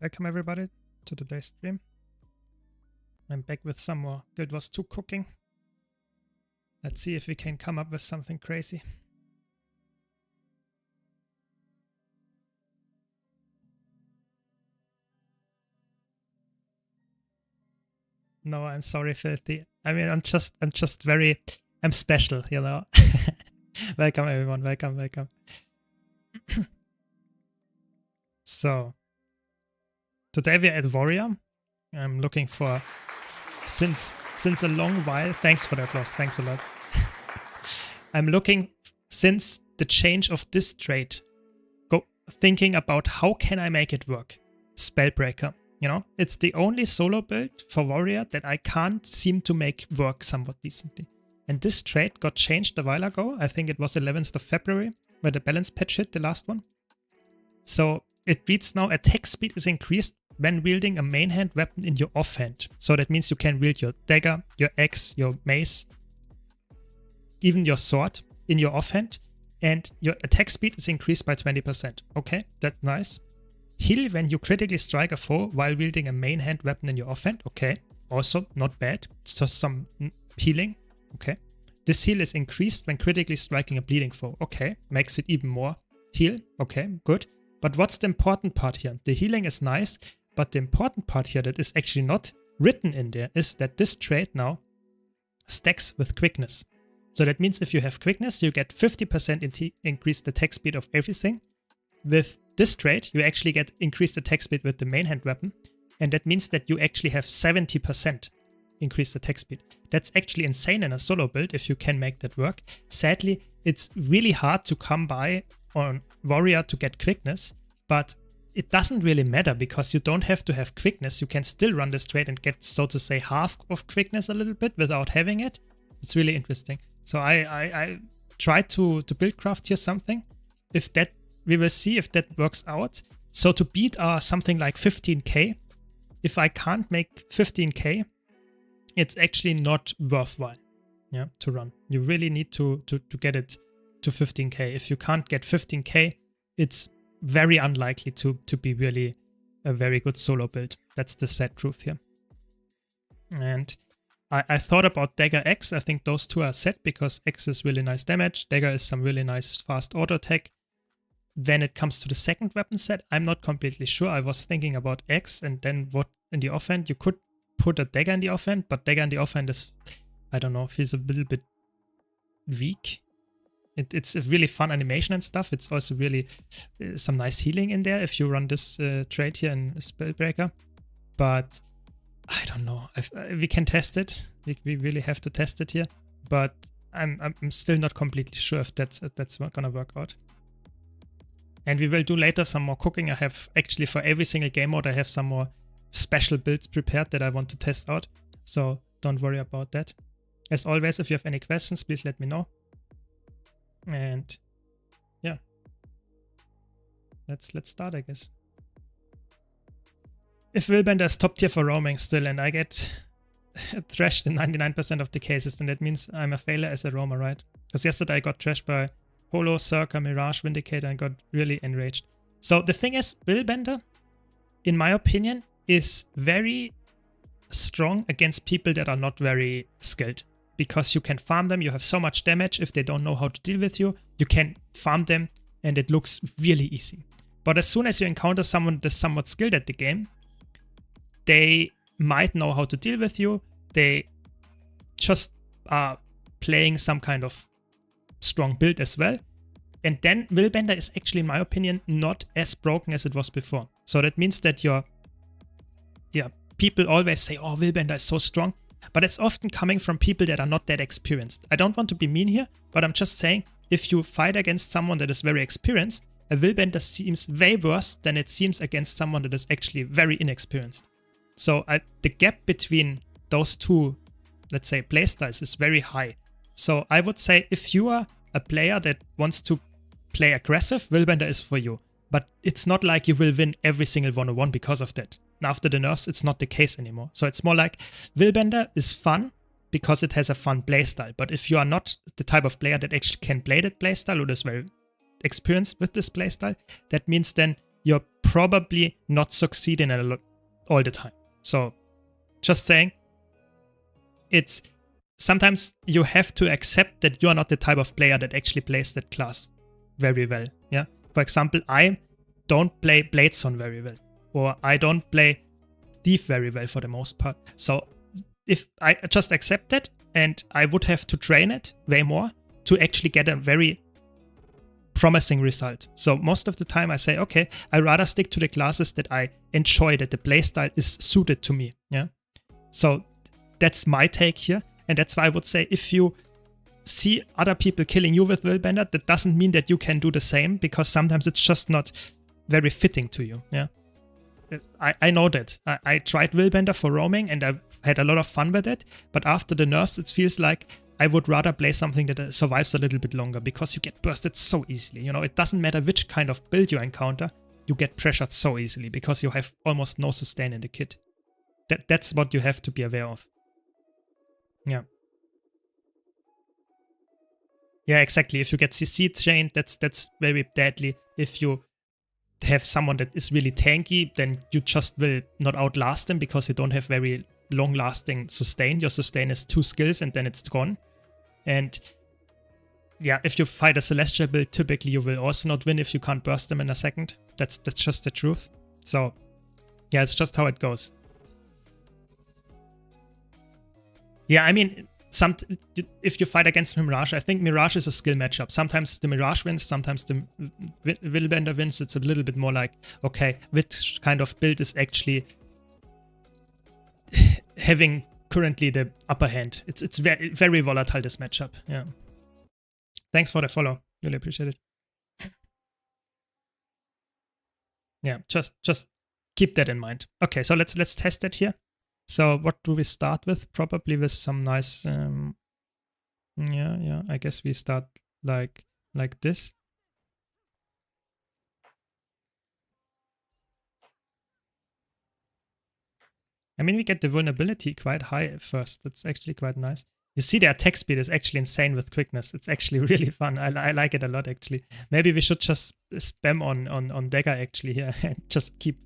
Welcome everybody to today's stream. I'm back with some more Guild Wars 2 cooking. Let's see if we can come up with something crazy. No, I'm sorry, Filthy. I mean, I'm special, you know. Welcome everyone, welcome. So, today we're at Warrior. I'm looking for, since a long while, thanks for the applause, thanks a lot. I'm looking, since the change of this trait, thinking about how can I make it work. Spellbreaker, you know, it's the only solo build for Warrior that I can't seem to make work somewhat decently. And this trait got changed a while ago. I think it was 11th of February, where the balance patch hit, the last one. So it reads now, attack speed is increased when wielding a main hand weapon in your offhand. So that means you can wield your dagger, your axe, your mace, even your sword in your offhand. And your attack speed is increased by 20%. Okay, that's nice. Heal when you critically strike a foe while wielding a main hand weapon in your offhand. Okay, also not bad. Just some healing. Okay. This heal is increased when critically striking a bleeding foe. Okay, makes it even more heal. Okay, good. But what's the important part here? The healing is nice, but the important part here that is actually not written in there is that this trait now stacks with quickness. So that means if you have quickness, you get 50% increased attack speed of everything. With this trait, you actually get increased attack speed with the main hand weapon. And that means that you actually have 70% increased attack speed. That's actually insane in a solo build if you can make that work. Sadly, it's really hard to come by on Warrior to get quickness, but it doesn't really matter because you don't have to have quickness. You can still run this trait and get, so to say, half of quickness a little bit without having it. It's really interesting. So I try to build craft here something. If that, we will see if that works out. So to beat something like 15k, if I can't make 15k, it's actually not worthwhile, yeah, to run. You really need to get it to 15k. If you can't get 15k, it's very unlikely to be really a very good solo build. That's the sad truth here. And I thought about Dagger X. I think those two are set because X is really nice damage. Dagger is some really nice fast auto attack. When it comes to the second weapon set, I'm not completely sure. I was thinking about X and then what in the offhand. You could put a dagger in the offhand, but dagger in the offhand is, I don't know, feels a little bit weak. It's a really fun animation and stuff. It's also really some nice healing in there if you run this trait here in Spellbreaker. But I don't know. We can test it. We really have to test it here. But I'm still not completely sure if that's gonna work out. And we will do later some more cooking. I have actually for every single game mode I have some more special builds prepared that I want to test out. So don't worry about that. As always, if you have any questions, please let me know. And yeah, let's start, I guess. If Willbender is top tier for roaming still and I get trashed in 99% of the cases, then that means I'm a failure as a roamer, right? Because yesterday I got trashed by Holo, Circa, Mirage, Vindicator and got really enraged. So the thing is, Willbender, in my opinion, is very strong against people that are not very skilled. Because you can farm them, you have so much damage. If they don't know how to deal with you, you can farm them and it looks really easy. But as soon as you encounter someone that's somewhat skilled at the game, they might know how to deal with you. They just are playing some kind of strong build as well. And then Willbender is actually, in my opinion, not as broken as it was before. So that means that people always say, oh, Willbender is so strong. But it's often coming from people that are not that experienced. I don't want to be mean here, but I'm just saying, if you fight against someone that is very experienced, a Willbender seems way worse than it seems against someone that is actually very inexperienced. So the gap between those two, let's say, playstyles is very high. So I would say if you are a player that wants to play aggressive, Willbender is for you. But it's not like you will win every single 101 because of that. After the nerfs, it's not the case anymore. So it's more like Willbender is fun because it has a fun playstyle. But if you are not the type of player that actually can play that playstyle or is very experienced with this playstyle, that means then you're probably not succeed in it all the time. So just saying, it's sometimes you have to accept that you are not the type of player that actually plays that class very well. Yeah. For example, I don't play Bladezone very well, or I don't play Thief very well for the most part. So if I just accept that, and I would have to train it way more to actually get a very promising result. So most of the time I say, okay, I rather stick to the classes that I enjoy, that the playstyle is suited to me. Yeah. So that's my take here. And that's why I would say, if you see other people killing you with Willbender, that doesn't mean that you can do the same, because sometimes it's just not very fitting to you. Yeah. I know that. I tried Willbender for roaming and I've had a lot of fun with it, but after the nerfs it feels like I would rather play something that survives a little bit longer, because you get bursted so easily. You know, it doesn't matter which kind of build you encounter, you get pressured so easily because you have almost no sustain in the kit. That's what you have to be aware of. Yeah. Yeah, exactly. If you get CC chained, that's very deadly. If you have someone that is really tanky, then you just will not outlast them because you don't have very long-lasting sustain. Your sustain is 2 skills and then it's gone. And yeah, if you fight a Celestial build, typically you will also not win if you can't burst them in a second. That's just the truth. So yeah, it's just how it goes. Yeah, I mean, if you fight against Mirage, I think Mirage is a skill matchup. Sometimes the Mirage wins, sometimes the Willbender wins. It's a little bit more like, okay, which kind of build is actually having currently the upper hand. It's very, very volatile, this matchup. Yeah. Thanks for the follow. Really appreciate it. Yeah, just keep that in mind. Okay, so let's test that here. So what do we start with? Probably with some nice, yeah, I guess we start like this. I mean, we get the vulnerability quite high at first. That's actually quite nice. You see the attack speed is actually insane with quickness. It's actually really fun. I like it a lot, actually. Maybe we should just spam on dagger actually here and just keep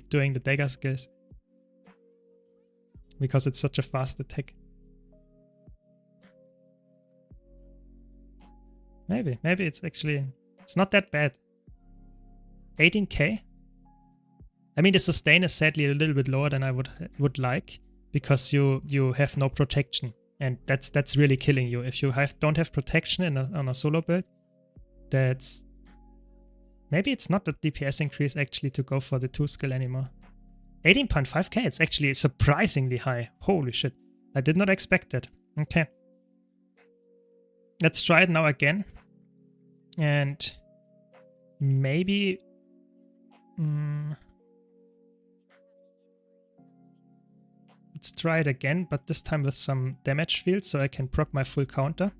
doing the dagger skills, because it's such a fast attack. Maybe it's not that bad. 18k? I mean, the sustain is sadly a little bit lower than I would like, because you have no protection, and that's really killing you. If you don't have protection on a solo build, that's maybe it's not the DPS increase actually to go for the 2 skill anymore. 18.5k, it's actually surprisingly high. Holy shit. I did not expect that. Okay. Let's try it now again. And maybe... let's try it again, but this time with some damage fields so I can proc my full counter.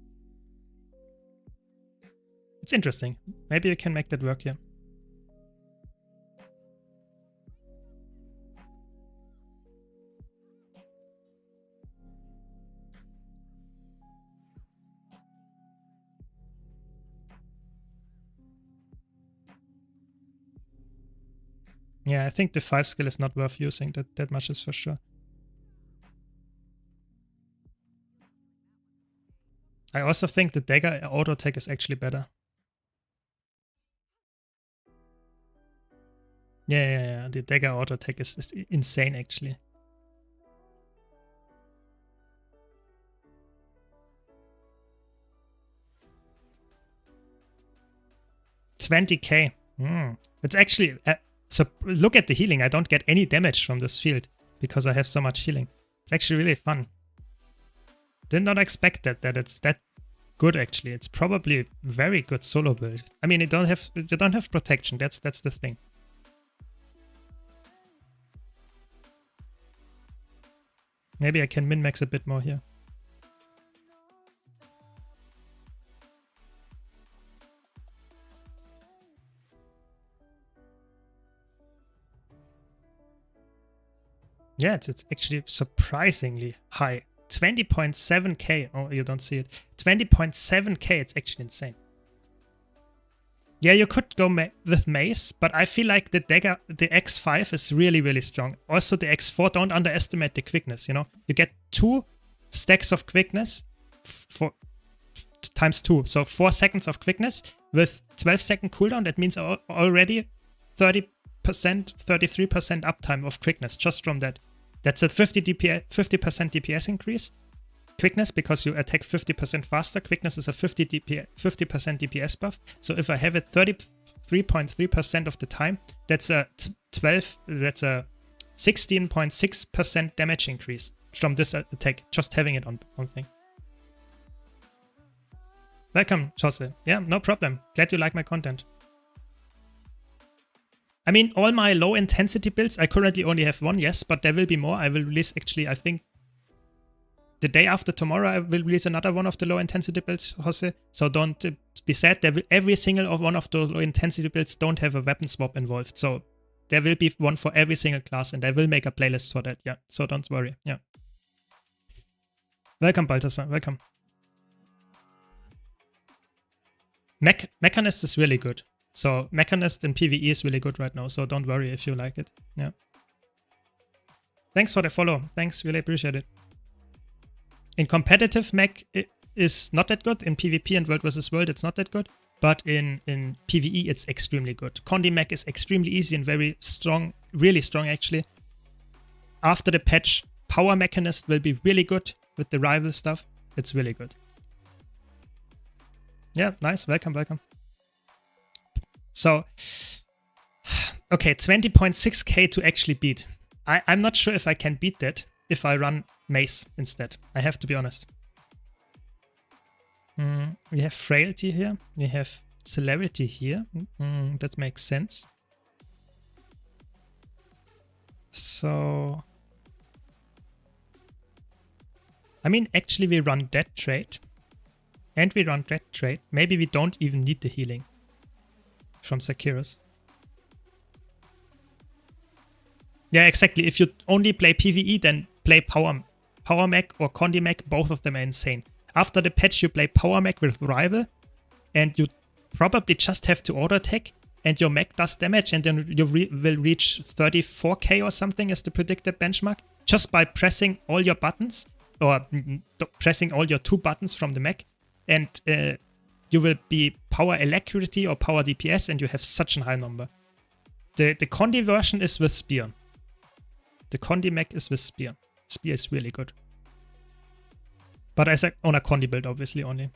It's interesting. Maybe you can make that work here. Yeah, I think the 5 skill is not worth using. That much is for sure. I also think the dagger auto attack is actually better. Yeah. The dagger auto attack is insane actually. $20k. It's actually... so look at the healing. I don't get any damage from this field because I have so much healing. It's actually really fun. Did not expect that it's that good actually. It's probably very good solo build. I mean, you don't have protection. That's the thing. Maybe I can min-max a bit more here. Yeah, it's actually surprisingly high. 20.7k. Oh, you don't see it. 20.7k. It's actually insane. Yeah, you could go with Mace, but I feel like the dagger, the X5 is really, really strong. Also the X4, don't underestimate the quickness, you know? You get 2 stacks of quickness for times 2. So 4 seconds of quickness with 12-second cooldown. That means already 30%, 33% uptime of quickness just from that. That's a 50% DPS increase. Quickness, because you attack 50% faster. Quickness is a 50% DPS buff. So if I have it 33.3% of the time, that's a 16.6% damage increase from this attack, just having it on thing. Welcome, Jose. Yeah, no problem. Glad you like my content. I mean, all my low intensity builds, I currently only have 1, yes, but there will be more. I will release, actually, I think the day after tomorrow, I will release another one of the low intensity builds, Jose. So don't be sad. Every single one of those low intensity builds don't have a weapon swap involved. So there will be one for every single class, and I will make a playlist for that. Yeah, so don't worry. Yeah. Welcome, Balthasar. Welcome. Mechanist is really good. So Mechanist in PvE is really good right now. So don't worry if you like it. Yeah. Thanks for the follow. Thanks. Really appreciate it. In competitive mech, it is not that good. In PvP and World vs. World, it's not that good. But in PvE, it's extremely good. Condi mech is extremely easy and very strong. Really strong, actually. After the patch, Power Mechanist will be really good with the rival stuff. It's really good. Yeah, nice. Welcome, welcome. So, okay, 20.6k to actually beat. I'm not sure if I can beat that if I run Mace instead. I have to be honest. We have Frailty here. We have Celerity here. That makes sense. So, I mean, actually we run that trait. And we run that trait. Maybe we don't even need the healing from Sakirus. Yeah, exactly. If you only play PvE, then play Power Mech or Condi Mech. Both of them are insane. After the patch, you play Power Mech with Rival, and you probably just have to auto attack, and your mech does damage, and then you will reach 34k or something as the predicted benchmark, just by pressing all your buttons, or pressing all your 2 buttons from the mech, and you will be Power Alacrity or Power DPS, and you have such a high number. The Condi version is with Spear. The Condi mech is with Spear. Spear is really good. But as on a Condi build, obviously, only.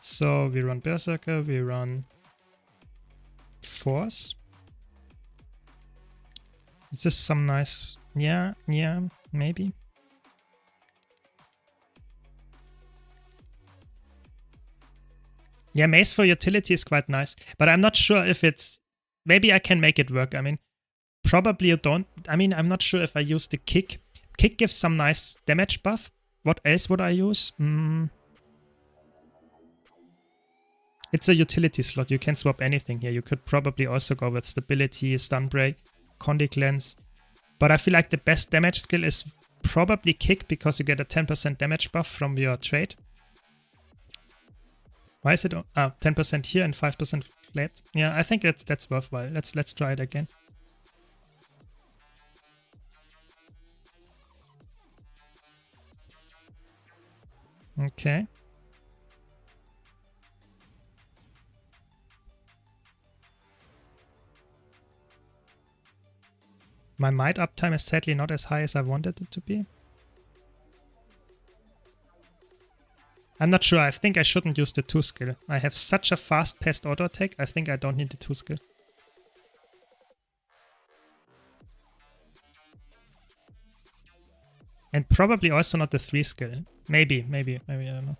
So we run Berserker, we run Force. Is this some nice... Yeah, maybe. Yeah, Mace for utility is quite nice. But I'm not sure if it's... Maybe I can make it work. I mean, probably you don't... I mean, I'm not sure if I use the Kick. Kick gives some nice damage buff. What else would I use? It's a utility slot. You can swap anything here. You could probably also go with Stability, Stun Break, Condic Lens. But I feel like the best damage skill is probably Kick, because you get a 10% damage buff from your trait. Why is it 10% here and 5% flat? Yeah, I think that's worthwhile. Let's try it again. Okay. My might uptime is sadly not as high as I wanted it to be. I'm not sure. I think I shouldn't use the 2 skill. I have such a fast past auto attack. I think I don't need the 2 skill. And probably also not the 3 skill. Maybe, I don't know.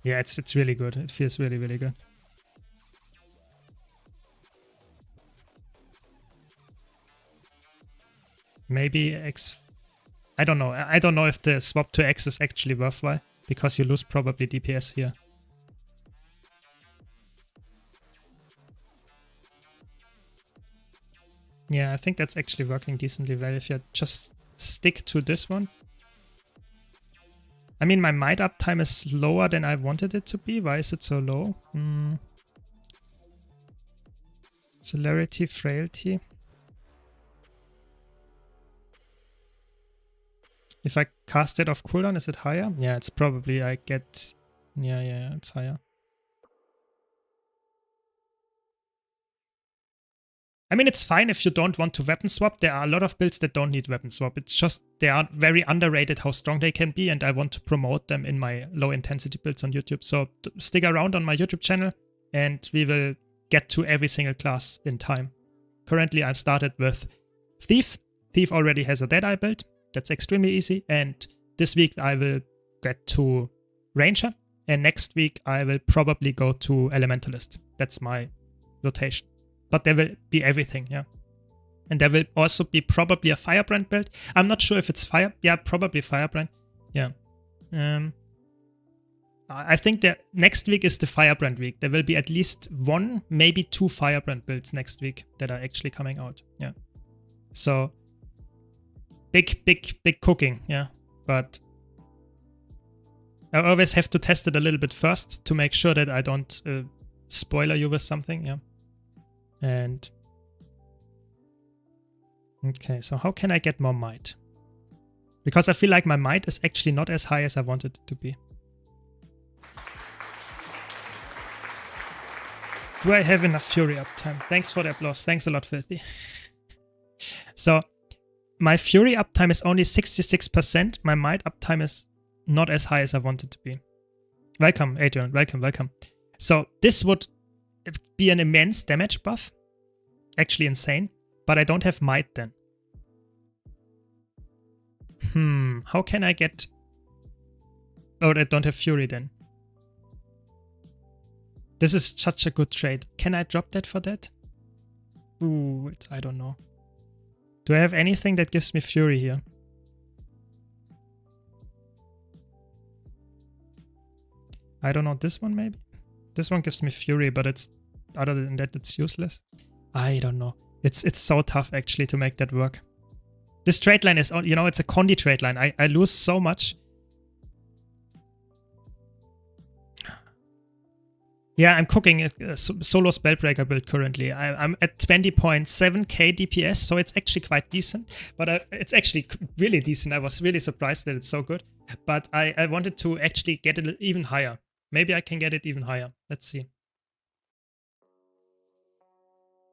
Yeah, it's really good. It feels really, really good. Maybe X... I don't know. I don't know if the swap to X is actually worthwhile, because you lose probably DPS here. Yeah, I think that's actually working decently well if you just stick to this one. I mean, my might uptime is lower than I wanted it to be. Why is it so low? Celerity, frailty. If I cast it off cooldown, is it higher? Yeah, it's probably I get... Yeah, it's higher. I mean, it's fine if you don't want to weapon swap. There are a lot of builds that don't need weapon swap. It's just they are very underrated how strong they can be, and I want to promote them in my low intensity builds on YouTube. So stick around on my YouTube channel and we will get to every single class in time. Currently, I've started with Thief. Thief already has a Deadeye build. That's extremely easy. And this week I will get to Ranger. And next week I will probably go to Elementalist. That's my rotation. But there will be everything, yeah. And there will also be probably a Firebrand build. I'm not sure if it's Fire... Yeah, probably Firebrand. Yeah. I think that next week is the Firebrand week. There will be at least one, maybe two Firebrand builds next week that are actually coming out. Yeah. So, big cooking, yeah. But I always have to test it a little bit first to make sure that I don't spoiler you with something, yeah. And okay, so how can I get more might? Because I feel like my might is actually not as high as I want it to be. Do I have enough fury uptime? Thanks for the applause. Thanks a lot, Filthy. So my fury uptime is only 66%. My might uptime is not as high as I want it to be. Welcome, Adrian. Welcome. So this would be an immense damage buff. Actually insane. But I don't have might then. How can I get... Oh, I don't have fury then. This is such a good trade. Can I drop that for that? Ooh, I don't know. Do I have anything that gives me fury here? I don't know, this one maybe? This one gives me fury, but it's other than that, it's useless. I don't know. It's so tough actually to make that work. This trade line is, you know, it's a Condi trade line. I lose so much. Yeah, I'm cooking a solo Spellbreaker build currently. I'm at 20.7k DPS, so it's actually quite decent. But it's actually really decent. I was really surprised that it's so good. But I wanted to actually get it even higher. Maybe I can get it even higher. Let's see.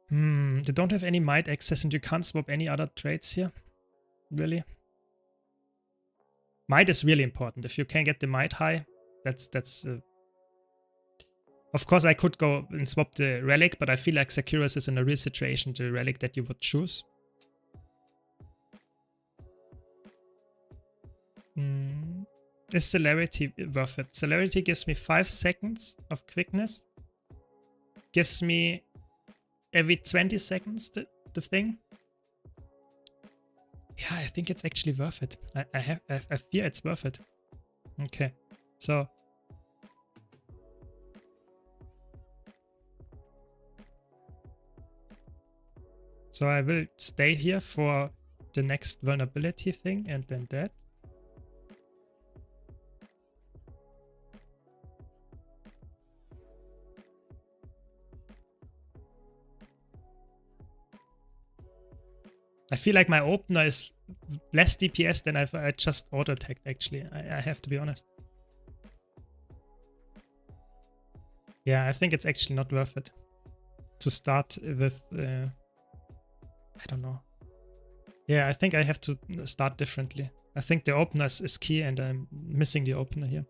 They don't have any might access and you can't swap any other traits here. Really? Might is really important. If you can get the might high, that's of course I could go and swap the relic, but I feel like Sakura's is in a real situation, the relic that you would choose. Is celerity worth it? Celerity gives me 5 seconds of quickness. Gives me every 20 seconds the thing. Yeah, I think it's actually worth it. I fear it's worth it. Okay, so I will stay here for the next vulnerability thing and then that. I feel like my opener is less DPS than I just auto-attacked, actually. I have to be honest. Yeah, I think it's actually not worth it to start with... I don't know. Yeah, I think I have to start differently. I think the opener is key and I'm missing the opener here.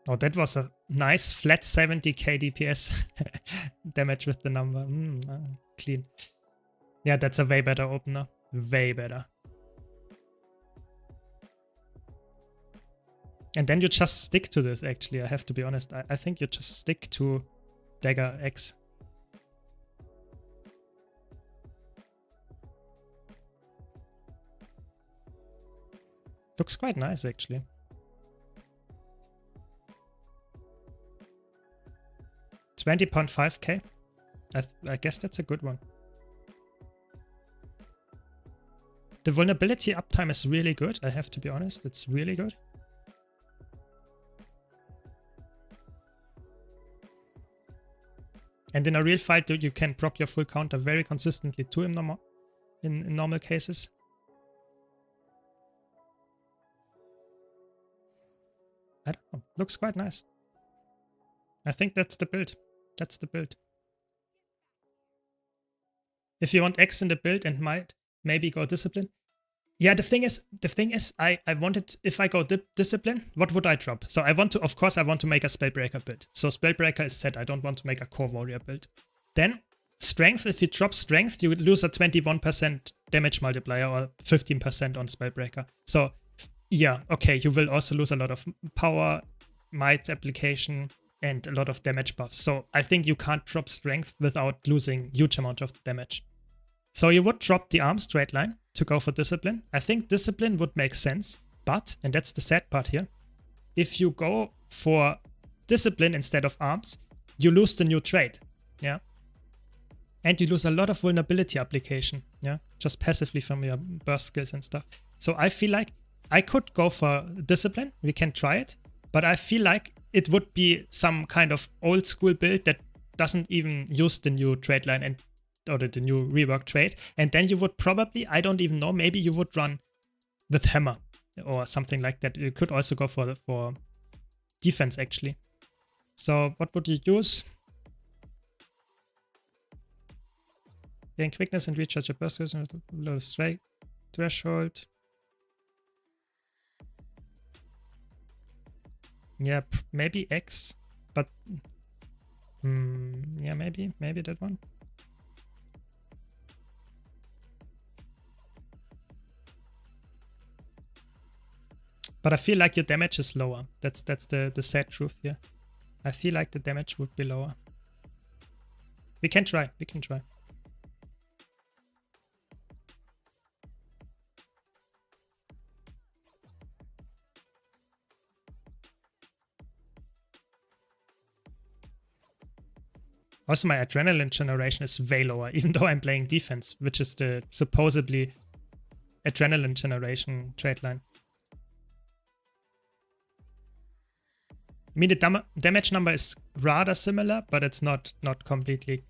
Oh, that was a nice flat 70k DPS damage with the number. Clean. Yeah, that's a way better opener. Way better. And then you just stick to this, actually. I have to be honest. I think you just stick to Dagger X. Looks quite nice, actually. 20.5k. I guess that's a good one. The vulnerability uptime is really good, I have to be honest. It's really good. And in a real fight, you can proc your full counter very consistently too in normal cases. I don't know. Looks quite nice. I think that's the build. That's the build. If you want X in the build and might maybe go discipline. Yeah, the thing is, I wanted, if I go discipline, what would I drop? So I want to, of course, I want to make a Spellbreaker build. So Spellbreaker is set. I don't want to make a core warrior build. Then strength, if you drop strength, you would lose a 21% damage multiplier or 15% on Spellbreaker. So yeah, okay, you will also lose a lot of power, might application, and a lot of damage buffs. So I think you can't drop strength without losing huge amount of damage. So you would drop the arm straight line to go for discipline. I think discipline would make sense, but, and that's the sad part here, if you go for discipline instead of arms, you lose the new trait, yeah? And you lose a lot of vulnerability application, yeah? Just passively from your burst skills and stuff. So I feel like I could go for discipline, we can try it, but I feel like it would be some kind of old school build that doesn't even use the new trait line and or the new rework trait, and then you would probably, I don't even know, maybe you would run with hammer or something like that. You could also go for defense actually. So what would you use? Gain quickness and recharge your burst skills with low strike threshold. Yeah, maybe X, but yeah, maybe that one. But I feel like your damage is lower. That's the sad truth here. I feel like the damage would be lower. We can try. We can try. Also, my adrenaline generation is way lower, even though I'm playing defense, which is the supposedly adrenaline generation trait line. I mean, the damage number is rather similar, but it's not completely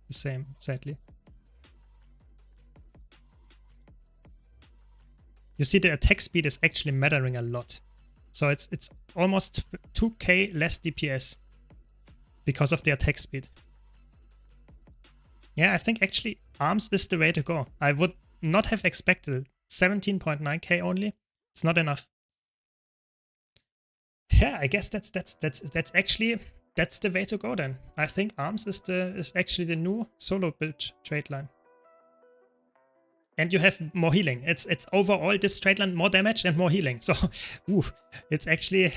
the same, sadly. You see, the attack speed is actually mattering a lot. So it's almost 2k less DPS because of the attack speed. Yeah, I think actually arms is the way to go. I would not have expected 17.9k only. It's not enough. Yeah, I guess that's actually the way to go then. I think arms is actually the new solo build trait line. And you have more healing. It's overall this trait line more damage and more healing. So it's actually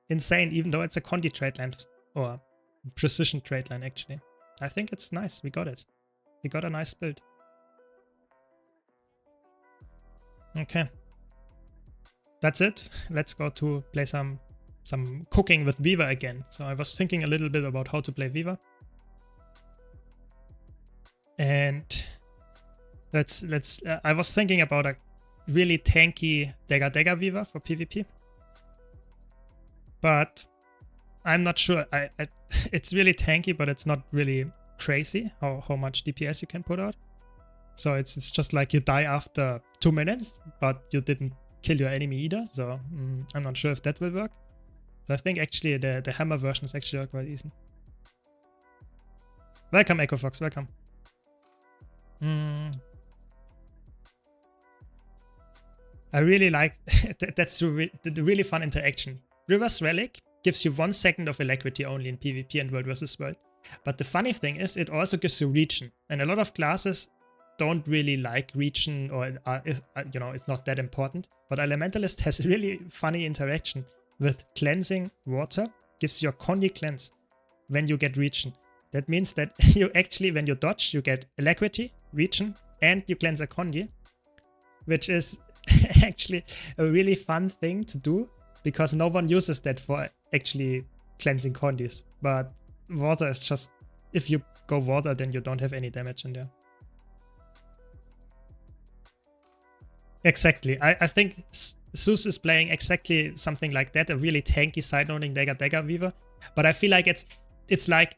insane, even though it's a Condi trait line or precision trait line actually. I think it's nice. We got it. We got a nice build. Okay. That's it. Let's go to play some cooking with Weaver again. So I was thinking a little bit about how to play Weaver. And I was thinking about a really tanky dagger Weaver for PvP. But I'm not sure. It's really tanky, but it's not really crazy how much DPS you can put out. So it's just like you die after 2 minutes, but you didn't kill your enemy either. So I'm not sure if that will work. So I think actually the hammer version is actually quite easy. Welcome, Echo Fox, welcome. I really like, that's the really fun interaction. Reverse Relic gives you 1 second of alacrity only in PvP and World vs. World. But the funny thing is, it also gives you regen. And a lot of classes don't really like regen, or it's not that important. But Elementalist has a really funny interaction with cleansing water. Gives you a Condi cleanse when you get regen. That means that you actually, when you dodge, you get alacrity, regen, and you cleanse a Condi, which is actually a really fun thing to do because no one uses that for actually cleansing Condis. But water is just, if you go water, then you don't have any damage in there. Exactly. I think Zeus is playing exactly something like that, a really tanky side-noting dagger weaver. But I feel like it's like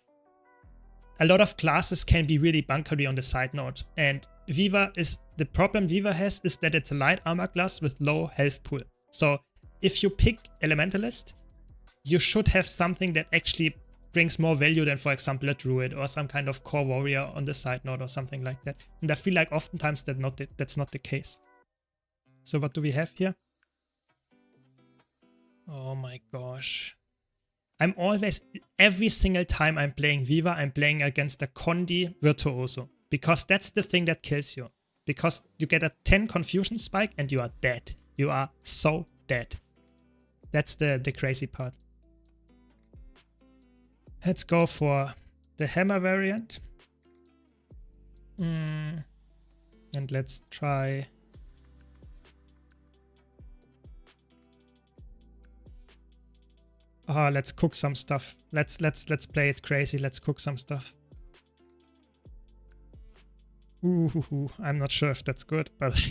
a lot of classes can be really bunkery on the side note. And Weaver is, the problem Weaver has is that it's a light armor class with low health pool. So if you pick Elementalist, you should have something that actually brings more value than, for example, a Druid or some kind of core warrior on the side note or something like that. And I feel like oftentimes that's not the case. So what do we have here? Oh my gosh. I'm always, every single time I'm playing Weaver, I'm playing against a Condi Virtuoso. Because that's the thing that kills you. Because you get a 10 confusion spike and you are dead. You are so dead. That's the crazy part. Let's go for the hammer variant. And let's try... Oh, let's cook some stuff. Let's play it crazy. Let's cook some stuff. Ooh, I'm not sure if that's good, but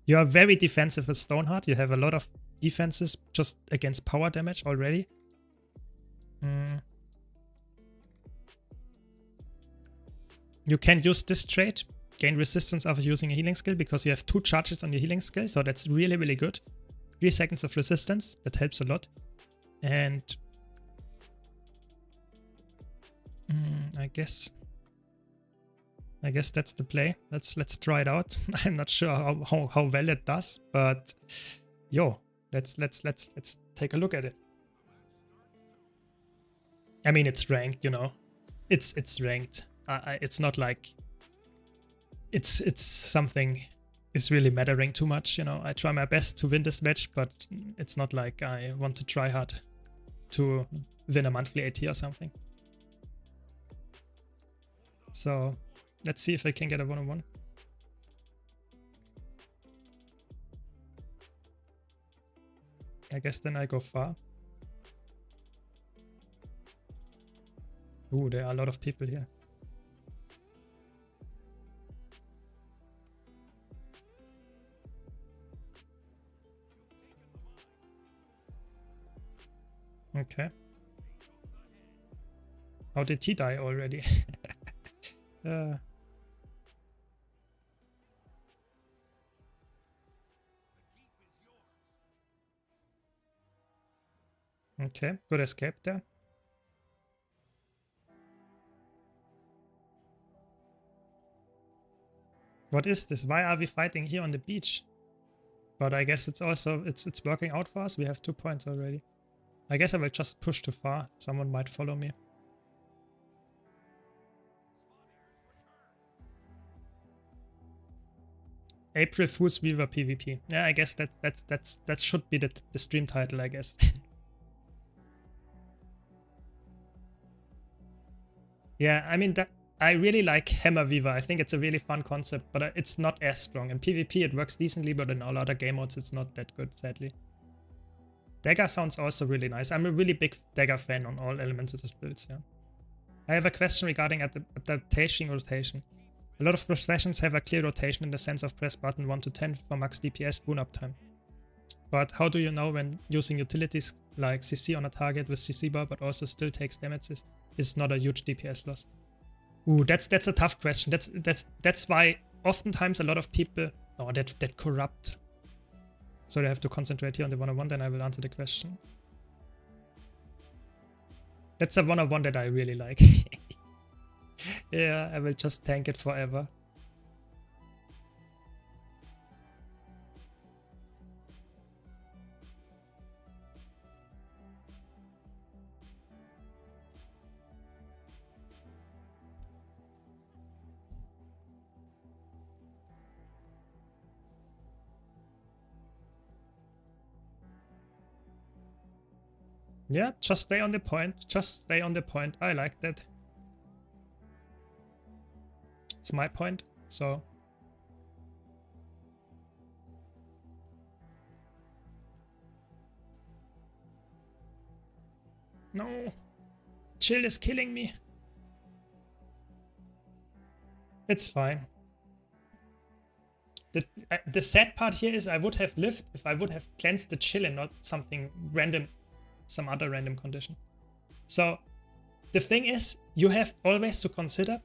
you are very defensive with Stoneheart. You have a lot of defenses just against power damage already. You can use this trait, gain resistance after using a healing skill, because you have 2 charges on your healing skill, so that's really, really good. 3 seconds of resistance, that helps a lot. And I guess that's the play. Let's try it out. I'm not sure how well it does, but yo, let's take a look at it. I mean, it's ranked, you know. It's ranked. It's not like it's something is really mattering too much, you know. I try my best to win this match, but it's not like I want to try hard to win a monthly AT or something. So let's see if I can get a 1-on-1. I guess then I go far. Ooh, there are a lot of people here. Okay. How did he die already? Okay, good escape there. What is this? Why are we fighting here on the beach? But I guess it's also, it's working out for us. We have 2 points already. I guess I will just push too far. Someone might follow me. April Fool's Weaver PvP. Yeah, I guess that should be the stream title, I guess. Yeah, I mean, that I really like Hammer Weaver. I think it's a really fun concept, but it's not as strong. In PvP it works decently, but in all other game modes it's not that good, sadly. Dagger sounds also really nice. I'm a really big Dagger fan on all elements of this builds, yeah. I have a question regarding adaptation rotation. A lot of processions have a clear rotation in the sense of press button 1 to 10 for max DPS boon uptime. But how do you know when using utilities like CC on a target with CC bar but also still takes damages is not a huge DPS loss? Ooh, that's a tough question. That's why oftentimes a lot of people that corrupt. So they have to concentrate here on the 1-on-1, then I will answer the question. That's a 1-on-1 that I really like. Yeah, I will just tank it forever. Yeah, just stay on the point. Just stay on the point. I like that. It's my point, so... No. Chill is killing me. It's fine. The sad part here is I would have lived if I would have cleansed the chill and not something random, some other random condition. So the thing is, you have always to consider,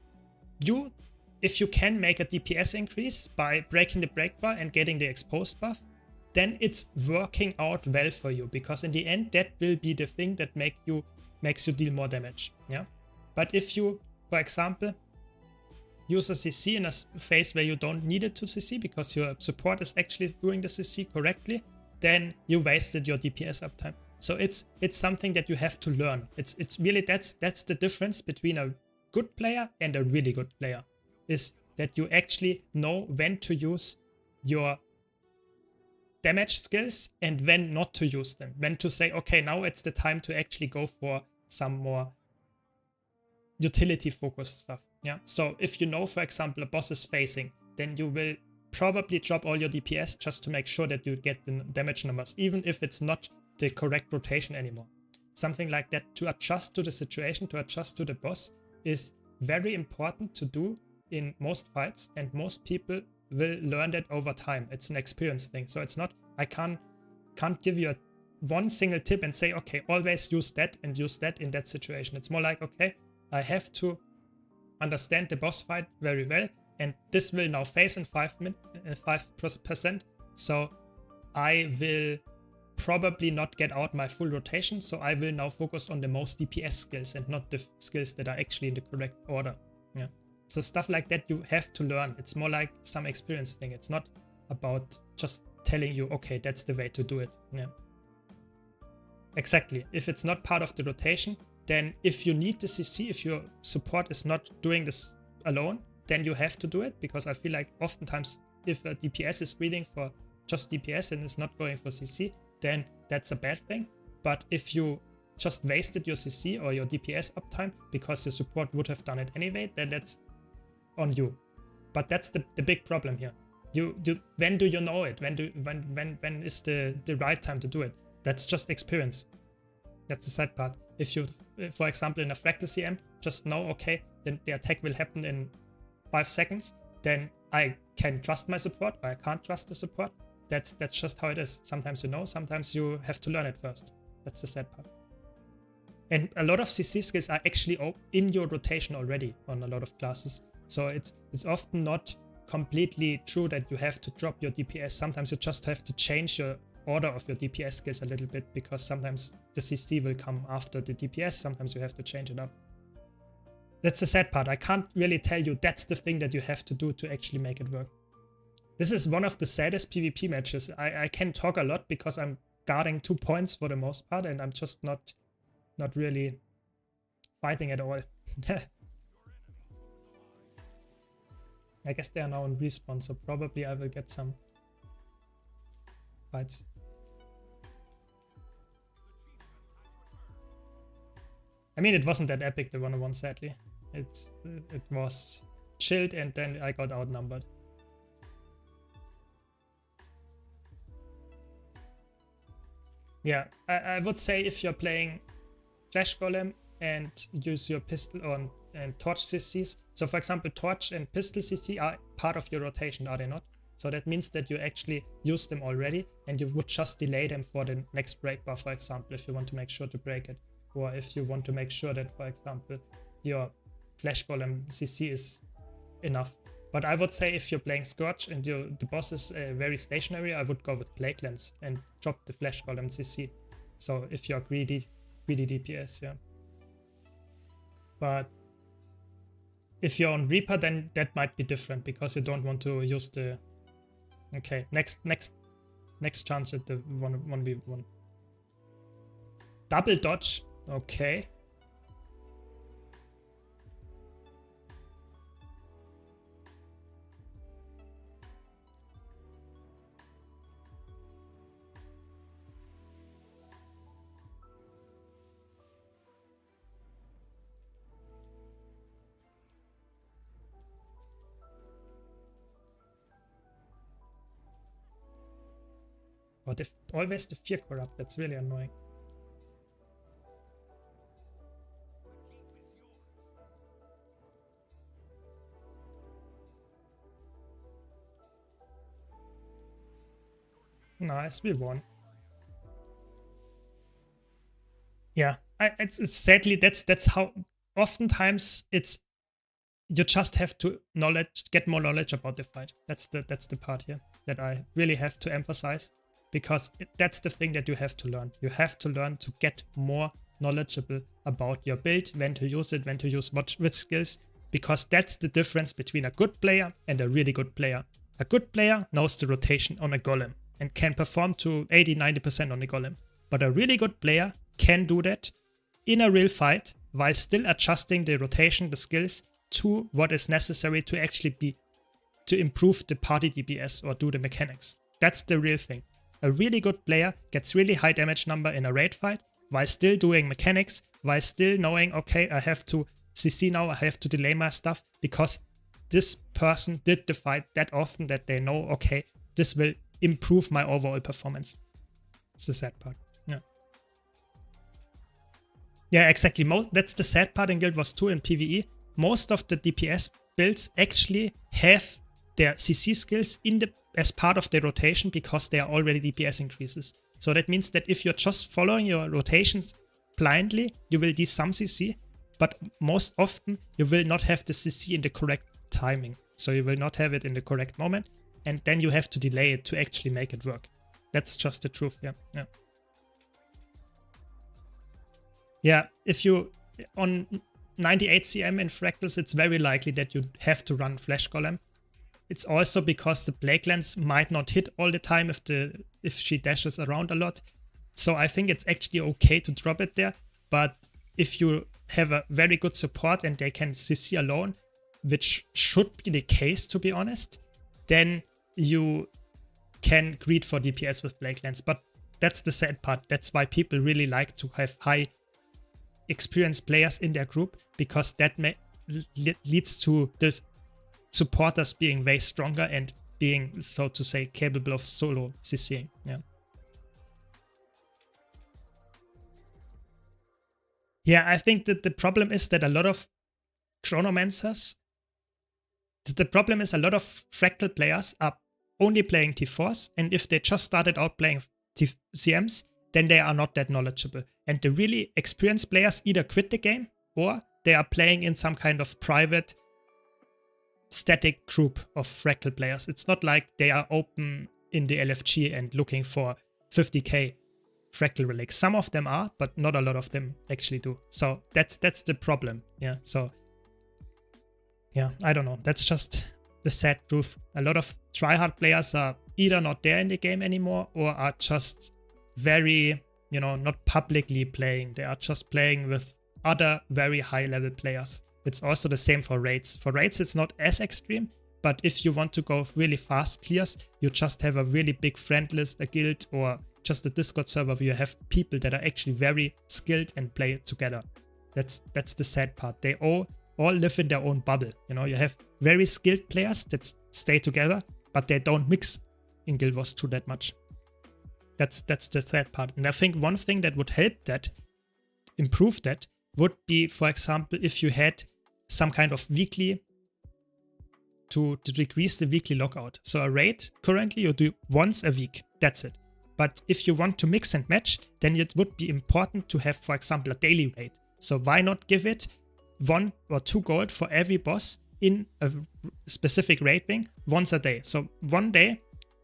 if you can make a DPS increase by breaking the break bar and getting the exposed buff, then it's working out well for you, because in the end that will be the thing that makes you deal more damage. Yeah. But if you, for example, use a CC in a phase where you don't need it to CC because your support is actually doing the CC correctly, then you wasted your DPS uptime. So it's something that you have to learn. It's really that's the difference between a good player and a really good player, is that you actually know when to use your damage skills and when not to use them. When to say, okay, now it's the time to actually go for some more utility focused stuff. Yeah. So if you know, for example, a boss is phasing, then you will probably drop all your DPS just to make sure that you get the damage numbers, even if it's not the correct rotation anymore. Something like that, to adjust to the situation, to adjust to the boss, is very important to do in most fights, and most people will learn that over time. It's an experience thing. So it's not, I can't give you one single tip and say, okay, always use that and use that in that situation. It's more like, okay, I have to understand the boss fight very well, and this will now phase in 5%. So I will probably not get out my full rotation. So I will now focus on the most DPS skills and not the skills that are actually in the correct order. Yeah. So stuff like that you have to learn. It's more like some experience thing. It's not about just telling you, okay, that's the way to do it. Yeah. Exactly. If it's not part of the rotation, then if you need the CC, if your support is not doing this alone, then you have to do it, because I feel like oftentimes if a DPS is reading for just DPS and is not going for CC, then that's a bad thing. But if you just wasted your CC or your DPS uptime because your support would have done it anyway, then that's on you. But that's the big problem here. When do you know it? When is the right time to do it? That's just experience. That's the sad part. If you, for example, in a fractal CM, just know, okay, then the attack will happen in 5 seconds, then I can trust my support, or I can't trust the support. That's just how it is. Sometimes you know, sometimes you have to learn it first. That's the sad part. And a lot of CC skills are actually in your rotation already on a lot of classes. So it's often not completely true that you have to drop your DPS. Sometimes you just have to change your order of your DPS skills a little bit, because sometimes the CC will come after the DPS. Sometimes you have to change it up. That's the sad part. I can't really tell you that's the thing that you have to do to actually make it work. This is one of the saddest PvP matches. I can talk a lot because I'm guarding 2 points for the most part, and I'm just not really fighting at all. I guess they are now in respawn, so probably I will get some fights. I mean, it wasn't that epic, the 1-on-1, sadly. It was chilled, and then I got outnumbered. Yeah, I would say if you're playing Flash Golem and use your pistol and torch CCs. So for example, torch and pistol CC are part of your rotation, are they not? So that means that you actually use them already, and you would just delay them for the next break bar, for example, if you want to make sure to break it. Or if you want to make sure that, for example, your Flash Golem CC is enough. But I would say if you're playing Scourge and the boss is very stationary, I would go with Plague Lens and drop the Flash Golem CC. So if you're greedy DPS, yeah. But if you're on Reaper, then that might be different, because you don't want to use the... Okay, next chance at the 1v1. Double dodge, okay. But if always the fear corrupt, that's really annoying. Nice, we won. Yeah, it's sadly that's how oftentimes it's you just have to get more knowledge about the fight. That's the part here that I really have to emphasize, because that's the thing that you have to learn. You have to learn to get more knowledgeable about your build, when to use it, when to use which skills, because that's the difference between a good player and a really good player. A good player knows the rotation on a golem and can perform to 80-90% on the golem, but a really good player can do that in a real fight while still adjusting the rotation, the skills, to what is necessary to actually to improve the party DPS or do the mechanics. That's the real thing. A really good player gets really high damage number in a raid fight while still doing mechanics, while still knowing, okay, I have to CC now, I have to delay my stuff, because this person did the fight that often that they know, okay, this will improve my overall performance. It's the sad part. Yeah. Yeah, exactly. That's the sad part in Guild Wars 2 and PvE. Most of the DPS builds actually have their CC skills as part of their rotation, because they are already DPS increases. So that means that if you're just following your rotations blindly, you will do some CC, but most often you will not have the CC in the correct timing. So you will not have it in the correct moment, and then you have to delay it to actually make it work. That's just the truth. Yeah. Yeah, if you on 98 CM in Fractals, it's very likely that you have to run Flash Golem. It's also because the Plague Lance might not hit all the time if she dashes around a lot. So I think it's actually okay to drop it there. But if you have a very good support and they can CC alone, which should be the case to be honest, then you can greed for DPS with Plague Lance. But that's the sad part. That's why people really like to have high experienced players in their group, because that leads to the supporters being way stronger and being, so to say, capable of solo CCing. Yeah, I think that the problem is that a lot of Chronomancers, the problem is a lot of Fractal players are only playing T4s, and if they just started out playing CMs, then they are not that knowledgeable. And the really experienced players either quit the game or they are playing in some kind of private static group of Fractal players. It's not like they are open in the LFG and looking for 50k Fractal relics. Some of them are, but not a lot of them actually do. So that's the problem. Yeah. So yeah, I don't know. That's just the sad truth. A lot of tryhard players are either not there in the game anymore or are just very, not publicly playing. They are just playing with other very high level players. It's also the same for raids. For raids, it's not as extreme, but if you want to go really fast clears, you just have a really big friend list, a guild, or just a Discord server where you have people that are actually very skilled and play together. That's the sad part. They all live in their own bubble. You have very skilled players that stay together, but they don't mix in Guild Wars 2 that much. That's the sad part. And I think one thing that would help that, improve that, would be, for example, if you had some kind of weekly to decrease the weekly lockout. So a raid, currently you do once a week. That's it. But if you want to mix and match, then it would be important to have, for example, a daily raid. So why not give it 1 or 2 gold for every boss in a specific raid wing once a day. So one day,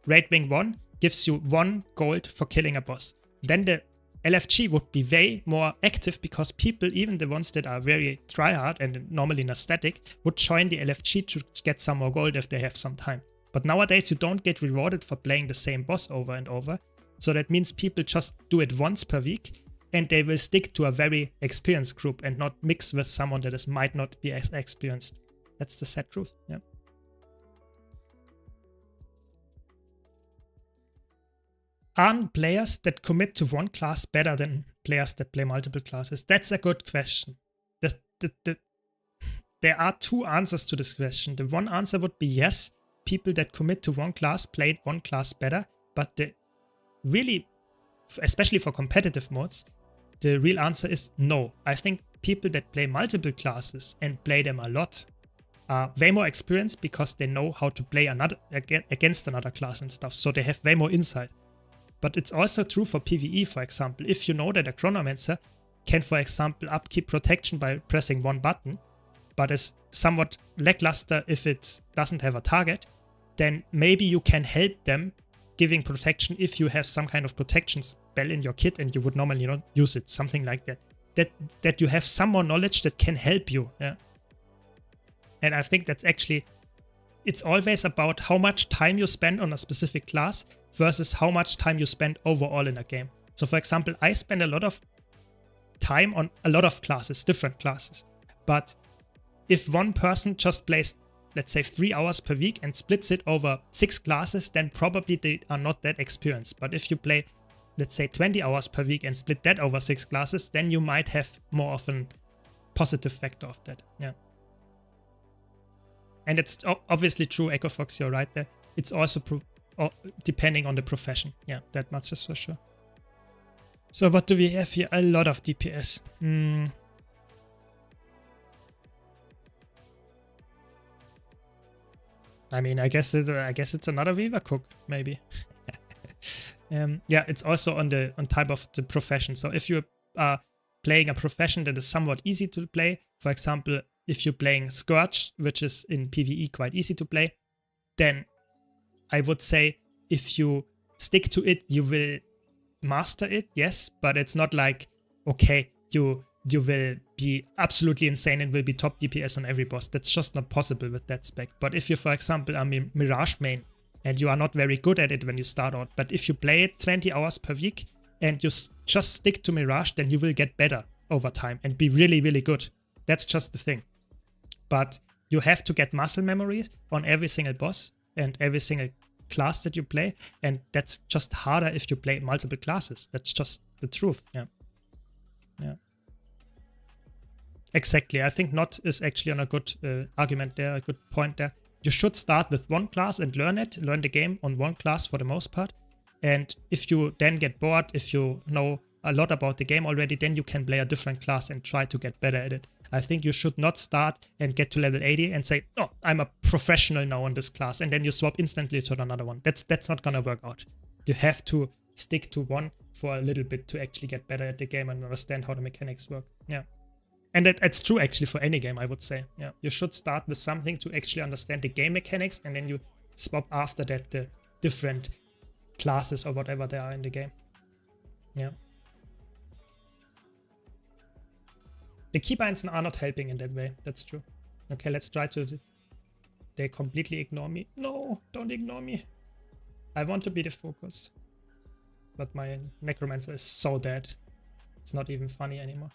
raid wing 1 gives you 1 gold for killing a boss. Then the LFG would be way more active, because people, even the ones that are very tryhard and normally in a static, would join the LFG to get some more gold if they have some time. But nowadays you don't get rewarded for playing the same boss over and over. So that means people just do it once per week, and they will stick to a very experienced group and not mix with someone that might not be as experienced. That's the sad truth. Yeah. Are players that commit to one class better than players that play multiple classes? That's a good question. There are 2 answers to this question. The one answer would be yes, people that commit to one class played one class better, but the really, especially for competitive modes, the real answer is no. I think people that play multiple classes and play them a lot are way more experienced, because they know how to play against another class and stuff. So they have way more insight. But it's also true for PvE, for example. If you know that a Chronomancer can, for example, upkeep protection by pressing one button, but is somewhat lackluster if it doesn't have a target, then maybe you can help them giving protection if you have some kind of protection spell in your kit and you would normally not use it, something like that. That you have some more knowledge that can help you. Yeah. And I think that's actually, it's always about how much time you spend on a specific class versus how much time you spend overall in a game. So for example, I spend a lot of time on a lot of classes, different classes. But if one person just plays, let's say 3 hours per week and splits it over 6 classes, then probably they are not that experienced. But if you play, let's say 20 hours per week and split that over 6 classes, then you might have more of a positive factor of that. Yeah. And it's obviously true, Echo Fox, you're right there. It's also depending on the profession. Yeah, that much is for sure. So what do we have here? A lot of DPS. I mean, I guess it's another Weaver Cook, maybe. Yeah, it's also on type of the profession. So if you are playing a profession that is somewhat easy to play, for example, if you're playing Scourge, which is in PvE quite easy to play, then I would say if you stick to it, you will master it, yes, but it's not like, okay, you will be absolutely insane and will be top DPS on every boss. That's just not possible with that spec. But if you, for example, are Mirage main and you are not very good at it when you start out, but if you play it 20 hours per week and you just stick to Mirage, then you will get better over time and be really, really good. That's just the thing. But you have to get muscle memories on every single boss and every single class that you play, and that's just harder if you play multiple classes. That's just the truth. Yeah. Yeah. Exactly. I think Not is actually on a good argument there, a good point there. You should start with one class and learn the game on one class for the most part. And if you then get bored, if you know a lot about the game already, then you can play a different class and try to get better at it. I think you should not start and get to level 80 and say, oh, I'm a professional now on this class, and then you swap instantly to another one. That's not gonna work out. You have to stick to one for a little bit to actually get better at the game and understand how the mechanics work. Yeah. And it's true actually for any game, I would say. Yeah. You should start with something to actually understand the game mechanics, and then you swap after that the different classes or whatever there are in the game. Yeah. The keybinds are not helping in that way. That's true. Okay, let's try to... They completely ignore me. No, don't ignore me. I want to be the focus. But my Necromancer is so dead. It's not even funny anymore.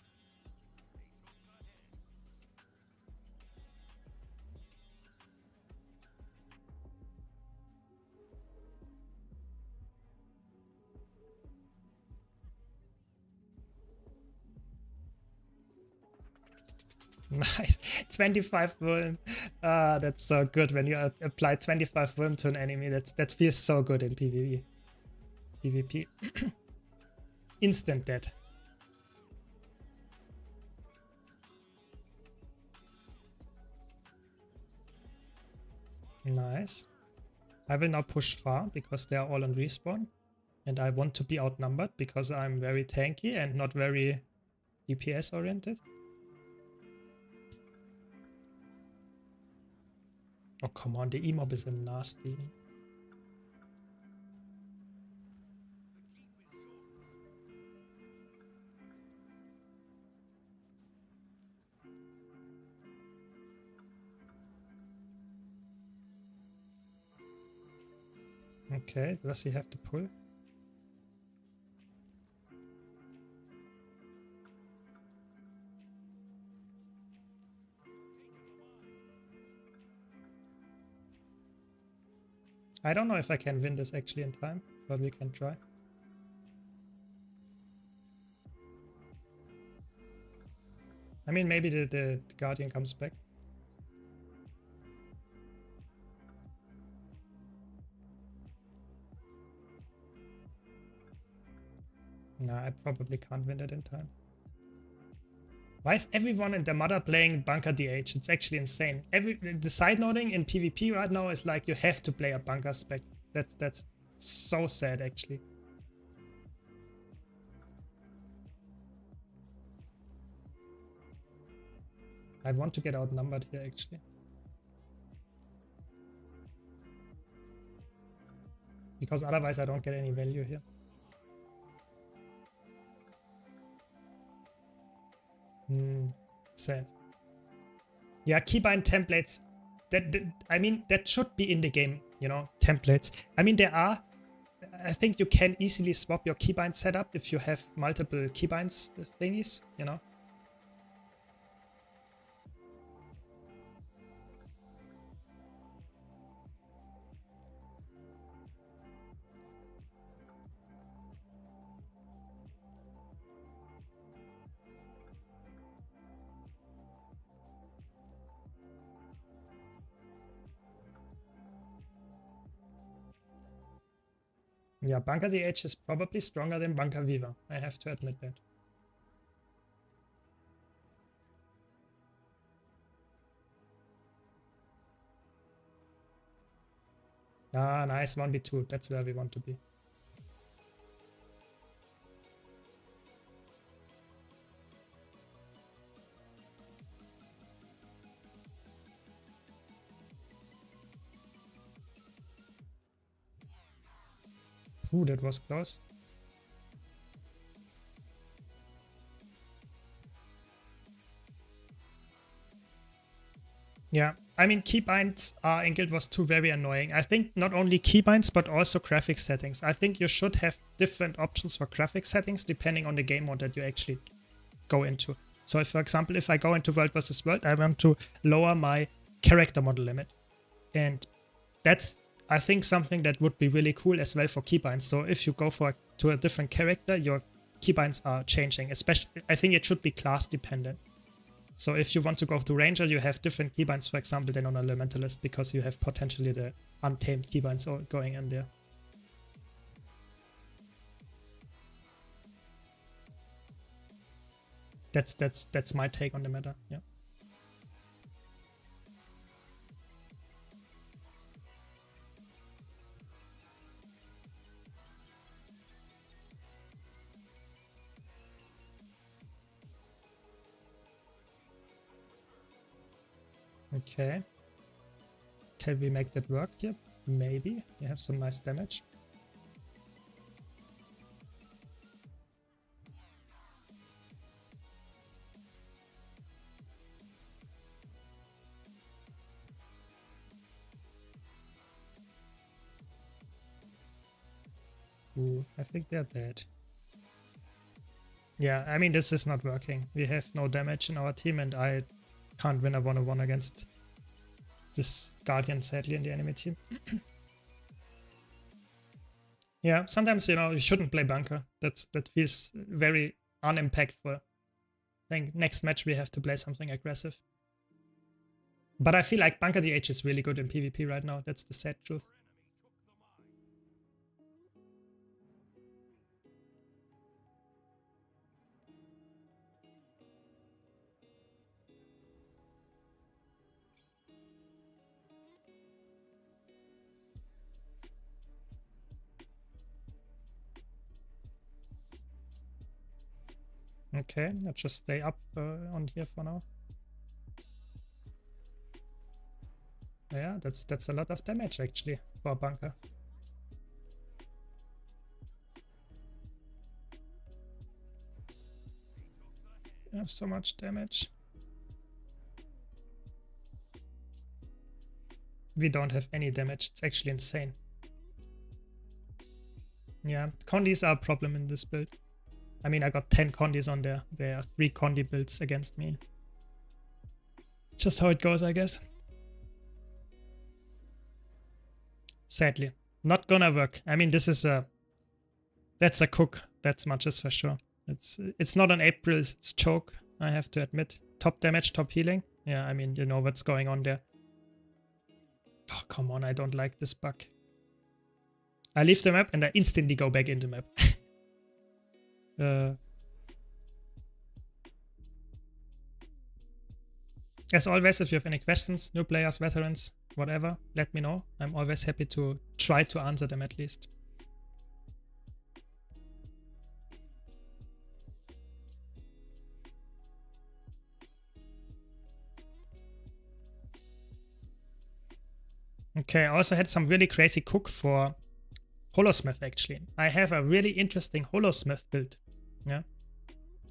Nice. 25 Wurm. Ah, that's so good when you apply 25 Wurm to an enemy. That feels so good in PvE. PvP. Instant dead. Nice. I will now push far because they are all on respawn. And I want to be outnumbered because I'm very tanky and not very DPS oriented. Oh, come on, the E-mob is a nasty. Okay, does he have to pull? I don't know if I can win this actually in time, but we can try. I mean, maybe the Guardian comes back. Nah, I probably can't win it in time. Why is everyone and their mother playing Bunker DH? It's actually insane. The side noting in PvP right now is like you have to play a Bunker spec. That's so sad actually. I want to get outnumbered here, actually. Because otherwise I don't get any value here. Sad. Yeah, keybind templates. I mean, that should be in the game, you know, templates. I mean, there are... I think you can easily swap your keybind setup if you have multiple keybinds thingies, you know. Yeah, Bunker DH is probably stronger than Bunker Viva. I have to admit that. Ah, nice 1v2. That's where we want to be. Ooh, that was close. Yeah, I mean, keybinds in Guild Wars 2 very annoying. I think not only keybinds, but also graphics settings. I think you should have different options for graphics settings depending on the game mode that you actually go into. So if, for example, if I go into World versus World, I want to lower my character model limit. And that's, I think, something that would be really cool as well for keybinds. So if you go to a different character, your keybinds are changing. Especially, I think it should be class dependent. So if you want to go to Ranger, you have different keybinds, for example, than on Elementalist, because you have potentially the untamed keybinds going in there. That's my take on the meta. Yeah. Okay. Can we make that work here? Maybe. You have some nice damage. Ooh, I think they're dead. Yeah, I mean, this is not working. We have no damage in our team, and I can't win a 1-on-1 against this Guardian, sadly, in the enemy team. Yeah, sometimes, you know, you shouldn't play Bunker. That feels very unimpactful. I think next match we have to play something aggressive. But I feel like Bunker DH is really good in PvP right now. That's the sad truth. Okay, I'll just stay up on here for now. Yeah, that's a lot of damage actually for a Bunker. I have so much damage. We don't have any damage. It's actually insane. Yeah, Condis are a problem in this build. I mean, I got 10 Condis on there. There are 3 Condi builds against me. Just how it goes, I guess. Sadly. Not gonna work. I mean, this is a... That's a cook. That's much is for sure. It's not an April's choke, I have to admit. Top damage, top healing. Yeah, I mean, you know what's going on there. Oh, come on, I don't like this bug. I leave the map and I instantly go back in the map. As always, if you have any questions, new players, veterans, whatever, let me know. I'm always happy to try to answer them at least. Okay, I also had some really crazy cook for Holosmith actually. I have a really interesting Holosmith build. Yeah.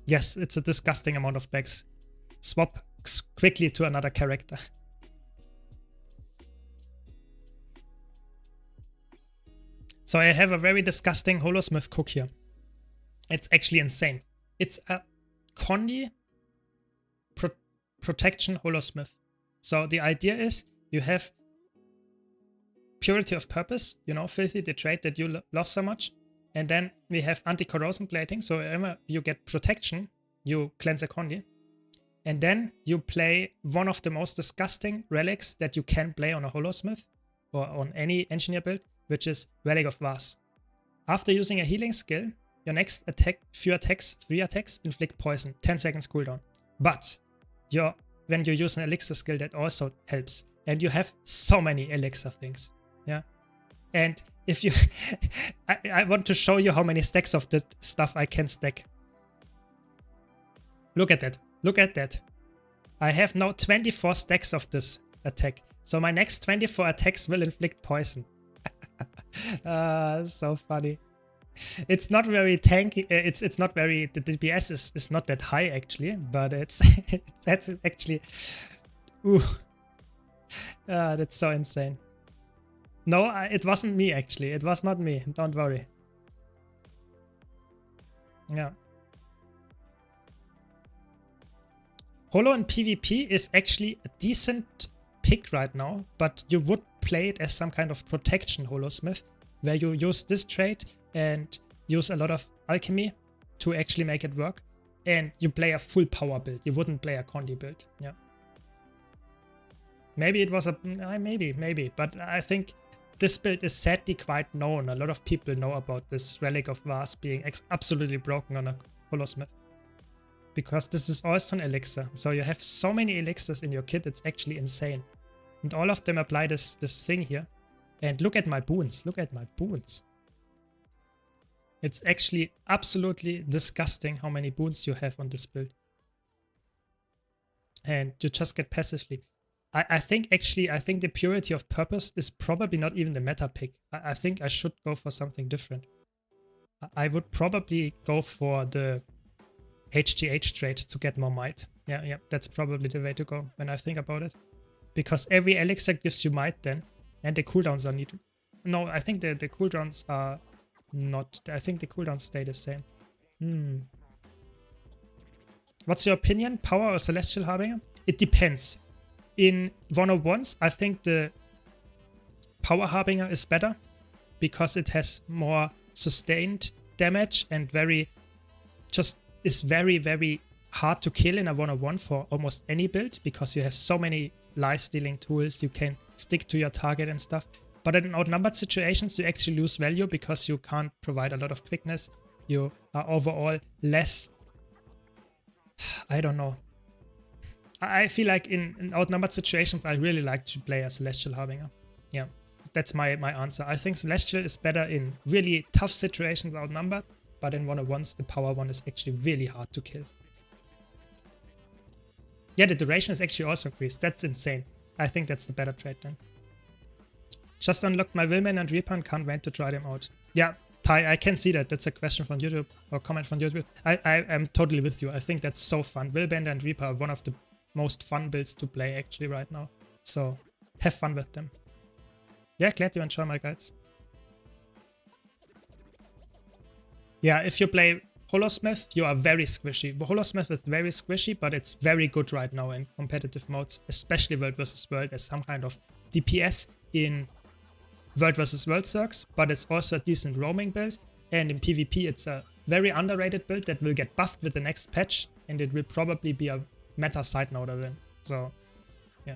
Yes, it's a disgusting amount of bags. Swap quickly to another character. So I have a very disgusting Holosmith cook here. It's actually insane. It's a Condi protection Holosmith. So the idea is you have purity of purpose, you know, filthy, the trait that you love so much. And then we have anti-corrosion plating. So whenever you get protection, you cleanse a Condi. And then you play one of the most disgusting relics that you can play on a Holosmith or on any engineer build, which is Relic of Vase. After using a healing skill, your next attack, few attacks, 3 attacks, inflict poison, 10 seconds cooldown. But when you use an elixir skill, that also helps. And you have so many elixir things. Yeah. And if you... I want to show you how many stacks of that stuff I can stack. Look at that. Look at that. I have now 24 stacks of this attack. So my next 24 attacks will inflict poison. So funny. It's not very tanky. It's not very... The DPS is not that high actually. But it's... that's actually... Ooh. That's so insane. No, it wasn't me actually. It was not me. Don't worry. Yeah. Holo in PvP is actually a decent pick right now, but you would play it as some kind of protection Holosmith, where you use this trait and use a lot of alchemy to actually make it work, and you play a full power build. You wouldn't play a Condi build. Yeah. Maybe it was a... maybe, but I think this build is sadly quite known. A lot of people know about this Relic of Vase being absolutely broken on a Holosmith. Because this is also an elixir. So you have so many elixirs in your kit, it's actually insane. And all of them apply this thing here. And look at my boons. Look at my boons. It's actually absolutely disgusting how many boons you have on this build. And you just get passively. I think the purity of purpose is probably not even the meta pick. I think I should go for something different. I would probably go for the HGH trait to get more might. Yeah, that's probably the way to go when I think about it. Because every elixir gives you might then, and the cooldowns are needed. No, I think the cooldowns are not... I think the cooldowns stay the same. What's your opinion? Power or Celestial Harbinger? It depends. In 101s, I think the Power Harbinger is better because it has more sustained damage and is very, very hard to kill in a 101 for almost any build because you have so many life-stealing tools, you can stick to your target and stuff. But in outnumbered situations, you actually lose value because you can't provide a lot of quickness. You are overall less... I don't know. I feel like in outnumbered situations, I really like to play a Celestial Harbinger. Yeah, that's my answer. I think Celestial is better in really tough situations outnumbered, but in 101s, the power one is actually really hard to kill. Yeah, the duration is actually also increased. That's insane. I think that's the better trait then. Just unlocked my Willman and Reaper and can't wait to try them out. Yeah, Ty, I can see that. That's a question from YouTube or comment from YouTube. I am totally with you. I think that's so fun. Willbender and Reaper are one of the most fun builds to play actually right now. So have fun with them. Yeah, glad you enjoy my guides. Yeah, if you play Holosmith, you are very squishy. Holosmith is very squishy, but it's very good right now in competitive modes, especially World vs. World as some kind of DPS in World vs. World circs, but it's also a decent roaming build. And in PvP, it's a very underrated build that will get buffed with the next patch, and it will probably be a meta side noder then. So, yeah.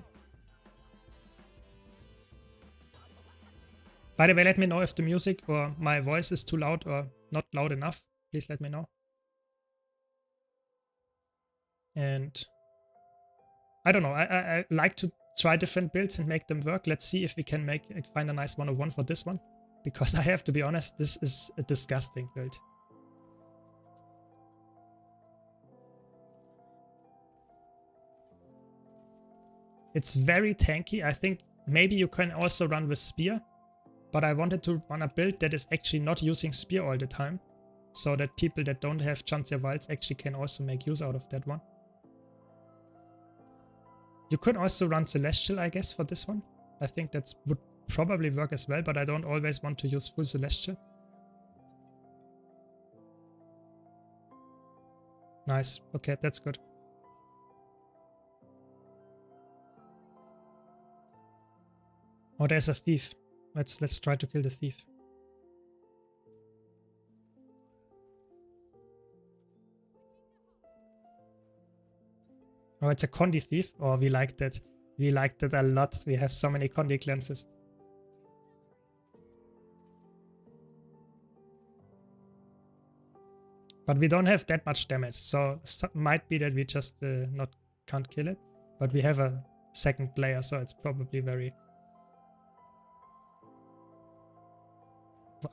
By the way, let me know if the music or my voice is too loud or not loud enough. Please let me know. And I don't know. I like to try different builds and make them work. Let's see if we can find a nice 101 for this one. Because I have to be honest, this is a disgusting build. It's very tanky. I think maybe you can also run with Spear, but I wanted to run a build that is actually not using Spear all the time, so that people that don't have Chancellor Wilds actually can also make use out of that one. You could also run Celestial, I guess, for this one. I think that would probably work as well, but I don't always want to use full Celestial. Nice. Okay, that's good. Oh, there's a thief. Let's try to kill the thief. Oh, it's a Condi thief. Oh, we like that. We liked it a lot. We have so many Condi cleanses. But we don't have that much damage, so might be that we just can't kill it. But we have a second player, so it's probably very...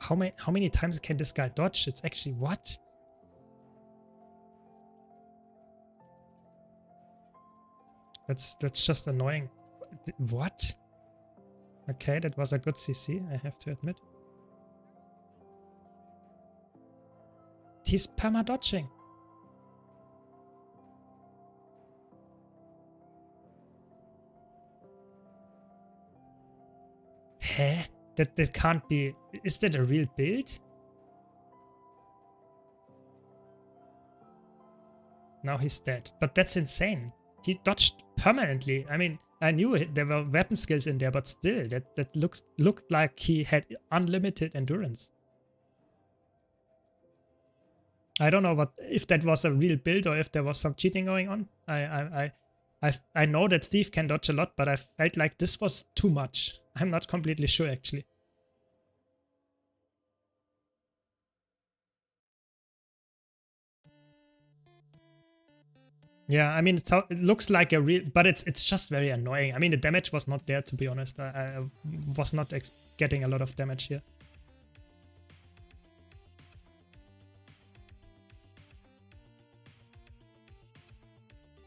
How many times can this guy dodge? It's actually what? That's just annoying. What? Okay, that was a good CC, I have to admit. He's perma-dodging. Huh? That can't be... Is that a real build? Now he's dead. But that's insane. He dodged permanently. I mean, I knew there were weapon skills in there, but still, that looked like he had unlimited endurance. I don't know if that was a real build or if there was some cheating going on. I know that Thief can dodge a lot, but I felt like this was too much. I'm not completely sure, actually. Yeah, I mean, it looks like a real, but it's just very annoying. I mean, the damage was not there, to be honest. I was not getting a lot of damage here.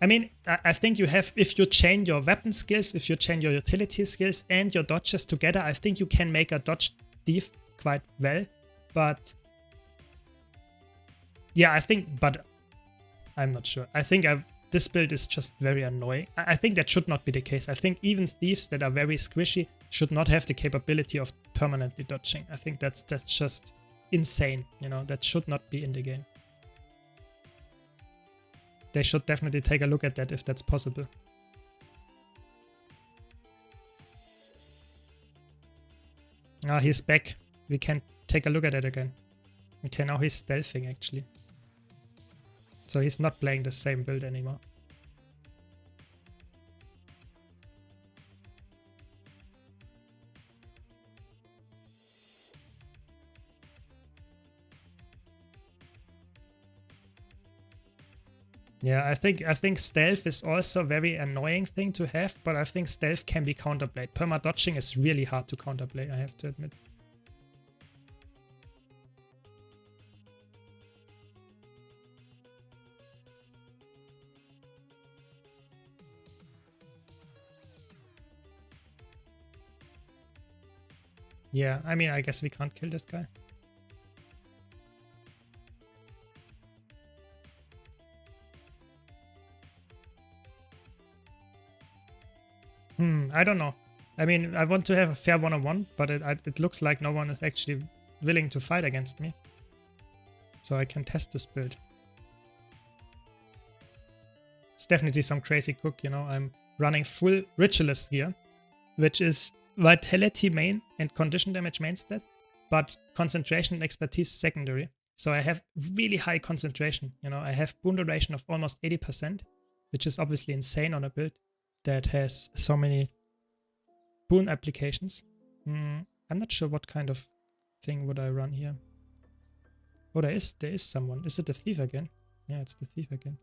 I mean, I think you have, if you chain your weapon skills, if you chain your utility skills and your dodges together, I think you can make a dodge thief quite well. But yeah, I think, but I'm not sure. I think this build is just very annoying. I think that should not be the case. I think even thieves that are very squishy should not have the capability of permanently dodging. I think that's just insane. You know, that should not be in the game. They should definitely take a look at that if that's possible. Ah, he's back. We can take a look at it again. Okay, now he's stealthing actually. So he's not playing the same build anymore. Yeah, I think stealth is also a very annoying thing to have, but I think stealth can be counterplayed. Perma-dodging is really hard to counterplay, I have to admit. Yeah, I mean, I guess we can't kill this guy. I don't know. I mean, I want to have a fair one-on-one, but it looks like no one is actually willing to fight against me. So I can test this build. It's definitely some crazy cook, you know. I'm running full Ritualist gear, which is Vitality main and Condition damage main stat, but Concentration and Expertise secondary. So I have really high concentration, you know. I have boon duration of almost 80%, which is obviously insane on a build that has so many boon applications. I'm not sure what kind of thing would I run here. Oh, there is someone. Is it the thief again? Yeah, it's the thief again.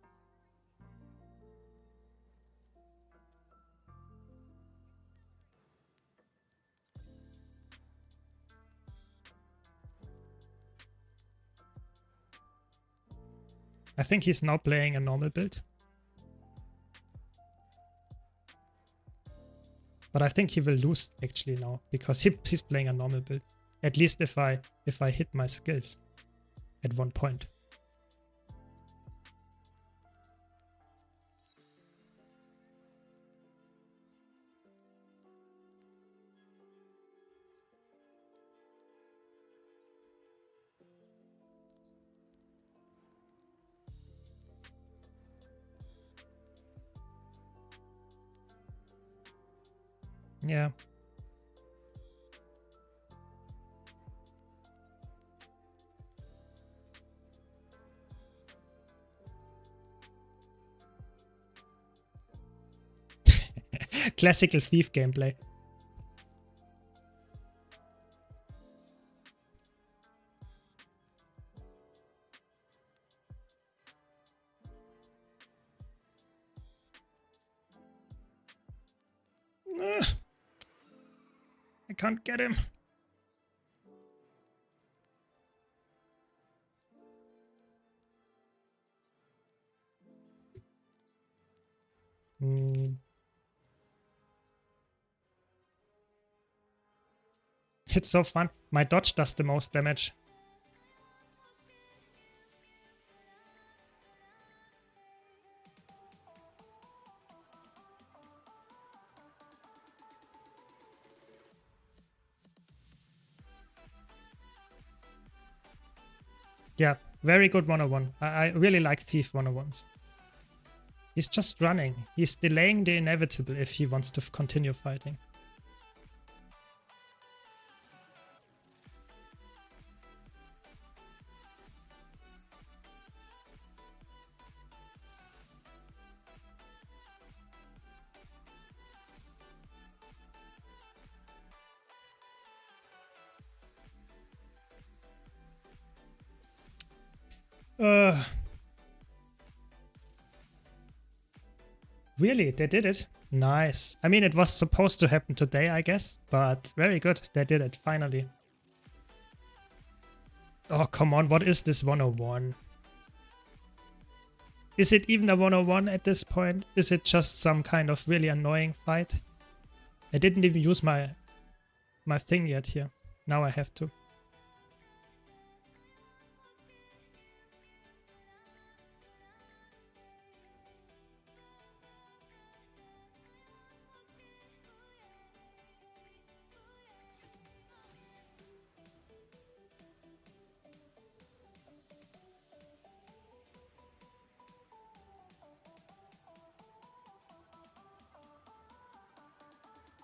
I think he's now playing a normal build. But I think he will lose actually now because he's playing a normal build. At least if I hit my skills at one point. Yeah. Classical thief gameplay. I can't get him. It's so fun. My dodge does the most damage. Yeah, very good 101. I really like Thief 101s. He's just running. He's delaying the inevitable if he wants to continue fighting. Really? They did it? Nice. I mean, it was supposed to happen today, I guess, but very good. They did it, finally. Oh, come on. What is this 101? Is it even a 101 at this point? Is it just some kind of really annoying fight? I didn't even use my thing yet here. Now I have to.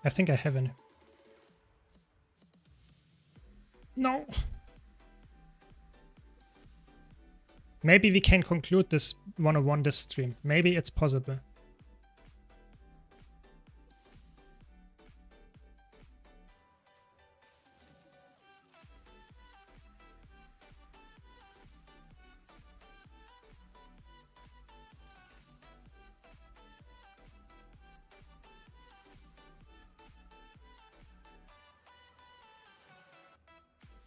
I think I haven't. No. Maybe we can conclude this 101 this stream. Maybe it's possible.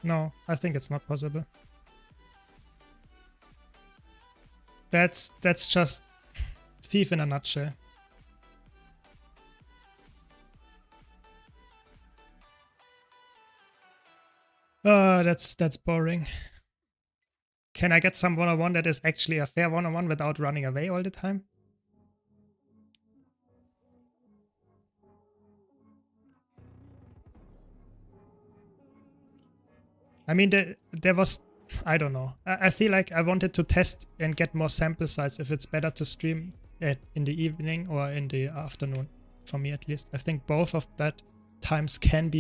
No, I think it's not possible. That's just Thief in a nutshell. That's boring. Can I get some 101 that is actually a fair 101 without running away all the time? I mean, there was, I don't know. I feel like I wanted to test and get more sample size if it's better to stream in the evening or in the afternoon, for me at least. I think both of that times can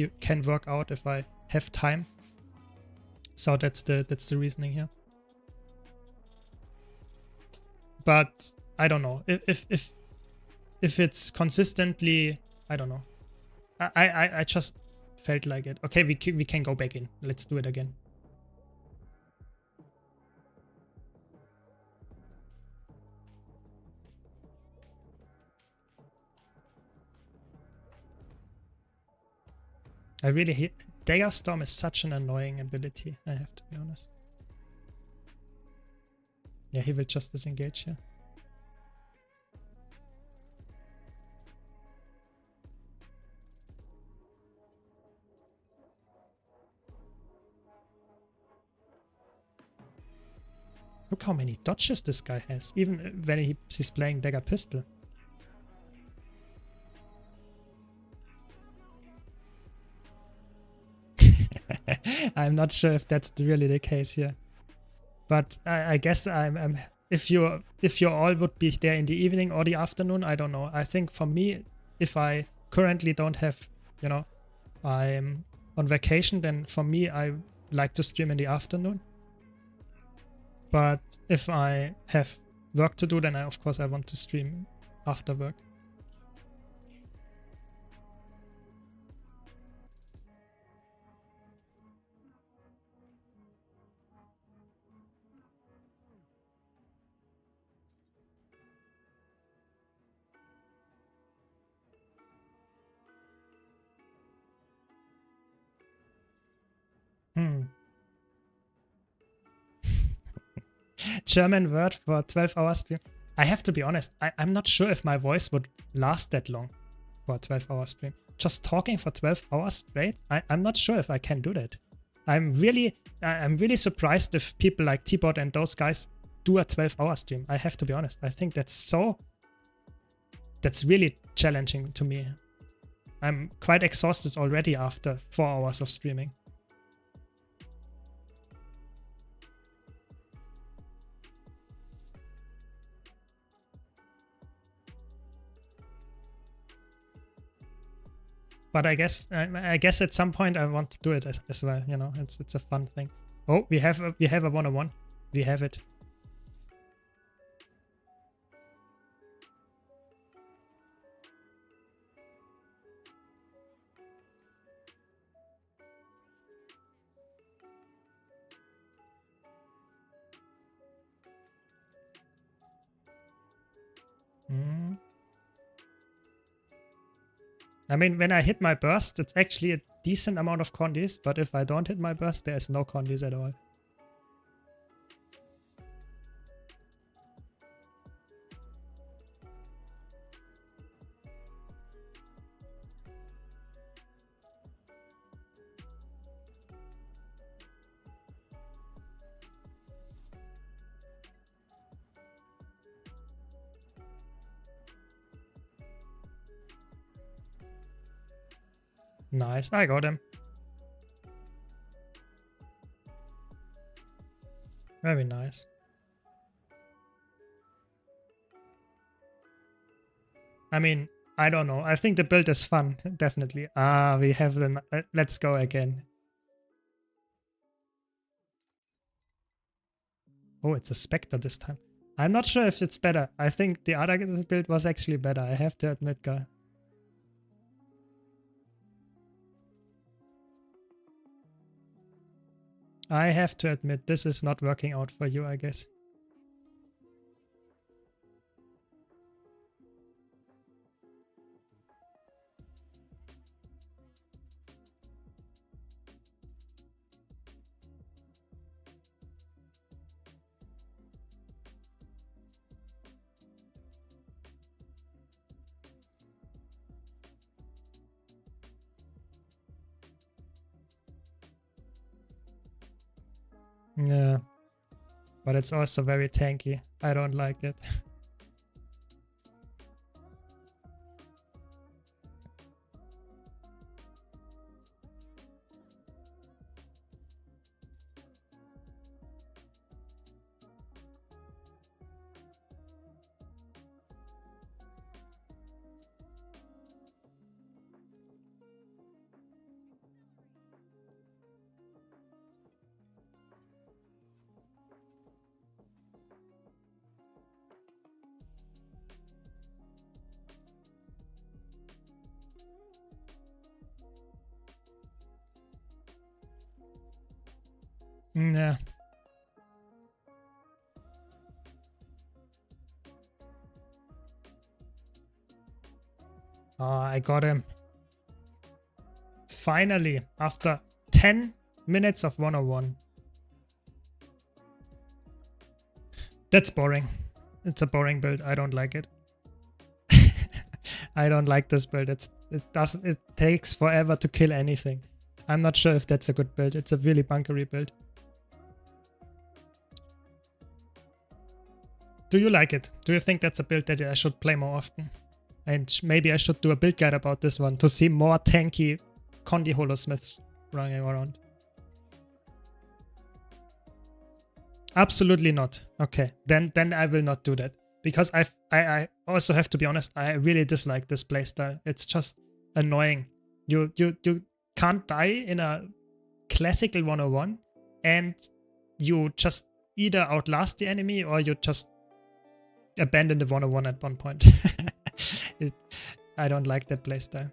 work out if I have time. So that's the reasoning here. But I don't know if it's consistently, I don't know. I just felt like it. Okay, we can go back in. Let's do it again. I really hate Dagger Storm is such an annoying ability, I have to be honest. Yeah, he will just disengage here. Look how many dodges this guy has, even when he's playing dagger pistol. I'm not sure if that's really the case here, but I guess if you all would be there in the evening or the afternoon, I don't know. I think for me, if I currently don't have, you know, I'm on vacation, then for me I like to stream in the afternoon. But if I have work to do, then of course I want to stream after work. German word for 12-hour stream. I have to be honest, I'm not sure if my voice would last that long for a 12-hour stream. Just talking for 12 hours straight, I'm not sure if I can do that. I'm really surprised if people like T-Bot and those guys do a 12-hour stream. I have to be honest. I think that's really challenging to me. I'm quite exhausted already after 4 hours of streaming. But I guess at some point I want to do it as well. You know, it's a fun thing. Oh, we have a 101. We have it. I mean, when I hit my burst, it's actually a decent amount of condis, but if I don't hit my burst, there's no condis at all. Nice, I got him. Very nice. I mean, I don't know. I think the build is fun, definitely. Ah, we have them. Let's go again. Oh, it's a Spectre this time. I'm not sure if it's better. I think the other build was actually better. I have to admit, guy. I have to admit, this is not working out for you, I guess. Yeah, but it's also very tanky. I don't like it. Yeah. Oh, I got him. Finally, after 10 minutes of 101. That's boring. It's a boring build. I don't like it. I don't like this build. It takes forever to kill anything. I'm not sure if that's a good build. It's a really bunkery build. Do you like it? Do you think that's a build that I should play more often? And maybe I should do a build guide about this one to see more tanky Condi Holosmiths running around. Absolutely not. Okay, then I will not do that. Because I also have to be honest, I really dislike this playstyle. It's just annoying. You can't die in a classical 101 and you just either outlast the enemy or you just abandon the 101 at one point. I don't like that playstyle.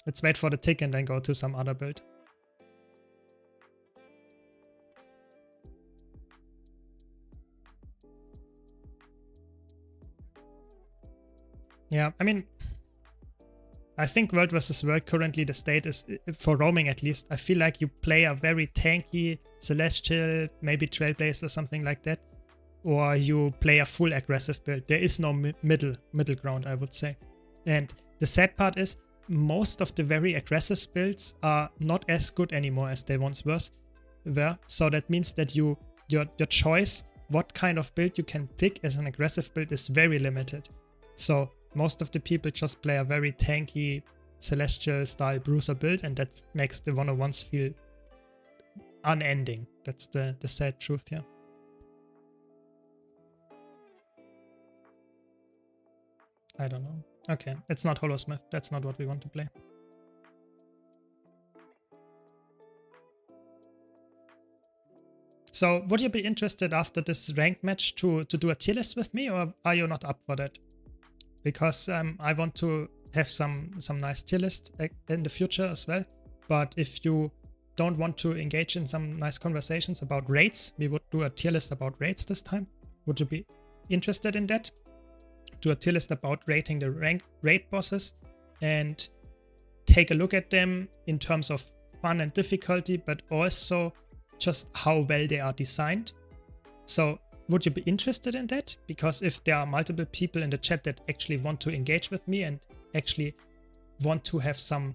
Let's wait for the tick and then go to some other build. Yeah, I mean, I think World vs. World currently the state is, for roaming at least, I feel like you play a very tanky Celestial, maybe Trailblazer or something like that, or you play a full aggressive build. There is no middle ground, I would say. And the sad part is most of the very aggressive builds are not as good anymore as they once were. So that means that your choice, what kind of build you can pick as an aggressive build is very limited. So most of the people just play a very tanky Celestial style bruiser build, and that makes the 101s feel unending. That's the sad truth here. I don't know. Okay, it's not Holosmith. That's not what we want to play. So would you be interested after this ranked match to do a tier list with me, or are you not up for that? Because I want to have some nice tier list in the future as well. But if you don't want to engage in some nice conversations about raids, we would do a tier list about raids this time. Would you be interested in that? Do a tier list about rating the ranked raid bosses and take a look at them in terms of fun and difficulty, but also just how well they are designed. So would you be interested in that? Because if there are multiple people in the chat that actually want to engage with me and actually want to have some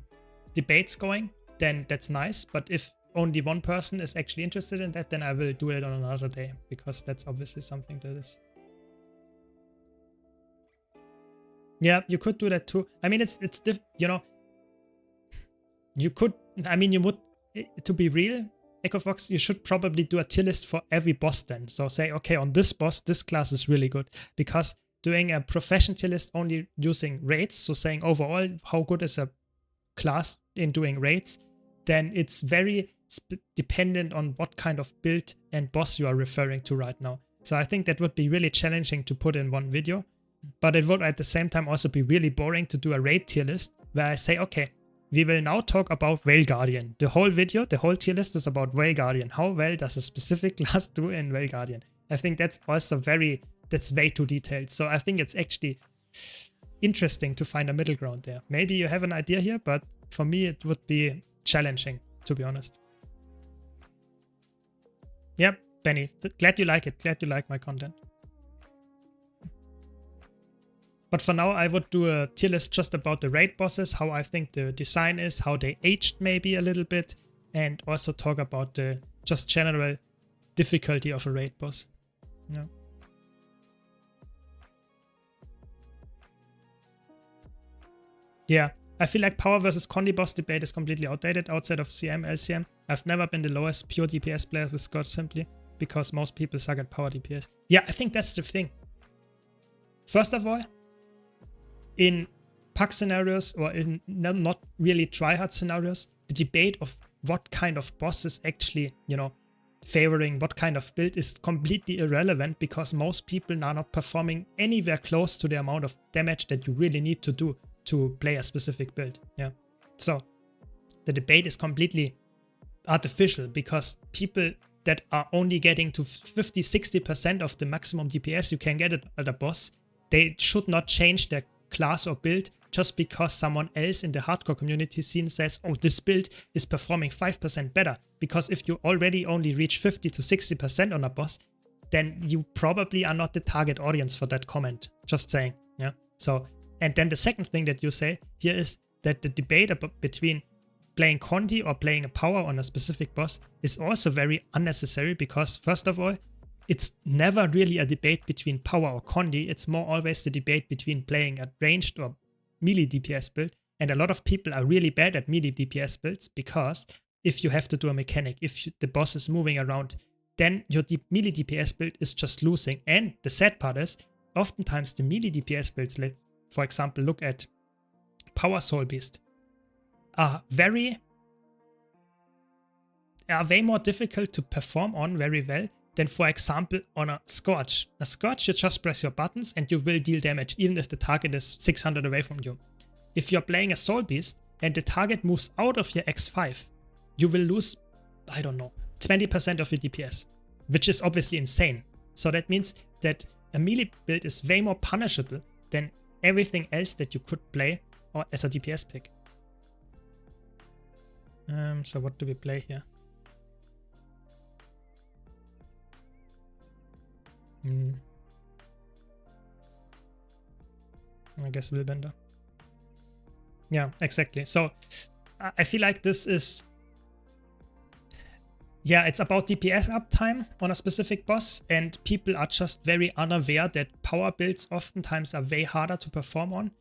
debates going, then that's nice. But if only one person is actually interested in that, then I will do it on another day, because that's obviously something that is... Yeah, you could do that too. I mean, you know, you could, I mean, you would, to be real, EchoFox, you should probably do a tier list for every boss then. So say, okay, on this boss, this class is really good. Because doing a profession tier list only using raids, so saying overall how good is a class in doing raids, then it's very dependent on what kind of build and boss you are referring to right now. So I think that would be really challenging to put in one video. But it would at the same time also be really boring to do a raid tier list where I say, okay, we will now talk about Veil Guardian. The whole video, the whole tier list is about Veil Guardian. How well does a specific class do in Veil Guardian? I think that's also that's way too detailed. So I think it's actually interesting to find a middle ground there. Maybe you have an idea here, but for me it would be challenging, to be honest. Yep, Benny, glad you like it. Glad you like my content. But for now, I would do a tier list just about the raid bosses, how I think the design is, how they aged maybe a little bit, and also talk about the just general difficulty of a raid boss. Yeah. Yeah, I feel like power versus Condi boss debate is completely outdated outside of CM, LCM. I've never been the lowest pure DPS player with Scott simply because most people suck at power DPS. Yeah, I think that's the thing. First of all, in pack scenarios or in not really tryhard scenarios, the debate of what kind of boss is actually, you know, favoring what kind of build is completely irrelevant because most people are not performing anywhere close to the amount of damage that you really need to do to play a specific build. Yeah. So the debate is completely artificial because people that are only getting to 50-60% of the maximum DPS you can get at a boss, they should not change their class or build just because someone else in the hardcore community scene says, oh, this build is performing 5% better. Because if you already only reach 50-60% on a boss, then you probably are not the target audience for that comment. Just saying. Yeah. So, and then the second thing that you say here is that the debate between playing Condi or playing a power on a specific boss is also very unnecessary because, first of all, it's never really a debate between power or condi. It's more always the debate between playing a ranged or melee DPS build. And a lot of people are really bad at melee DPS builds because if you have to do a mechanic, if the boss is moving around, then your melee DPS build is just losing. And the sad part is, oftentimes the melee DPS builds, let's for example look at Power Soul Beast, are way more difficult to perform on very well than, for example, on a Scourge. A Scourge, you just press your buttons and you will deal damage even if the target is 600 away from you. If you're playing a Soul Beast and the target moves out of your X5, you will lose, I don't know, 20% of your DPS, which is obviously insane. So that means that a melee build is way more punishable than everything else that you could play or as a DPS pick. So what do we play here? I guess Willbender. Yeah, exactly. So I feel like this is, yeah, it's about DPS uptime on a specific boss, and people are just very unaware that power builds oftentimes are way harder to perform on.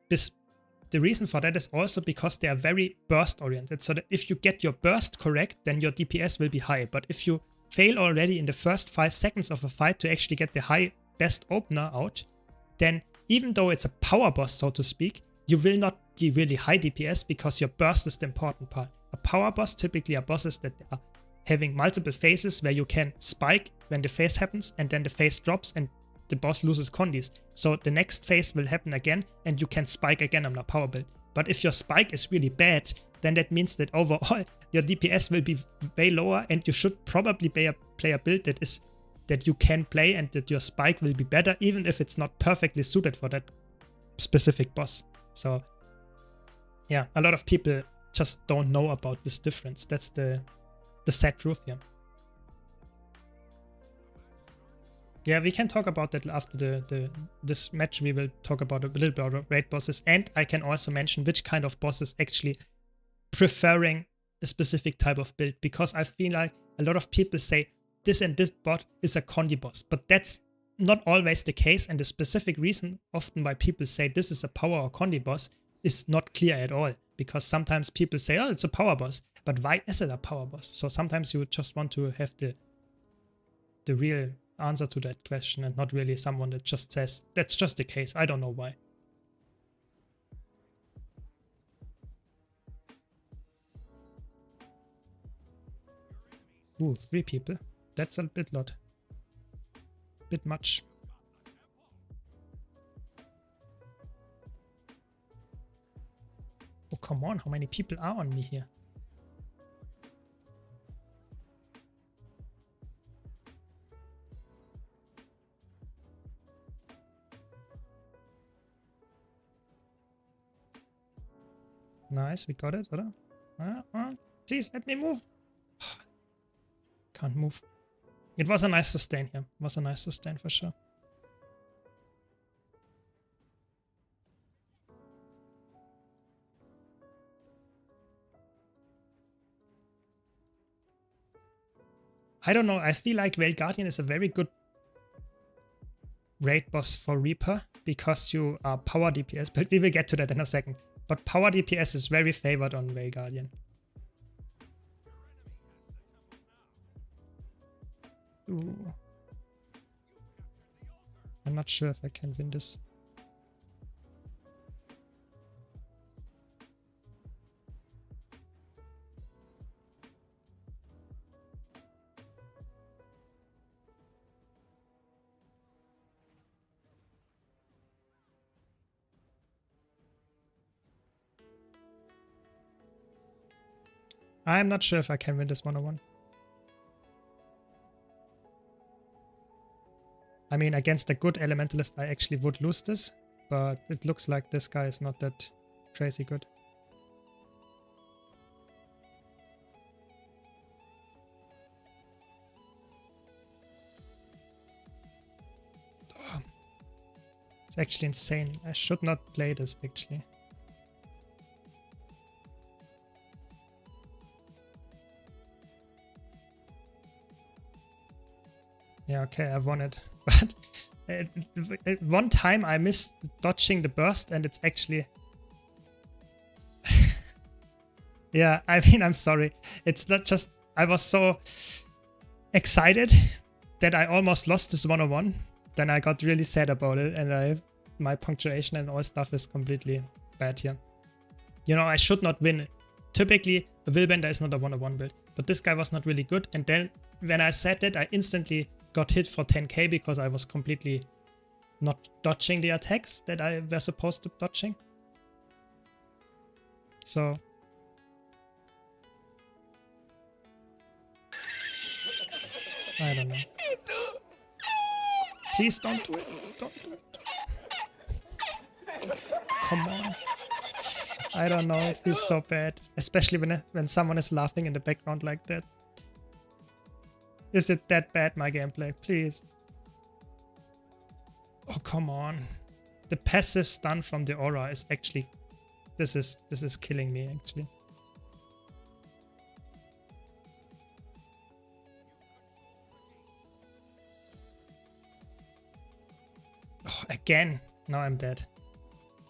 The reason for that is also because they are very burst oriented. So that if you get your burst correct, then your DPS will be high. But if you fail already in the first 5 seconds of a fight to actually get the high best opener out, then even though it's a power boss, so to speak, you will not be really high DPS because your burst is the important part. A power boss typically are bosses that are having multiple phases where you can spike when the phase happens and then the phase drops and the boss loses condis. So the next phase will happen again and you can spike again on a power build. But if your spike is really bad, then that means that overall your DPS will be way lower and you should probably play a build that you can play and that your spike will be better, even if it's not perfectly suited for that specific boss. So yeah, a lot of people just don't know about this difference. That's the sad truth here. Yeah, we can talk about that after this match. We will talk about a little bit about raid bosses, and I can also mention which kind of bosses actually preferring a specific type of build, because I feel like a lot of people say this and this bot is a condi boss, but that's not always the case, and the specific reason often why people say this is a power or condi boss is not clear at all, because sometimes people say, oh, it's a power boss, but why is it a power boss? So sometimes you just want to have the real answer to that question and not really someone that just says that's just the case. I don't know why. Ooh, 3 people. That's a bit much. Oh, come on. How many people are on me here? Nice, we got it, oder? Please, let me move. Can't move. It was a nice sustain here. It was a nice sustain for sure. I don't know. I feel like Veil Guardian is a very good raid boss for Reaper because you are power DPS, but we will get to that in a second. But power DPS is very favored on Veil Guardian. Ooh. I'm not sure if I can win this. I'm not sure if I can win this 1-on-1. I mean, against a good Elementalist, I actually would lose this, but it looks like this guy is not that crazy good. Oh, it's actually insane. I should not play this, actually. Yeah, okay, I won it. But one time I missed dodging the burst and it's actually... Yeah, I mean, I'm sorry. It's not just... I was so excited that I almost lost this 101. Then I got really sad about it and my punctuation and all stuff is completely bad here. You know, I should not win. Typically, a Willbender is not a 101 build. But this guy was not really good. And then when I said that, I instantly got hit for 10k because I was completely not dodging the attacks that I were supposed to dodging. So... I don't know. Please don't do it. Don't do it. Come on. I don't know. It feels so bad. Especially when someone is laughing in the background like that. Is it that bad, my gameplay? Please. Oh, come on. The passive stun from the aura is actually... This is killing me, actually. Oh, again. Now I'm dead.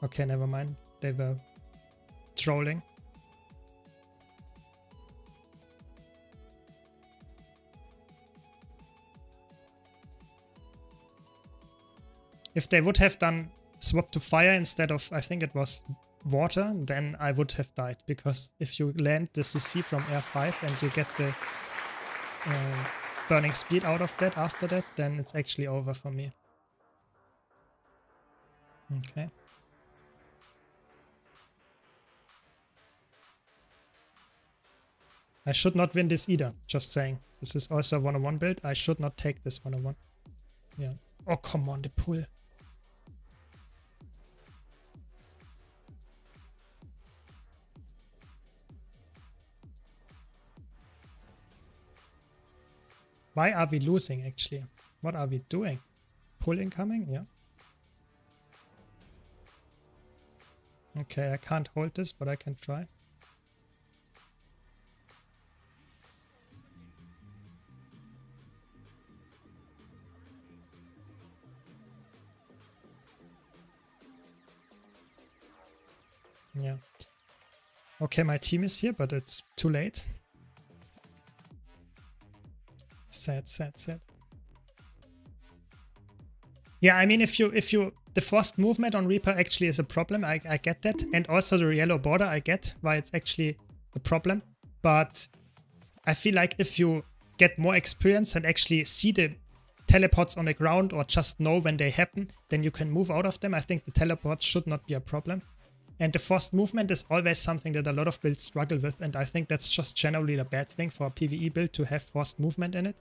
Okay, never mind. They were trolling. If they would have done swap to fire instead of, I think it was water, then I would have died. Because if you land the CC from R5 and you get the burning speed out of that after that, then it's actually over for me. Okay. I should not win this either, just saying. This is also a 101 build. I should not take this 101. Yeah. Oh, come on, the pull. Why are we losing, actually? What are we doing? Pull incoming? Yeah. Okay, I can't hold this, but I can try. Yeah. Okay, my team is here, but it's too late. Sad, sad, sad. Yeah, I mean, if you the forced movement on Reaper actually is a problem. I get that, and also the yellow border, I get why it's actually a problem. But I feel like if you get more experience and actually see the teleports on the ground or just know when they happen, then you can move out of them. I think the teleports should not be a problem. And the forced movement is always something that a lot of builds struggle with, and I think that's just generally a bad thing for a PvE build to have forced movement in it.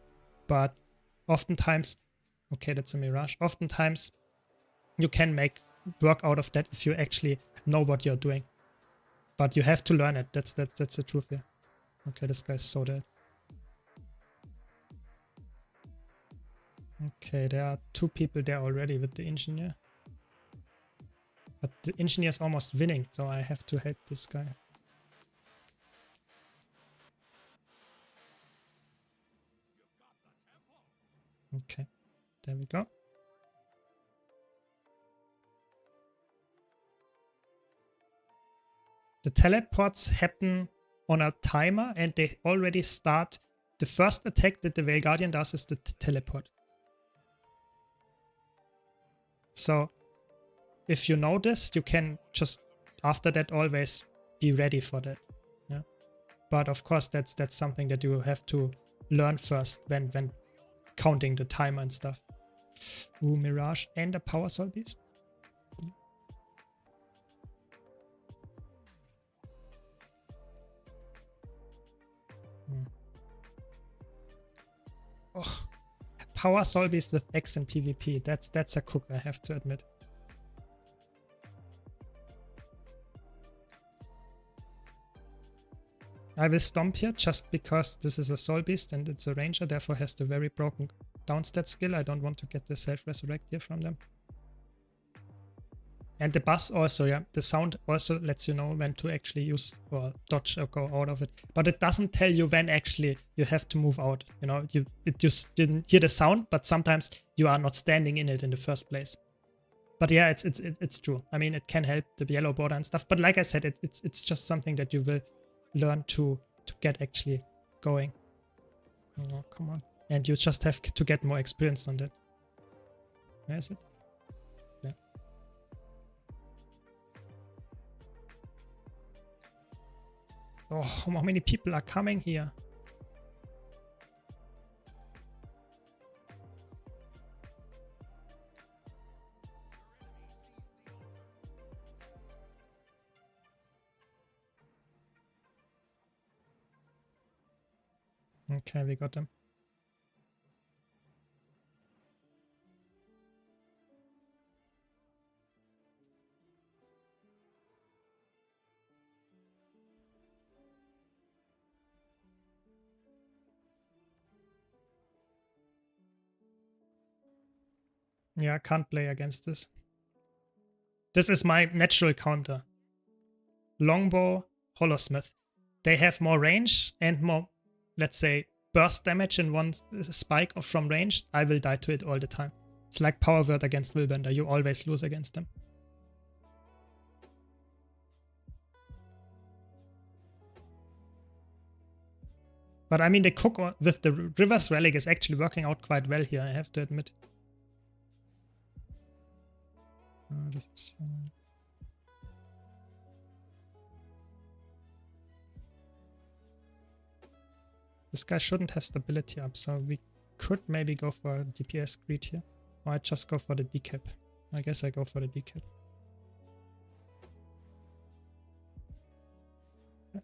But oftentimes, okay, that's a mirage. Oftentimes, you can make work out of that if you actually know what you're doing. But you have to learn it. That's the truth here. Okay, this guy's so dead. Okay, there are 2 people there already with the engineer. But the engineer is almost winning, so I have to help this guy. Okay, there we go. The teleports happen on a timer and they already start. The first attack that the Veil Guardian does is the teleport. So if you know this, you can just after that always be ready for that. Yeah. But of course that's something that you have to learn first when counting the timer and stuff. Ooh, Mirage and a Power Soul Beast. Oh, Power Soul Beast with X and PvP. That's a cook, I have to admit. I will stomp here just because this is a Soul Beast and it's a Ranger, therefore has the very broken downstat skill. I don't want to get the self-resurrect here from them. And the buzz also, yeah, the sound also lets you know when to actually use or dodge or go out of it. But it doesn't tell you when actually you have to move out. You know, it just didn't hear the sound, but sometimes you are not standing in it in the first place. But yeah, it's true. I mean, it can help the yellow border and stuff. But like I said, it's just something that you will learn to get actually going. Oh, come on. And you just have to get more experience on that. Where is it? Yeah. Oh, how many people are coming here? Okay, we got them. Yeah, I can't play against this. This is my natural counter. Longbow, Hollowsmith. They have more range and more, let's say, burst damage in one spike from range. I will die to it all the time. It's like Power Word against Willbender. You always lose against them. But I mean, the cook with the River's Relic is actually working out quite well here, I have to admit. Oh, this is... This guy shouldn't have stability up, so we could maybe go for DPS greed here. Or I just go for the decap. I guess I go for the decap.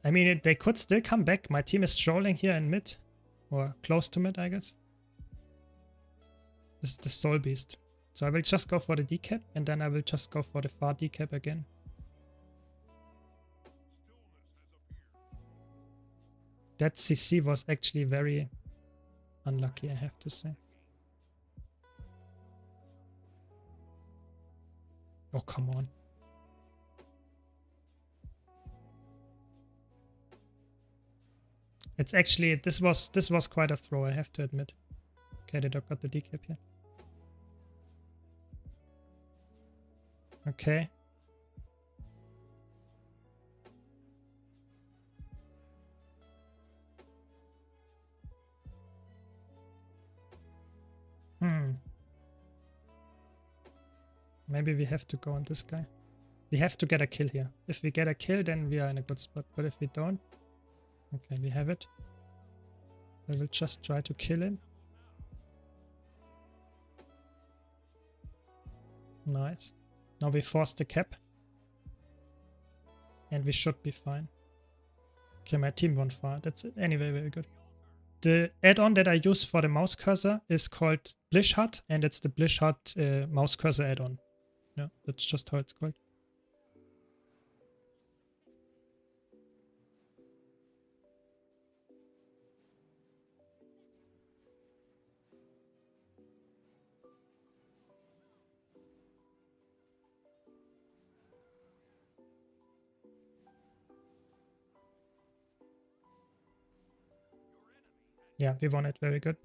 I mean, they could still come back. My team is trolling here in mid. Or close to mid, I guess. This is the Soul Beast. So I will just go for the decap, and then I will just go for the far decap again. That CC was actually very unlucky, I have to say. Oh, come on. It's actually, this was quite a throw, I have to admit. Okay, the dog got the decap here. Okay. Maybe we have to go on this guy. We have to get a kill here. If we get a kill, then we are in a good spot. But if we don't... Okay, we have it. I will just try to kill him. Nice. Now we force the cap. And we should be fine. Okay, my team won far. That's it. Anyway, very good. The add-on that I use for the mouse cursor is called Blish Hut, and it's the Blish Hut mouse cursor add-on. Yeah, that's just how it's called. Yeah, we won it. Very good.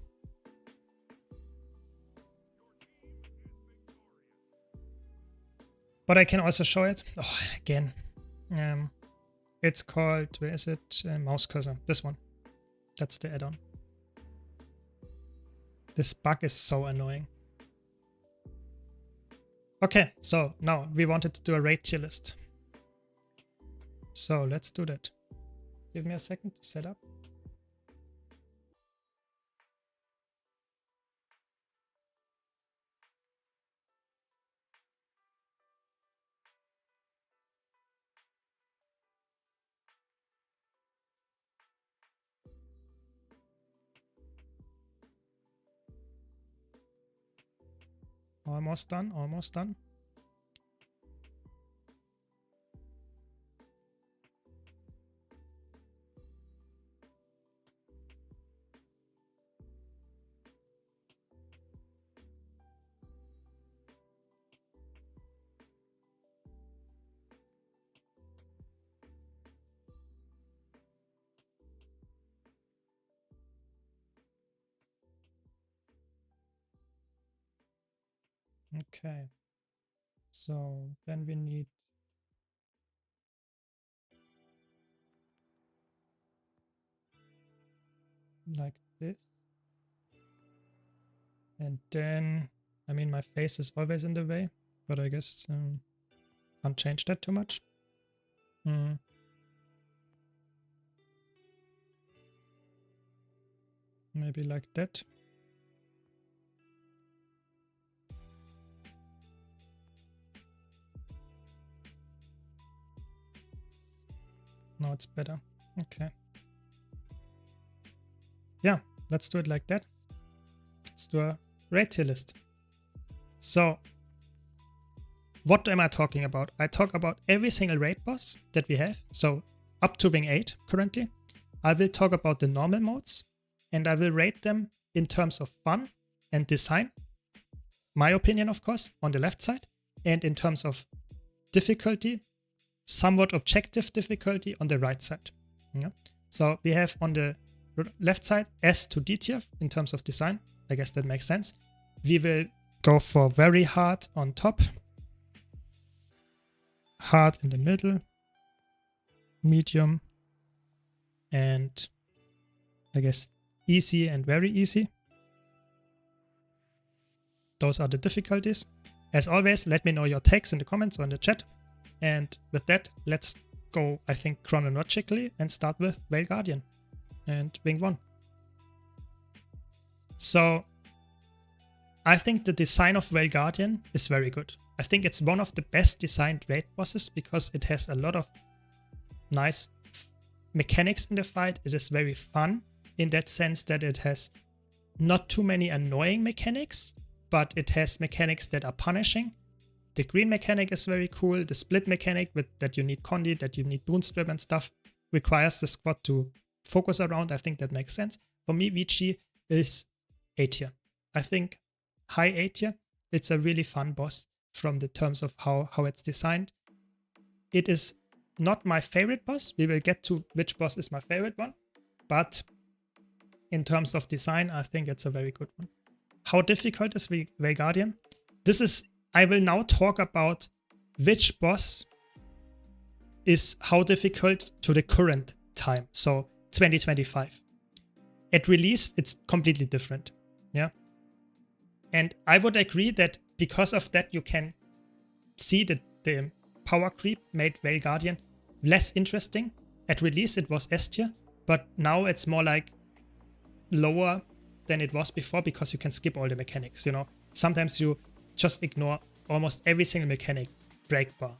But I can also show it. Oh, again. It's called, where is it? Mouse cursor. This one. That's the add-on. This bug is so annoying. Okay, so now we wanted to do a raid tier list. So let's do that. Give me a second to set up. Almost done, almost done. Okay. So then we need like this. And then, I mean, my face is always in the way, but I guess can't change that too much. Maybe like that. Now it's better. Okay. Yeah, let's do it like that. Let's do a raid tier list. So, what am I talking about? I talk about every single raid boss that we have. So, up to Wing 8 currently. I will talk about the normal modes, and I will rate them in terms of fun and design. My opinion, of course, on the left side. And in terms of difficulty, somewhat objective difficulty on the right side. Yeah. So we have on the left side S to D tier in terms of design. I guess that makes sense. We will go for very hard on top, hard in the middle, medium, and I guess easy and very easy. Those are the difficulties. As always, let me know your takes in the comments or in the chat. And with that, let's go, I think, chronologically and start with Veil Guardian and Wing 1. So, I think the design of Veil Guardian is very good. I think it's one of the best designed raid bosses because it has a lot of nice mechanics in the fight. It is very fun in that sense that it has not too many annoying mechanics, but it has mechanics that are punishing. The green mechanic is very cool. The split mechanic with that you need Condi, that you need Boonstrip and stuff requires the squad to focus around. I think that makes sense. For me, VG is A tier. I think high A tier. It's a really fun boss from the terms of how it's designed. It is not my favorite boss. We will get to which boss is my favorite one. But in terms of design, I think it's a very good one. How difficult is Veil Guardian? I will now talk about which boss is how difficult to the current time. So 2025. At release, it's completely different. Yeah. And I would agree that because of that, you can see that the power creep made Veil Guardian less interesting. At release, it was S tier, but now it's more like lower than it was before because you can skip all the mechanics, you know. Sometimes you just ignore almost every single mechanic. Break bar,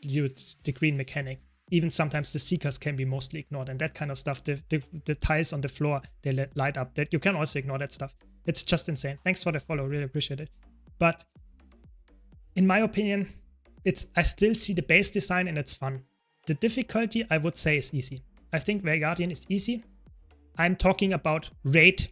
the green mechanic. Even sometimes the seekers can be mostly ignored and that kind of stuff. The tiles on the floor, they light up. That you can also ignore that stuff. It's just insane. Thanks for the follow, really appreciate it. But in my opinion, I still see the base design and it's fun. The difficulty, I would say, is easy. I think Veil Guardian is easy. I'm talking about raid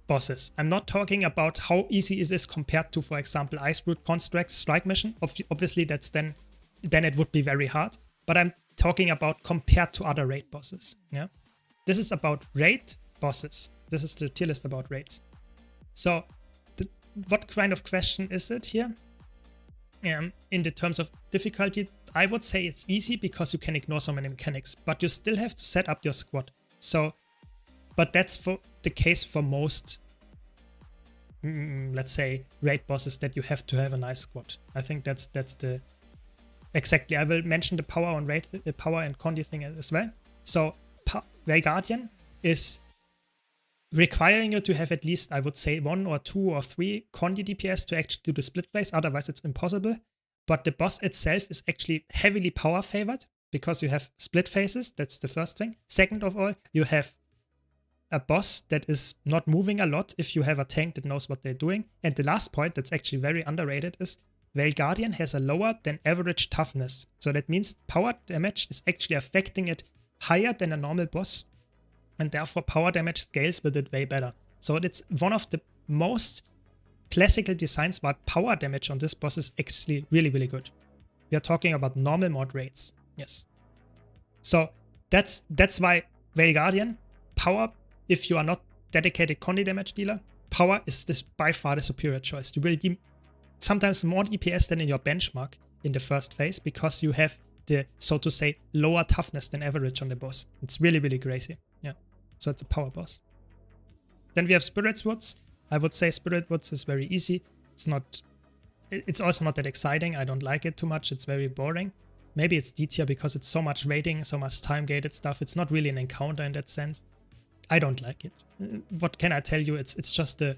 bosses. I'm not talking about how easy it is compared to, for example, Iceroot Construct Strike Mission. Obviously, that's then it would be very hard. But I'm talking about compared to other raid bosses. Yeah, this is about raid bosses. This is the tier list about raids. So, what kind of question is it here? In the terms of difficulty, I would say it's easy because you can ignore so many mechanics, but you still have to set up your squad. So, but that's for the case for most, let's say, raid bosses that you have to have a nice squad. I think that's the exactly. I will mention the power on raid, the power and Condi thing as well. So, Veil Guardian is requiring you to have at least, I would say, 1 or 2 or 3 Condi DPS to actually do the split phase. Otherwise, it's impossible. But the boss itself is actually heavily power favored because you have split phases. That's the first thing. Second of all, you have a boss that is not moving a lot if you have a tank that knows what they're doing. And the last point that's actually very underrated is Veil Guardian has a lower than average toughness. So that means power damage is actually affecting it higher than a normal boss. And therefore power damage scales with it way better. So it's one of the most classical designs why power damage on this boss is actually really, really good. We are talking about normal mod raids. Yes. So that's why Veil Guardian, power, if you are not dedicated Condi damage dealer, Power is this by far the superior choice. You will sometimes more DPS than in your benchmark in the first phase because you have the, so to say, lower toughness than average on the boss. It's really, really crazy. Yeah. So it's a power boss. Then we have Spirit's Woods. I would say Spirit Woods is very easy. It's also not that exciting. I don't like it too much. It's very boring. Maybe it's D tier because it's so much rating, so much time-gated stuff. It's not really an encounter in that sense. I don't like it. What can I tell you? It's just the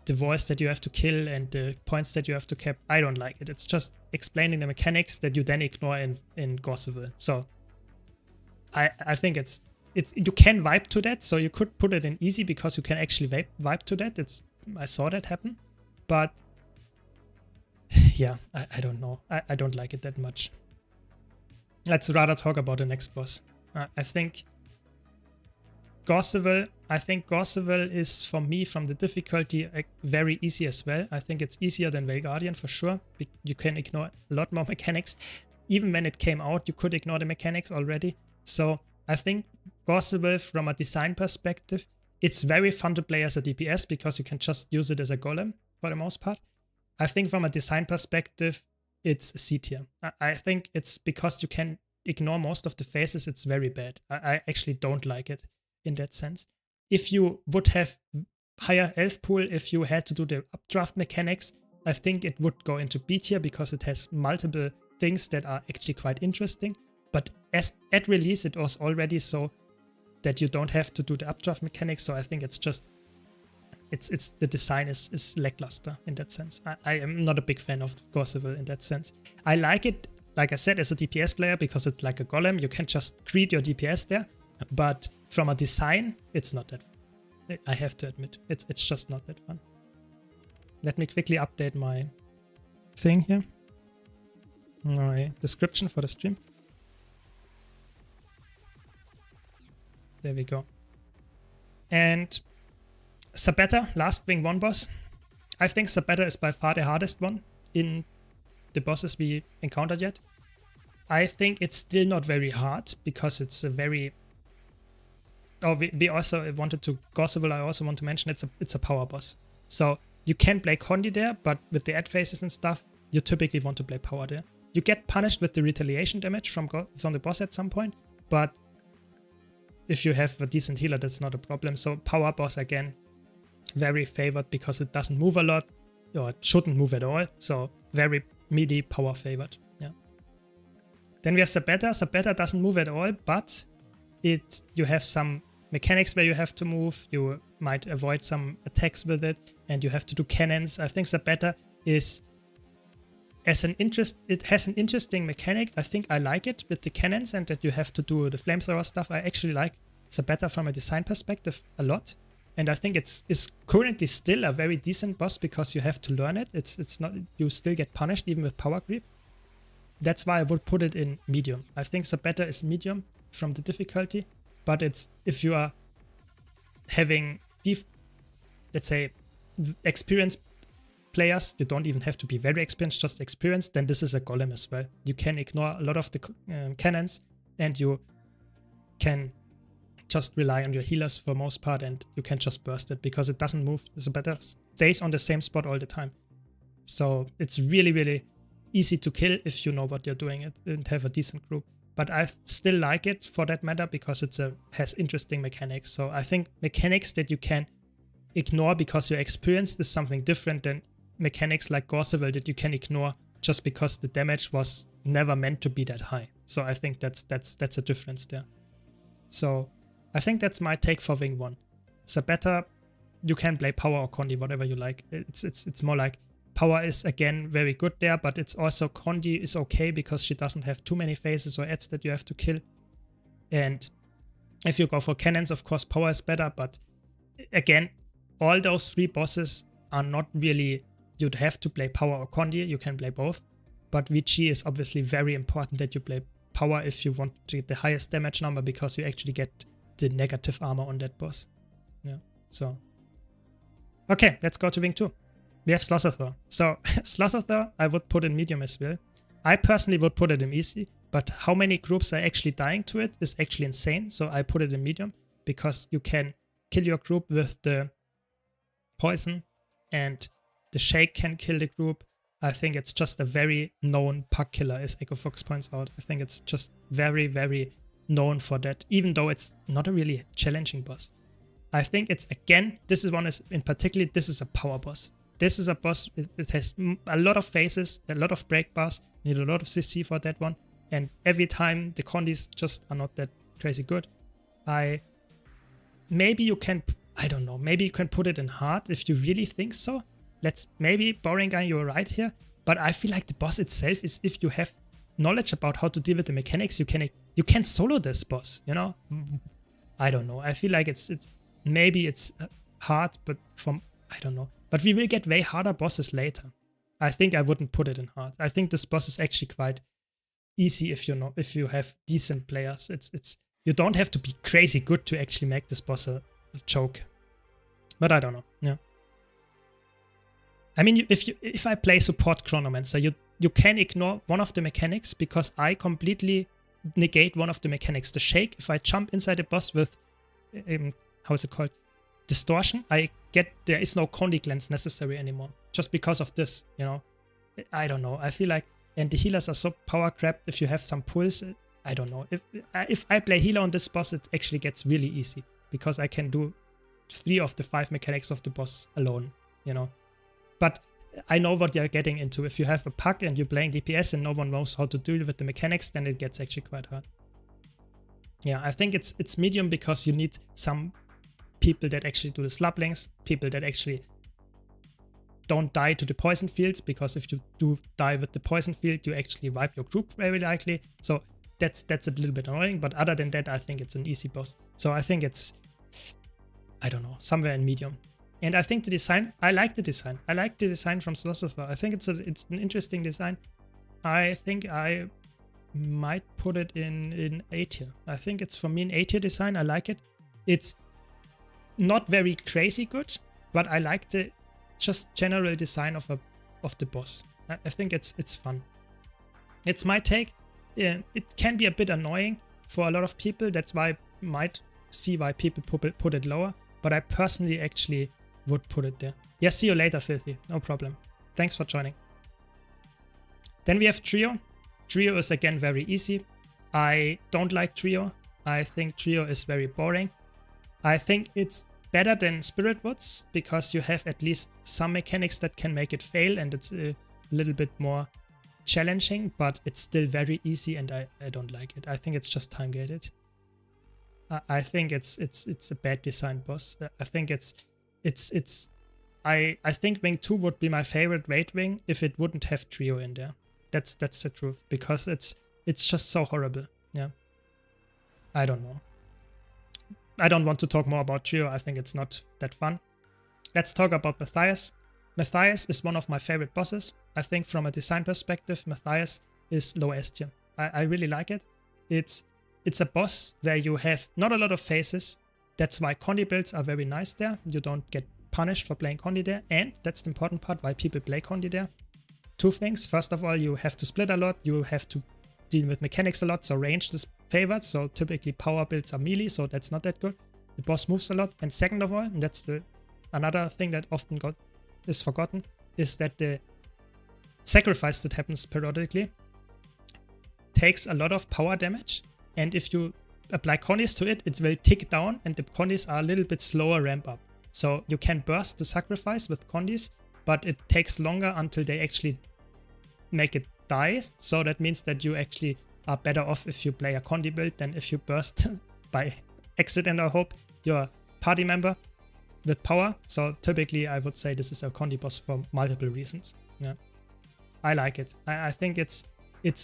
voice that you have to kill and the points that you have to cap. I don't like it. It's just explaining the mechanics that you then ignore in Gossiville. So I think you can vibe to that. So you could put it in easy because you can actually vibe to that. I saw that happen. But yeah, I don't know. I don't like it that much. Let's rather talk about the next boss. I think Gossiville is, for me, from the difficulty, very easy as well. I think it's easier than Guardian for sure. You can ignore a lot more mechanics. Even when it came out, you could ignore the mechanics already. So I think Gossiville, from a design perspective, it's very fun to play as a DPS because you can just use it as a golem for the most part. I think from a design perspective, it's C tier. I think it's because you can ignore most of the phases, it's very bad. I actually don't like it in that sense. If you would have higher health pool, if you had to do the updraft mechanics, I think it would go into B tier because it has multiple things that are actually quite interesting. But at release, it was already so that you don't have to do the updraft mechanics. So I think it's just the design is lackluster in that sense. I am not a big fan of Gossiville in that sense. I like it, like I said, as a DPS player because it's like a golem. You can just create your DPS there. But from a design, it's not that fun. I have to admit, it's just not that fun. Let me quickly update my thing here. My description for the stream. There we go. And Sabetta, last Wing 1 boss. I think Sabetta is by far the hardest one in the bosses we encountered yet. I think it's still not very hard because it's a very... Oh, we also wanted to... Gossiville, I also want to mention it's a power boss. So you can play Condi there, but with the ad phases and stuff, you typically want to play power there. You get punished with the retaliation damage from the boss at some point, but if you have a decent healer, that's not a problem. So power boss, again, very favored because it doesn't move a lot, or it shouldn't move at all. So very meaty, power favored. Yeah. Then we have Sabetta. Sabetta doesn't move at all, but you have some mechanics where you have to move. You might avoid some attacks with it, and you have to do cannons. I think Sabetta is it has an interesting mechanic. I think I like it with the cannons and that you have to do the flamethrower stuff. I actually like Sabetta from a design perspective a lot. And I think it's currently still a very decent boss because you have to learn it. It's not, you still get punished even with power creep. That's why I would put it in medium. I think Sabetta is medium from the difficulty, but it's, if you are having let's say experienced players, you don't even have to be very experienced, just experienced, then this is a golem as well. You can ignore a lot of the cannons and you can just rely on your healers for most part, and you can just burst it because it doesn't move. Sabetta stays on the same spot all the time. So it's really, really easy to kill if you know what you're doing and have a decent group. But I still like it for that matter because has interesting mechanics. So I think mechanics that you can ignore because you're experienced is something different than mechanics like Gossiville that you can ignore just because the damage was never meant to be that high. So I think that's a difference there. So I think that's my take for Wing 1. Sabetta, you can play power or Condi, whatever you like. It's more like power is again very good there, but it's also Condi is okay because she doesn't have too many phases or ads that you have to kill. And if you go for cannons, of course, power is better. But again, all those three bosses are not really, you'd have to play power or Condi. You can play both. But VG is obviously very important that you play power if you want to get the highest damage number because you actually get the negative armor on that boss. Yeah, so. Okay, let's go to Wing 2. We have Slossathor. So Slossathor, I would put in medium as well. I personally would put it in easy, but how many groups are actually dying to it is actually insane. So I put it in medium because you can kill your group with the poison, and the shake can kill the group. I think it's just a very known pack killer, as Echo Fox points out. I think it's just very, very known for that, even though it's not a really challenging boss. I think it's, again, this is one in particular, this is a power boss. This is a boss, it has a lot of phases, a lot of break bars, need a lot of CC for that one. And every time the condis just are not that crazy good. Maybe you can, I don't know, maybe you can put it in hard if you really think so. Maybe Boring Guy, you're right here. But I feel like the boss itself is, if you have knowledge about how to deal with the mechanics, you can solo this boss, you know? I don't know. I feel like maybe it's hard, but I don't know. But we will get way harder bosses later. I think I wouldn't put it in hard. I think this boss is actually quite easy if you have decent players. You don't have to be crazy good to actually make this boss a choke. But I don't know. Yeah. I mean, if I play support Chronomancer, you can ignore one of the mechanics because I completely negate one of the mechanics. The shake, if I jump inside the boss with, how is it called? Distortion, there is no Condi Cleanse necessary anymore. Just because of this, you know. I don't know. I feel like, and the healers are so power crapped if you have some pulse. I don't know. If I play healer on this boss, it actually gets really easy because I can do 3 of the 5 mechanics of the boss alone, you know. But I know what you're getting into. If you have a pack and you're playing DPS and no one knows how to deal with the mechanics, then it gets actually quite hard. Yeah, I think it's medium because you need some people that actually do the slap links, people that actually don't die to the poison fields, because if you do die with the poison field, you actually wipe your group very likely. So that's a little bit annoying, but other than that, I think it's an easy boss. So I think it's, I don't know, somewhere in medium. And I think the design, I like the design. I like the design from Slothosvar. I think it's an interesting design. I think I might put it in A tier. I think it's, for me, an A tier design. I like it. It's not very crazy good, but I like the just general design of the boss. I think it's fun. It's my take. Yeah, it can be a bit annoying for a lot of people. That's why I might see why people put it lower. But I personally actually would put it there. Yeah, see you later, Filthy. No problem. Thanks for joining. Then we have Trio. Trio is again very easy. I don't like Trio. I think Trio is very boring. I think it's better than Spirit Woods because you have at least some mechanics that can make it fail, and it's a little bit more challenging, but it's still very easy, and I don't like it. I think it's just time gated. I think it's a bad designed boss. I think I think Wing 2 would be my favorite raid wing if it wouldn't have Trio in there. That's the truth, because it's just so horrible. Yeah. I don't know. I don't want to talk more about Trio. I think it's not that fun. Let's talk about Matthias. Matthias is one of my favorite bosses. I think from a design perspective, Matthias is low S tier. I really like it. It's a boss where you have not a lot of phases. That's why Condi builds are very nice there. You don't get punished for playing Condi there. And that's the important part why people play Condi there. 2 things. First of all, you have to split a lot. You have to deal with mechanics a lot. So range is favored. So typically power builds are melee. So that's not that good. The boss moves a lot. And second of all, and that's another thing that often is forgotten, is that the sacrifice that happens periodically takes a lot of power damage. And if you apply Condis to it, it will tick down, and the Condis are a little bit slower ramp up. So you can burst the sacrifice with Condis, but it takes longer until they actually make it die. So that means that you actually are better off if you play a Condi build than if you burst by accident, I hope, your party member with power. So typically I would say this is a Condi boss for multiple reasons. Yeah, I like it. I think it's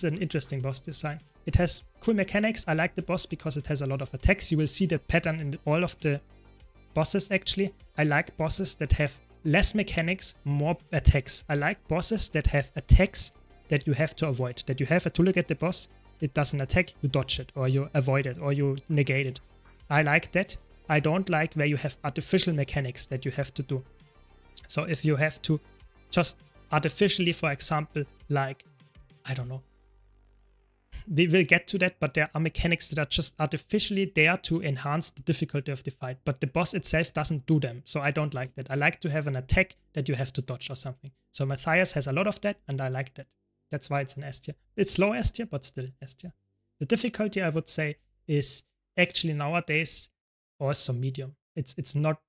an interesting boss design. It has cool mechanics. I like the boss because it has a lot of attacks. You will see the pattern in all of the bosses actually. I like bosses that have less mechanics, more attacks. I like bosses that have attacks that you have to avoid. That you have to look at the boss, it does an attack, you dodge it, or you avoid it, or you negate it. I like that. I don't like where you have artificial mechanics that you have to do. So if you have to just artificially, for example, like, I don't know, we will get to that, but there are mechanics that are just artificially there to enhance the difficulty of the fight, but the boss itself doesn't do them, so I don't like that. I like to have an attack that you have to dodge or something. So Matthias has a lot of that, and I like that. That's why it's an S tier. It's low S tier, but still S tier. The difficulty, I would say, is actually nowadays also medium. It's not...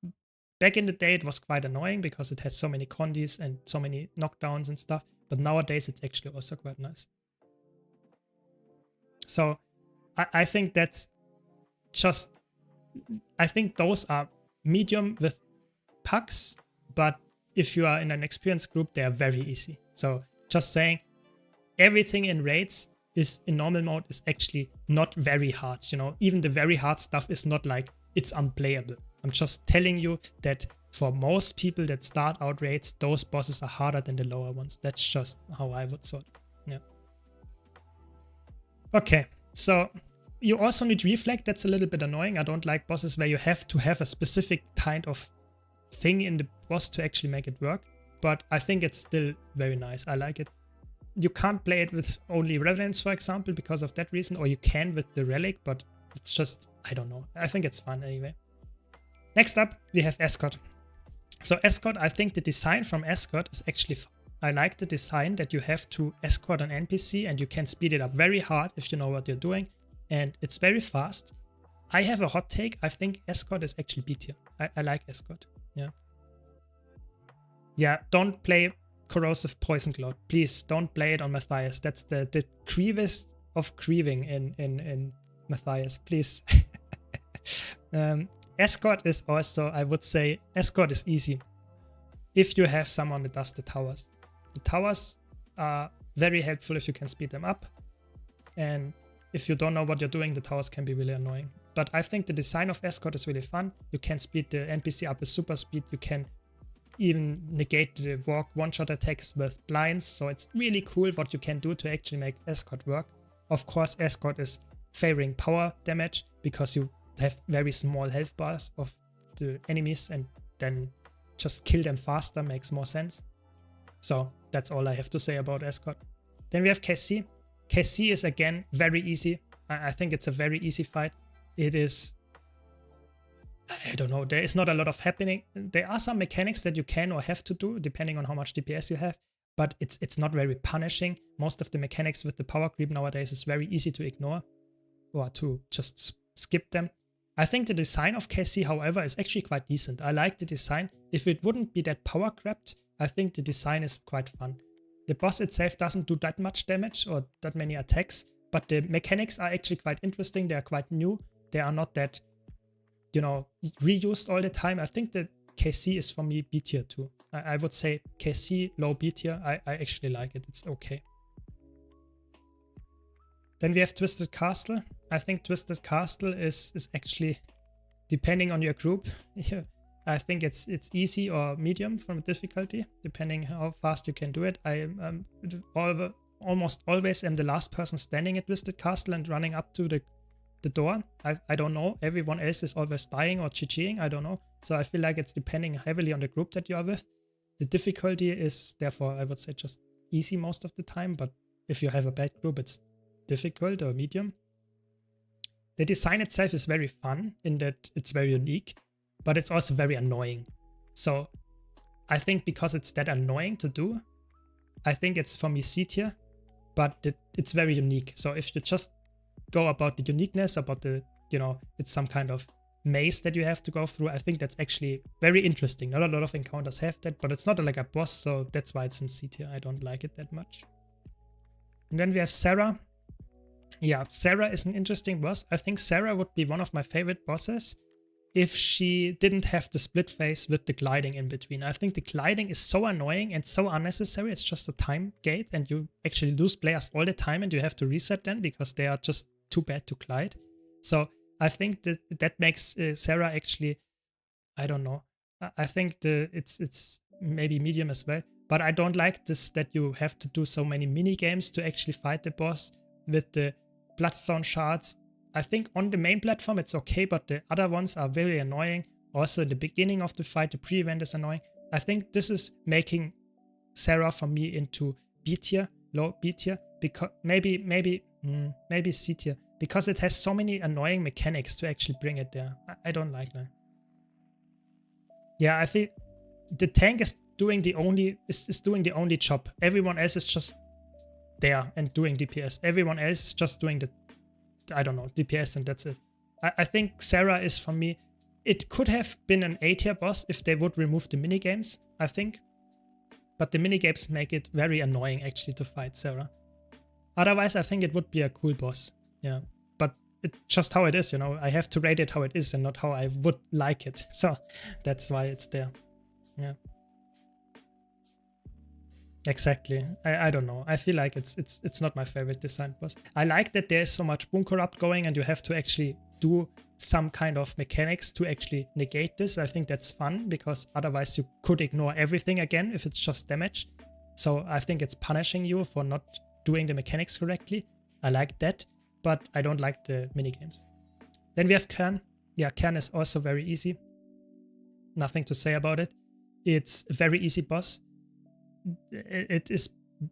Back in the day, it was quite annoying because it has so many condis and so many knockdowns and stuff, but nowadays it's actually also quite nice. So I think that's just... I think those are medium with pucks, but if you are in an experienced group, they are very easy. So just saying, everything in raids is in normal mode is actually not very hard. You know, even the very hard stuff is not like it's unplayable. I'm just telling you that for most people that start out raids, those bosses are harder than the lower ones. That's just how I would sort it. Yeah. Okay, so you also need reflect. That's a little bit annoying. I don't like bosses where you have to have a specific kind of thing in the boss to actually make it work. But I think it's still very nice. I like it. You can't play it with only Reverence, for example, because of that reason, or you can with the Relic, but it's just, I don't know. I think it's fun anyway. Next up, we have Escort. So Escort, I think the design from Escort is actually fun. I like the design that you have to escort an NPC and you can speed it up very hard if you know what you're doing. And it's very fast. I have a hot take. I think Escort is actually B tier. I like Escort. Yeah. Yeah, don't play Corrosive Poison Cloud. Please don't play it on Matthias. That's the grievous of grieving in Matthias. Please. Escort is also, I would say, Escort is easy if you have someone that does the towers. The towers are very helpful if you can speed them up. And if you don't know what you're doing, the towers can be really annoying. But I think the design of Escort is really fun. You can speed the NPC up with super speed. You can even negate the walk one-shot attacks with blinds. So it's really cool what you can do to actually make Escort work. Of course, Escort is favoring power damage because you have very small health bars of the enemies and then just kill them faster makes more sense. So that's all I have to say about Escort. Then we have KC. KC is again very easy. I think it's a very easy fight. It is, I don't know, there is not a lot of happening. There are some mechanics that you can or have to do depending on how much DPS you have, but it's not very punishing. Most of the mechanics with the power creep nowadays is very easy to ignore or to just skip them. I think the design of KC, however, is actually quite decent. I like the design. If it wouldn't be that power crept, I think the design is quite fun. The boss itself doesn't do that much damage or that many attacks, but the mechanics are actually quite interesting. They are quite new. They are not that, you know, reused all the time. I think that KC is for me B tier too. I would say KC low B tier. I actually like it. It's okay. Then we have Twisted Castle. I think Twisted Castle is actually, depending on your group, I think it's easy or medium from difficulty, depending how fast you can do it. I almost always am the last person standing at Twisted Castle and running up to the door. I don't know. Everyone else is always dying or GGing. I don't know. So I feel like it's depending heavily on the group that you are with. The difficulty is therefore, I would say, just easy most of the time. But if you have a bad group, it's difficult or medium. The design itself is very fun in that it's very unique, but it's also very annoying. So I think because it's that annoying to do, I think it's for me C tier, but it's very unique. So if you just go about the uniqueness, about the, you know, it's some kind of maze that you have to go through, I think that's actually very interesting. Not a lot of encounters have that, but it's not like a boss, so that's why it's in C tier. I don't like it that much. And then we have Sarah. Yeah, Sarah is an interesting boss. I think Sarah would be one of my favorite bosses if she didn't have the split phase with the gliding in between. I think the gliding is so annoying and so unnecessary. It's just a time gate and you actually lose players all the time and you have to reset them because they are just too bad to glide. So I think that makes Sarah actually, I don't know. I think it's maybe medium as well. But I don't like this that you have to do so many mini games to actually fight the boss with the Bloodstone shards. I think on the main platform it's okay, but the other ones are very annoying. Also in the beginning of the fight, the pre-event is annoying. I think this is making Sarah for me into B tier, low B tier, because maybe Maybe C tier. Because it has so many annoying mechanics to actually bring it there. I don't like that. Yeah, I think the tank is doing the only job. Everyone else is just there and doing DPS. Everyone else is just doing the, I don't know, DPS, and that's it. I think Sarah is, for me, it could have been an A tier boss if they would remove the minigames, I think. But the minigames make it very annoying actually to fight Sarah. Otherwise, I think it would be a cool boss. Yeah, but it's just how it is, you know. I have to rate it how it is and not how I would like it. So that's why it's there. Yeah. Exactly. I don't know. I feel like it's not my favorite design boss. I like that there's so much Boon Corrupt going and you have to actually do some kind of mechanics to actually negate this. I think that's fun because otherwise you could ignore everything again if it's just damage. So I think it's punishing you for not doing the mechanics correctly. I like that, but I don't like the minigames. Then we have Kern. Yeah, Kern is also very easy. Nothing to say about it. It's a very easy boss. It is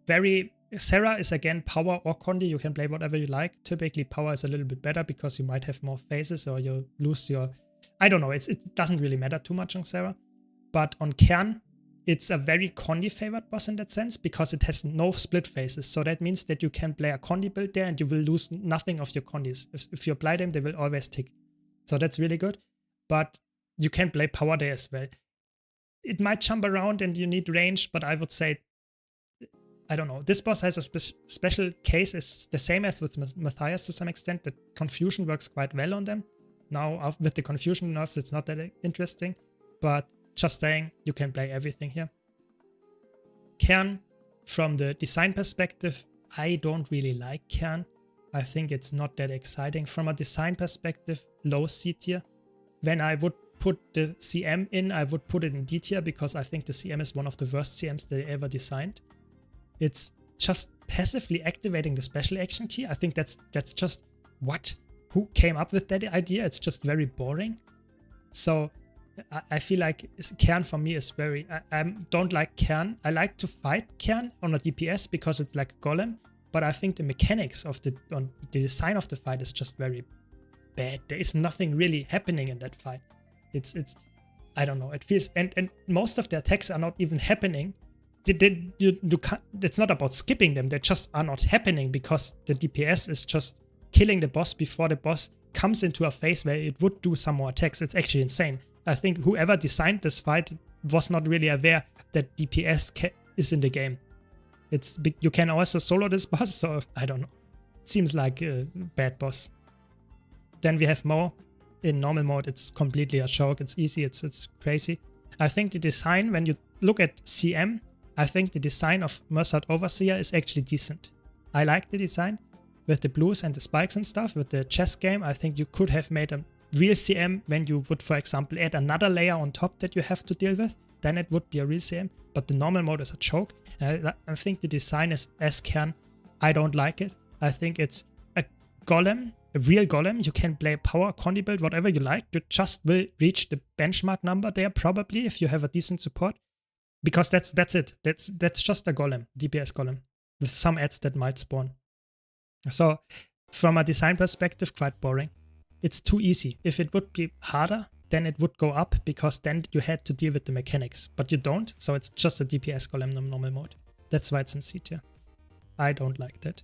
very... Sarah is again power or Condi. You can play whatever you like. Typically power is a little bit better because you might have more phases or you lose your... I don't know. It doesn't really matter too much on Sarah. But on Kern, it's a very Condi favored boss in that sense because it has no split phases. So that means that you can play a Condi build there and you will lose nothing of your Condis. If you apply them, they will always tick. So that's really good. But you can play power there as well. It might jump around and you need range, but I would say, I don't know. This boss has a special case. It's the same as with Matthias to some extent. The confusion works quite well on them. Now with the confusion nerfs, it's not that interesting, but just saying, you can play everything here. Kern, from the design perspective, I don't really like Kern. I think it's not that exciting. From a design perspective, low C tier. When I would put the CM in, I would put it in D tier because I think the CM is one of the worst CMs they ever designed. It's just passively activating the special action key. I think that's just what? Who came up with that idea? It's just very boring. So I feel like Kern for me is very... I don't like Kern. I like to fight Kern on a DPS because it's like a golem, but I think the mechanics of the design of the fight is just very bad. There is nothing really happening in that fight. It's I don't know. It feels... And most of the attacks are not even happening. It's not about skipping them. They just are not happening because the DPS is just killing the boss before the boss comes into a phase where it would do some more attacks. It's actually insane. I think whoever designed this fight was not really aware that DPS is in the game. You can also solo this boss, so I don't know. It seems like a bad boss. Then we have Mo. In normal mode, it's completely a joke. It's easy. It's crazy. I think the design, when you look at CM, I think the design of Merced Overseer is actually decent. I like the design with the blues and the spikes and stuff. With the chess game, I think you could have made a real CM when you would, for example, add another layer on top that you have to deal with. Then it would be a real CM. But the normal mode is a joke. I think the design is as Kern. I don't like it. I think it's a golem. A real golem. You can play power, Condi build, whatever you like. You just will reach the benchmark number there probably if you have a decent support. Because that's it. That's just a golem, DPS golem, with some ads that might spawn. So from a design perspective, quite boring. It's too easy. If it would be harder, then it would go up because then you had to deal with the mechanics. But you don't, so it's just a DPS golem in normal mode. That's why it's in C tier. I don't like that.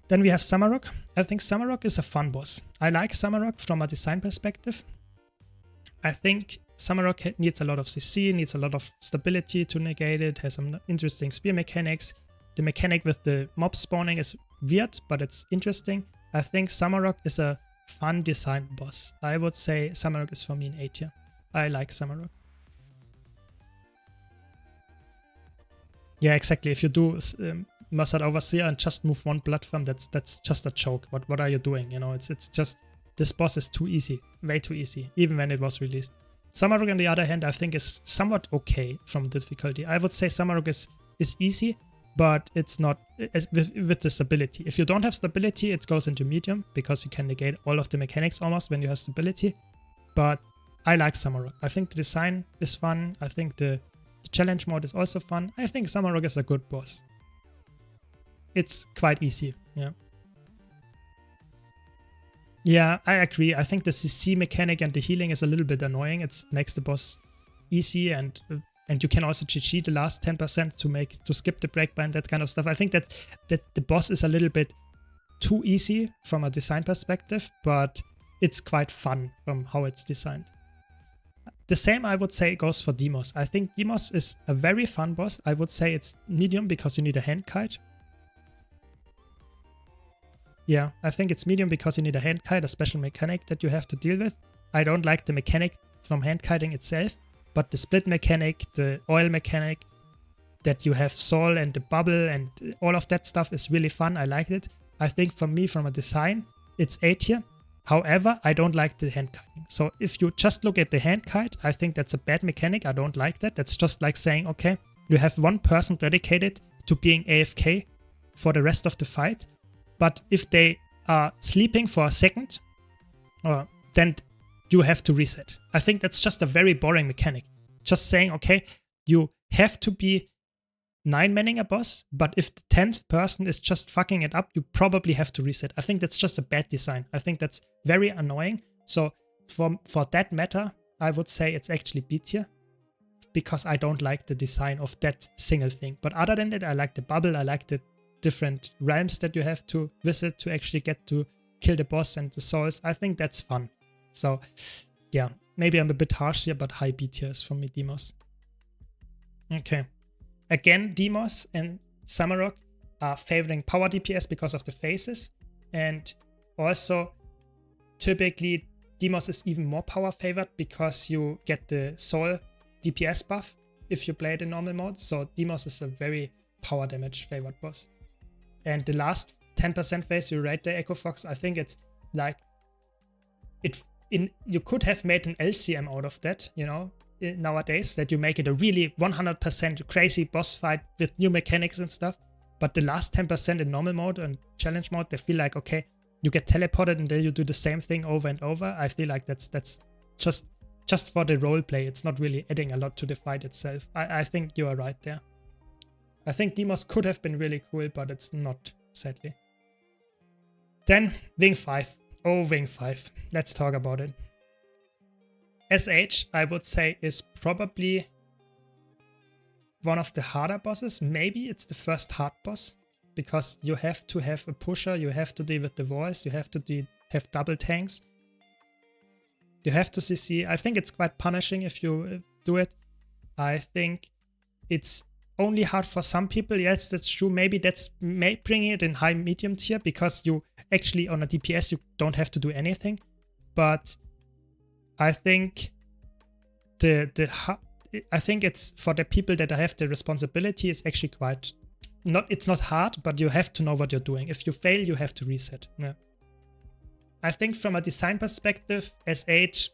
Then we have Samarok. I think Samarok is a fun boss. I like Samarok from a design perspective. I think Samarok needs a lot of CC, needs a lot of stability to negate it, has some interesting spear mechanics. The mechanic with the mob spawning is weird, but it's interesting. I think Samarok is a fun design boss. I would say Samarok is for me in A tier. I like Samarok. Yeah, exactly. If you do Merced Overseer and just move one platform, that's just a joke. What are you doing? You know, it's just, this boss is too easy, way too easy, even when it was released. Samarok, on the other hand, I think is somewhat okay from difficulty. I would say Samarok is easy, but it's not with the stability. If you don't have stability, it goes into medium because you can negate all of the mechanics almost when you have stability. But I like Samarok. I think the design is fun. I think the challenge mode is also fun. I think Samarok is a good boss. it's quite easy. Yeah. Yeah, I agree. I think the CC mechanic and the healing is a little bit annoying. It makes the boss easy, and you can also GG the last 10% to skip the break and that kind of stuff. I think that the boss is a little bit too easy from a design perspective, but it's quite fun from how it's designed. The same I would say goes for Demos. I think Demos is a very fun boss. I would say it's medium because you need a hand kite. Yeah, I think it's medium because you need a hand kite, a special mechanic that you have to deal with. I don't like the mechanic from hand kiting itself, but the split mechanic, the oil mechanic, that you have soul and the bubble and all of that stuff is really fun. I like it. I think for me, from a design, it's A tier. However, I don't like the hand kiting. So if you just look at the hand kite, I think that's a bad mechanic. I don't like that. That's just like saying, okay, you have one person dedicated to being AFK for the rest of the fight. But if they are sleeping for a second, then you have to reset. I think that's just a very boring mechanic. Just saying, okay, you have to be 9-manning a boss, but if the 10th person is just fucking it up, you probably have to reset. I think that's just a bad design. I think that's very annoying. So for that matter, I would say it's actually B tier, because I don't like the design of that single thing. But other than that, I like the bubble, I like the different realms that you have to visit to actually get to kill the boss and the souls. I think that's fun. So yeah, maybe I'm a bit harsh here, but high B tier is for me Demos. Okay. Again, Demos and Samarok are favoring power DPS because of the phases, and also typically Demos is even more power favored because you get the soul DPS buff if you play it in normal mode. So Demos is a very power damage favored boss. And the last 10% phase you rate the Echo Fox, I think it's like you could have made an LCM out of that, you know, nowadays, that you make it a really 100% crazy boss fight with new mechanics and stuff. But the last 10% in normal mode and challenge mode, they feel like, okay, you get teleported and then you do the same thing over and over. I feel like that's just for the roleplay. It's not really adding a lot to the fight itself. I think you are right there. I think Demos could have been really cool, but it's not, sadly. Then Wing 5. Oh, Wing 5. Let's talk about it. SH, I would say, is probably one of the harder bosses. Maybe it's the first hard boss, because you have to have a pusher, you have to deal with the walls, you have to have double tanks. You have to CC. I think it's quite punishing if you do it. I think it's only hard for some people. Yes, that's true. Maybe that's bringing it in high medium tier, because you actually on a DPS you don't have to do anything. But I think I think it's for the people that have the responsibility. It's actually quite it's not hard, but you have to know what you're doing. If you fail, you have to reset. Yeah. I think from a design perspective, SH,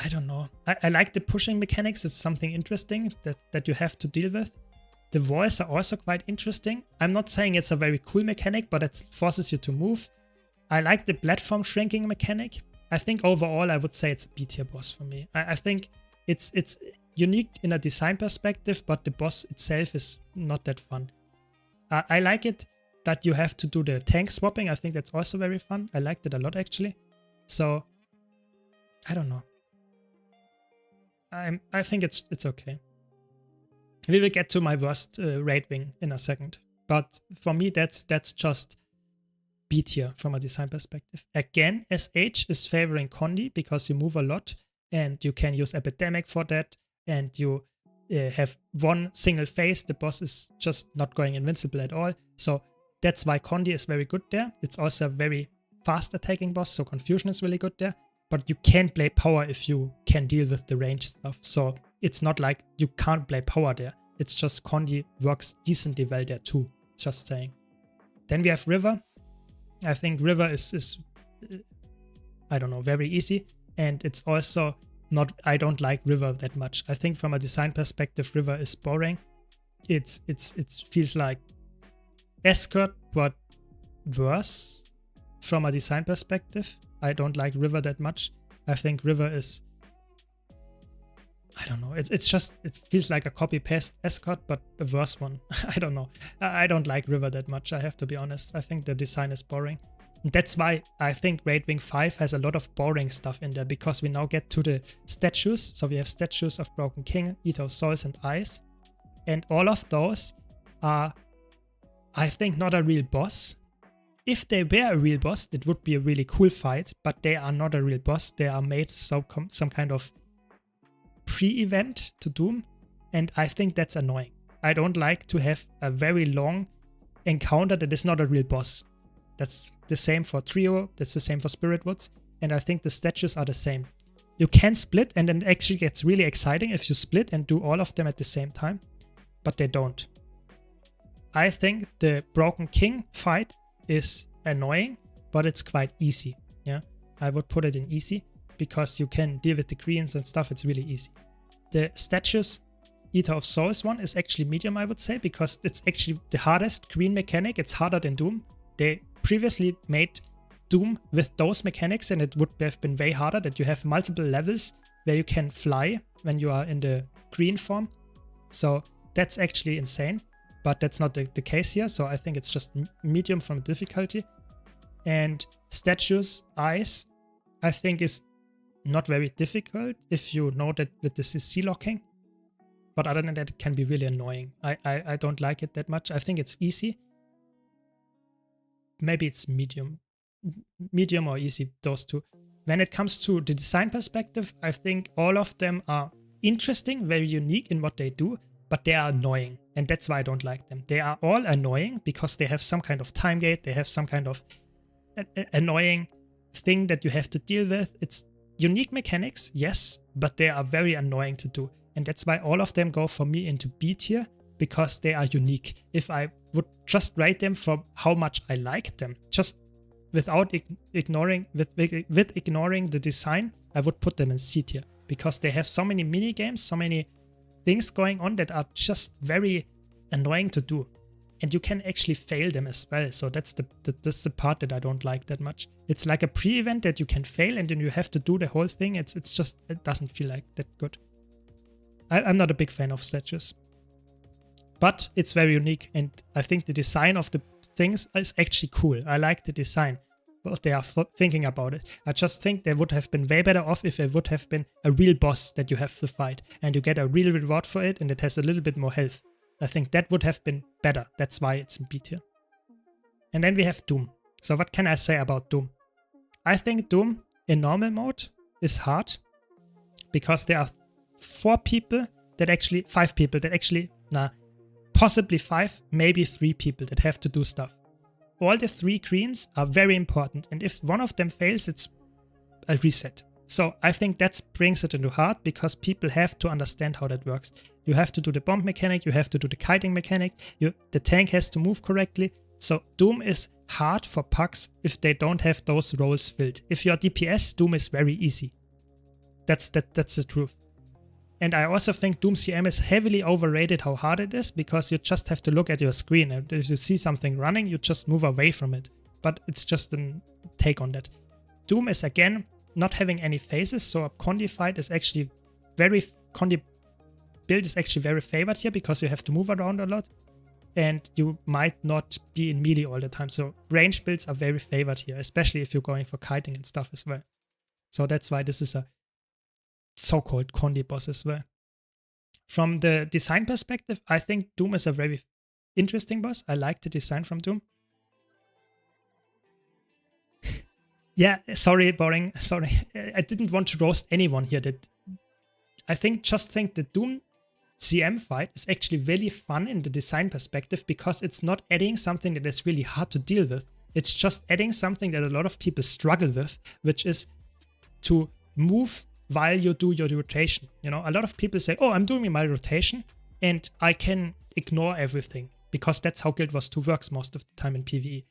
I don't know. I like the pushing mechanics. It's something interesting that you have to deal with. The walls are also quite interesting. I'm not saying it's a very cool mechanic, but it forces you to move. I like the platform shrinking mechanic. I think overall I would say it's a B tier boss for me. I think it's unique in a design perspective, but the boss itself is not that fun. I like it that you have to do the tank swapping. I think that's also very fun. I liked it a lot actually. So I don't know. I think it's okay. We will get to my worst raid wing in a second, but for me that's just B tier from a design perspective. Again, SH is favoring Condi because you move a lot and you can use Epidemic for that, and you have one single phase. The boss is just not going invincible at all. So that's why Condi is very good there. It's also a very fast attacking boss, so Confusion is really good there. But you can play power if you can deal with the range stuff. So it's not like you can't play power there. It's just Condi works decently well there too. Just saying. Then we have River. I think River is I don't know, very easy. And it's also not, I don't like River that much. I think from a design perspective, River is boring. It feels like Escort, but worse from a design perspective. I don't like River that much. I think River is I don't know. It's just, it feels like a copy-paste escort, but a worse one. I don't know. I don't like River that much, I have to be honest. I think the design is boring. And that's why I think Raid Wing 5 has a lot of boring stuff in there, because we now get to the statues. So we have statues of Broken King, Eater of Souls, and Ice. And all of those are, I think, not a real boss. If they were a real boss, it would be a really cool fight, but they are not a real boss. They are made some kind of pre-event to Doom, and I think that's annoying. I don't like to have a very long encounter that is not a real boss. That's the same for Trio, that's the same for Spirit Woods, and I think the statues are the same. You can split, and then it actually gets really exciting if you split and do all of them at the same time, but they don't. I think the Broken King fight is annoying, but it's quite easy. Yeah, I would put it in easy, because you can deal with the greens and stuff. It's really easy. The statues Eater of Souls one is actually medium, I would say, because it's actually the hardest green mechanic. It's harder than Doom. They previously made Doom with those mechanics, and it would have been way harder, that you have multiple levels where you can fly when you are in the green form. So that's actually insane, but that's not the case here. So I think it's just medium from difficulty. And statues Ice, I think, is not very difficult if you know that with the CC locking, but other than that, it can be really annoying. I don't like it that much. I think it's easy. Maybe it's medium or easy, those two. When it comes to the design perspective, I think all of them are interesting, very unique in what they do, but they are annoying, and that's why I don't like them. They are all annoying because they have some kind of time gate, they have some kind of annoying thing that you have to deal with. It's unique mechanics, yes, but they are very annoying to do. And that's why all of them go for me into B tier, because they are unique. If I would just rate them for how much I like them, just without ignoring the design, I would put them in C tier, because they have so many mini games, so many things going on that are just very annoying to do. And you can actually fail them as well. So that's the part that I don't like that much. It's like a pre-event that you can fail, and then you have to do the whole thing. It doesn't feel like that good. I'm not a big fan of statues, but it's very unique, and I think the design of the things is actually cool. I like the design, what they are thinking about it. I just think they would have been way better off if it would have been a real boss that you have to fight, and you get a real reward for it, and it has a little bit more health. I think that would have been better. That's why it's in B tier. And then we have Doom. So what can I say about Doom? I think Doom in normal mode is hard, because there are 5 people that actually, possibly 5, maybe 3 people that have to do stuff. All the 3 greens are very important, and if one of them fails, it's a reset. So I think that brings it into hard, because people have to understand how that works. You have to do the bomb mechanic, you have to do the kiting mechanic, the tank has to move correctly. So Doom is hard for pucks if they don't have those roles filled. If you're DPS, Doom is very easy. That's the truth. And I also think Doom CM is heavily overrated how hard it is, because you just have to look at your screen, and if you see something running, you just move away from it. But it's just a take on that. Doom is, again, not having any phases, so a Condi fight is actually Condi build is actually very favored here, because you have to move around a lot, and you might not be in melee all the time. So range builds are very favored here, especially if you're going for kiting and stuff as well. So that's why this is a so-called Condi boss as well. From the design perspective, I think Doom is a very interesting boss. I like the design from Doom. Yeah, sorry, boring. Sorry. I didn't want to roast anyone here. Just think the Doom CM fight is actually really fun in the design perspective, because it's not adding something that is really hard to deal with. It's just adding something that a lot of people struggle with, which is to move while you do your rotation. You know, a lot of people say, oh, I'm doing my rotation and I can ignore everything, because that's how Guild Wars 2 works most of the time in PvE.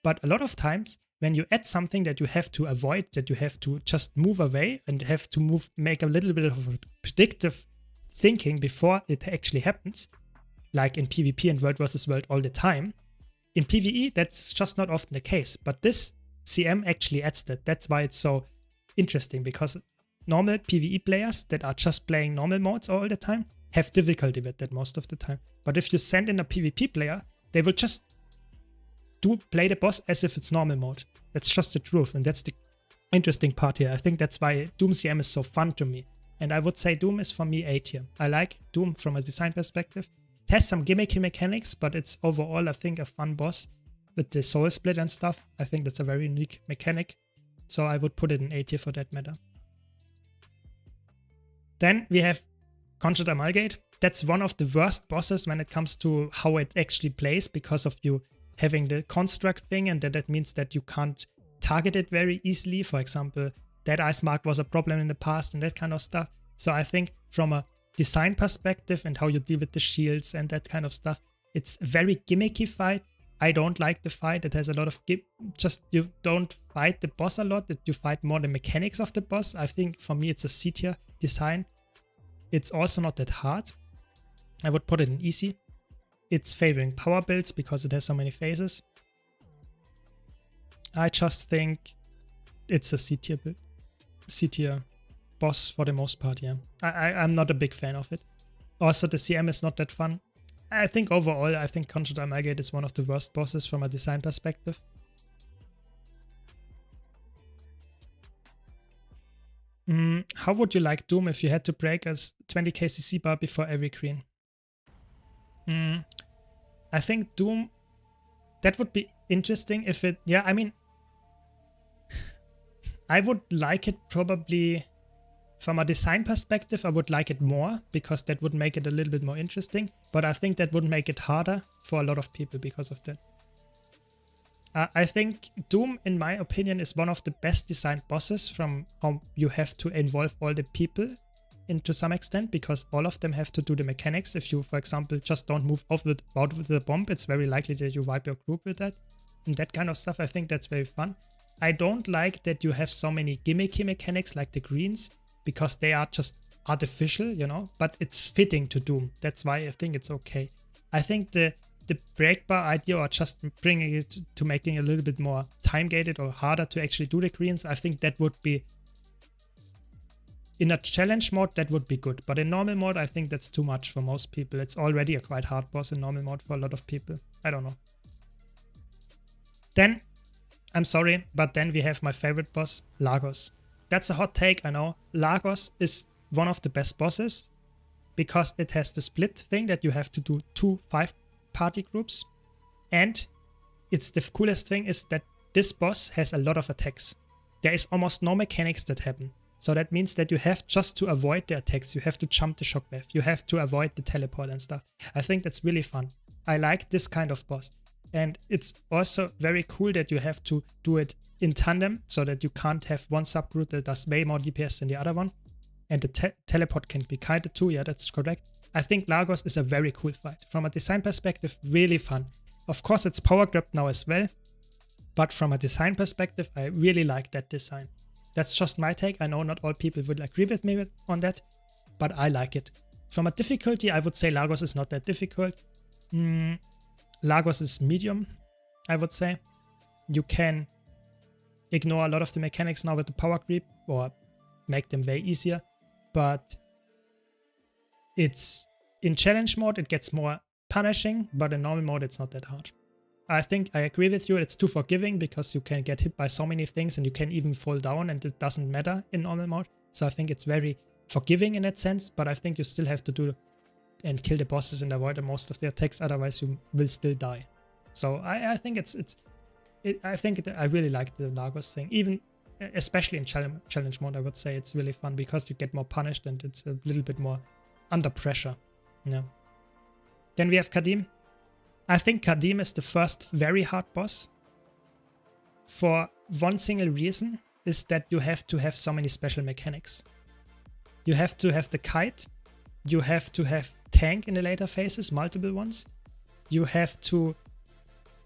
But a lot of times, when you add something that you have to avoid, that you have to just move away and have to make a little bit of a predictive thinking before it actually happens, like in PvP and World vs. World all the time, in PvE, that's just not often the case. But this CM actually adds that. That's why it's so interesting, because normal PvE players that are just playing normal modes all the time have difficulty with that most of the time. But if you send in a PvP player, they will just play the boss as if it's normal mode. That's just the truth, and that's the interesting part here. I think that's why Doom CM is so fun to me. And I would say Doom is for me A tier. I like Doom from a design perspective. It has some gimmicky mechanics, but it's overall, I think, a fun boss with the soul split and stuff. I think that's a very unique mechanic. So I would put it in A tier for that matter. Then we have Conjured Amalgate. That's one of the worst bosses when it comes to how it actually plays, because of you having the construct thing, and that means that you can't target it very easily. For example, Dead Eyes Mark was a problem in the past and that kind of stuff. So I think from a design perspective and how you deal with the shields and that kind of stuff, it's a very gimmicky fight. I don't like the fight. It has a lot of you don't fight the boss a lot, that you fight more the mechanics of the boss. I think for me it's a C tier design. It's also not that hard. I would put it in easy. It's favoring power builds because it has so many phases. I just think it's a C tier boss for the most part, yeah. I'm not a big fan of it. Also, the CM is not that fun. I think overall, I think Conjured Amalgate is one of the worst bosses from a design perspective. How would you like Doom if you had to break a 20k CC bar before every green? I think Doom, that would be interesting if it, yeah, I mean, I would like it probably, from a design perspective, I would like it more, because that would make it a little bit more interesting, but I think that would make it harder for a lot of people because of that. I think Doom, in my opinion, is one of the best designed bosses from how you have to involve all the people to some extent, because all of them have to do the mechanics. If you, for example, just don't move out with the bomb, it's very likely that you wipe your group with that. And that kind of stuff, I think that's very fun. I don't like that you have so many gimmicky mechanics like the greens, because they are just artificial, you know, but it's fitting to Doom. That's why I think it's okay. I think the break bar idea, or just bringing it to making it a little bit more time gated or harder to actually do the greens, I think that would be, in a challenge mode, that would be good. But in normal mode, I think that's too much for most people. It's already a quite hard boss in normal mode for a lot of people. I don't know. Then, I'm sorry, but then we have my favorite boss, Lagos. That's a hot take, I know. Lagos is one of the best bosses because it has the split thing that you have to do 2 5-party groups. And it's the coolest thing is that this boss has a lot of attacks. There is almost no mechanics that happen. So that means that you have just to avoid the attacks. You have to jump the shockwave. You have to avoid the teleport and stuff. I think that's really fun. I like this kind of boss. And it's also very cool that you have to do it in tandem, so that you can't have one subgroup that does way more DPS than the other one. And the teleport can be kited too, yeah, that's correct. I think Lagos is a very cool fight. From a design perspective, really fun. Of course, it's power grabbed now as well, but from a design perspective, I really like that design. That's just my take. I know not all people would agree with me on that, but I like it. From a difficulty, I would say Lagos is not that difficult. Lagos is medium, I would say. You can ignore a lot of the mechanics now with the power creep, or make them way easier, but it's in challenge mode, it gets more punishing, but in normal mode, it's not that hard. I think I agree with you, it's too forgiving because you can get hit by so many things and you can even fall down and it doesn't matter in normal mode. So I think it's very forgiving in that sense, but I think you still have to do and kill the bosses and avoid most of the attacks, otherwise you will still die. So I think I really like the Lagos thing, even especially in challenge mode. I would say it's really fun because you get more punished and it's a little bit more under pressure. Yeah. Then we have Kadim. I think Kadim is the first very hard boss for one single reason, is that you have to have so many special mechanics. You have to have the kite, you have to have tank in the later phases, multiple ones. You have to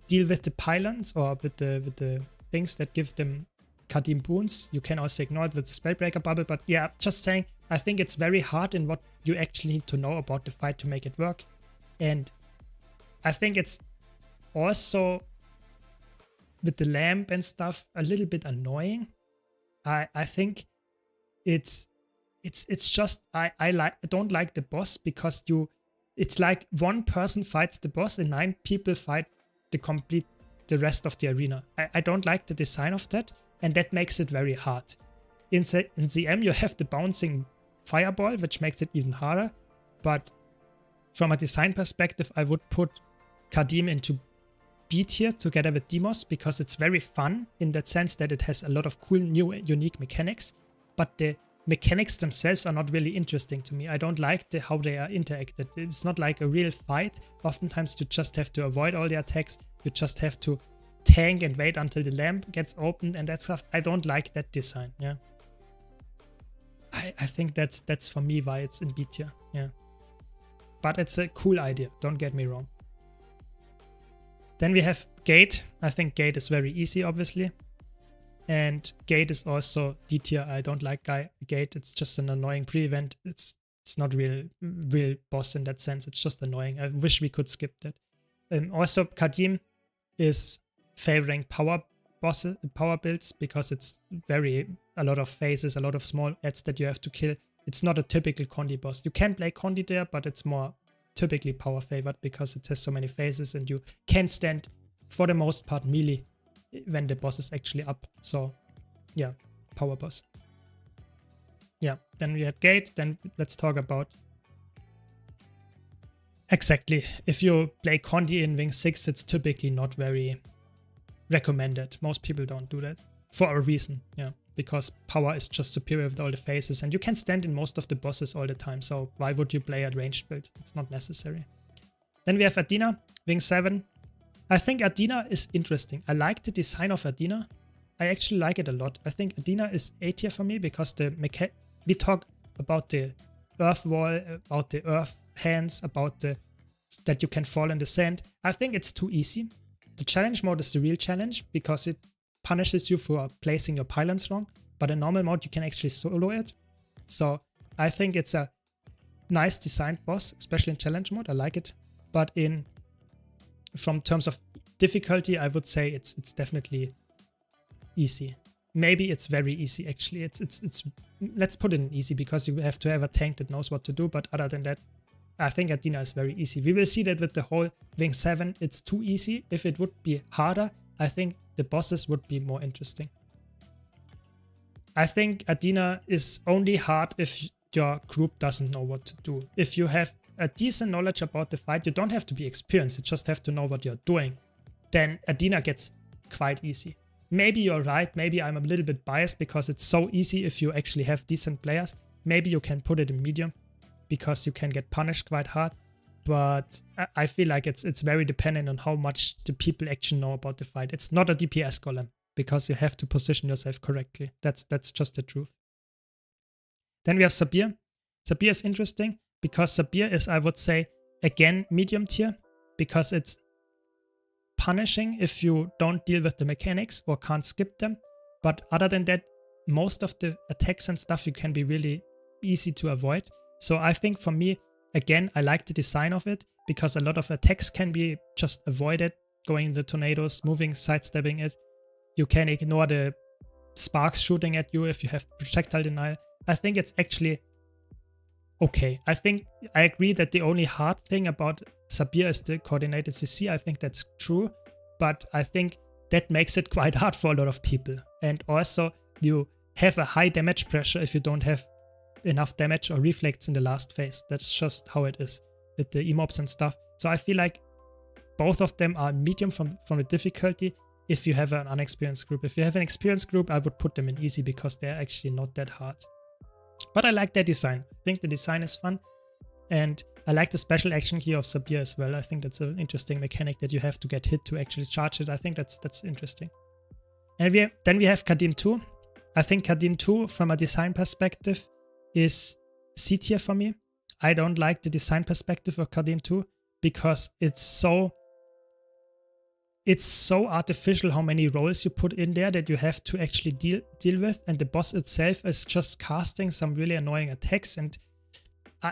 deal with the pylons, or with the things that give them Kadim boons. You can also ignore it with the Spellbreaker bubble, but yeah, just saying, I think it's very hard in what you actually need to know about the fight to make it work. And I think it's also, with the lamp and stuff, a little bit annoying. I think it's it's just I don't like the boss because it's like one person fights the boss and 9 people fight the rest of the arena. I don't like the design of that, and that makes it very hard. In CM you have the bouncing fireball, which makes it even harder, but from a design perspective I would put Kadim into B tier together with Demos because it's very fun in that sense that it has a lot of cool new unique mechanics, but the mechanics themselves are not really interesting to me. I don't like how they are interacted. It's not like a real fight. Oftentimes you just have to avoid all the attacks. You just have to tank and wait until the lamp gets opened and that stuff. I don't like that design. Yeah, I think that's for me why it's in B tier. Yeah, but it's a cool idea. Don't get me wrong. Then we have Gate. I think Gate is very easy, obviously. And Gate is also D tier. I don't like Gate. It's just an annoying pre-event. It's not real boss in that sense. It's just annoying. I wish we could skip that. Also, Kadim is favoring power builds because it's a lot of phases, a lot of small ads that you have to kill. It's not a typical Condi boss. You can play Condi there, but it's more typically power favored because it has so many phases and you can stand for the most part melee when the boss is actually up. So yeah, power boss. Yeah, then we had Gate. Then let's talk about exactly. If you play Condi in Wing 6, it's typically not very recommended. Most people don't do that for a reason. Yeah, because power is just superior with all the phases and you can stand in most of the bosses all the time. So why would you play a ranged build? It's not necessary. Then we have Adina, Wing 7. I think Adina is interesting. I like the design of Adina. I actually like it a lot. I think Adina is A tier for me because we talk about the earth wall, about the earth hands, about that you can fall in the sand. I think it's too easy. The challenge mode is the real challenge because it punishes you for placing your pylons wrong. But in normal mode, you can actually solo it. So I think it's a nice designed boss, especially in challenge mode. I like it. But from terms of difficulty, I would say it's definitely easy. Maybe it's very easy actually. It's let's put it in easy because you have to have a tank that knows what to do. But other than that, I think Adina is very easy. We will see that with the whole Wing 7. It's too easy. If it would be harder, I think the bosses would be more interesting. I think Adina is only hard if your group doesn't know what to do. If you have a decent knowledge about the fight, you don't have to be experienced, you just have to know what you're doing, then Adina gets quite easy. Maybe you're right, maybe I'm a little bit biased because it's so easy if you actually have decent players. Maybe you can put it in medium because you can get punished quite hard, but I feel like it's very dependent on how much the people actually know about the fight. It's not a DPS golem because you have to position yourself correctly. That's just the truth. Then we have Sabir. Sabir is interesting because Sabir is, I would say, again, medium tier because it's punishing if you don't deal with the mechanics or can't skip them. But other than that, most of the attacks and stuff you can be really easy to avoid. So I think for me, again, I like the design of it because a lot of attacks can be just avoided, going in the tornadoes, moving, sidestepping it. You can ignore the sparks shooting at you if you have projectile denial. I think it's actually okay. I think I agree that the only hard thing about Sabir is the coordinated CC. I think that's true, but I think that makes it quite hard for a lot of people. And also you have a high damage pressure if you don't have enough damage or reflects in the last phase. That's just how it is with the emobs and stuff. So I feel like both of them are medium from the difficulty if you have an unexperienced group. If you have an experienced group, I would put them in easy because they're actually not that hard. But I like their design. I think the design is fun. And I like the special action key of Sabir as well. I think that's an interesting mechanic that you have to get hit to actually charge it. I think that's interesting. And then we have Kadim 2. I think Kadim 2 from a design perspective is C tier for me. I don't like the design perspective of Kadim 2 because it's so artificial how many rolls you put in there that you have to actually deal with, and the boss itself is just casting some really annoying attacks, and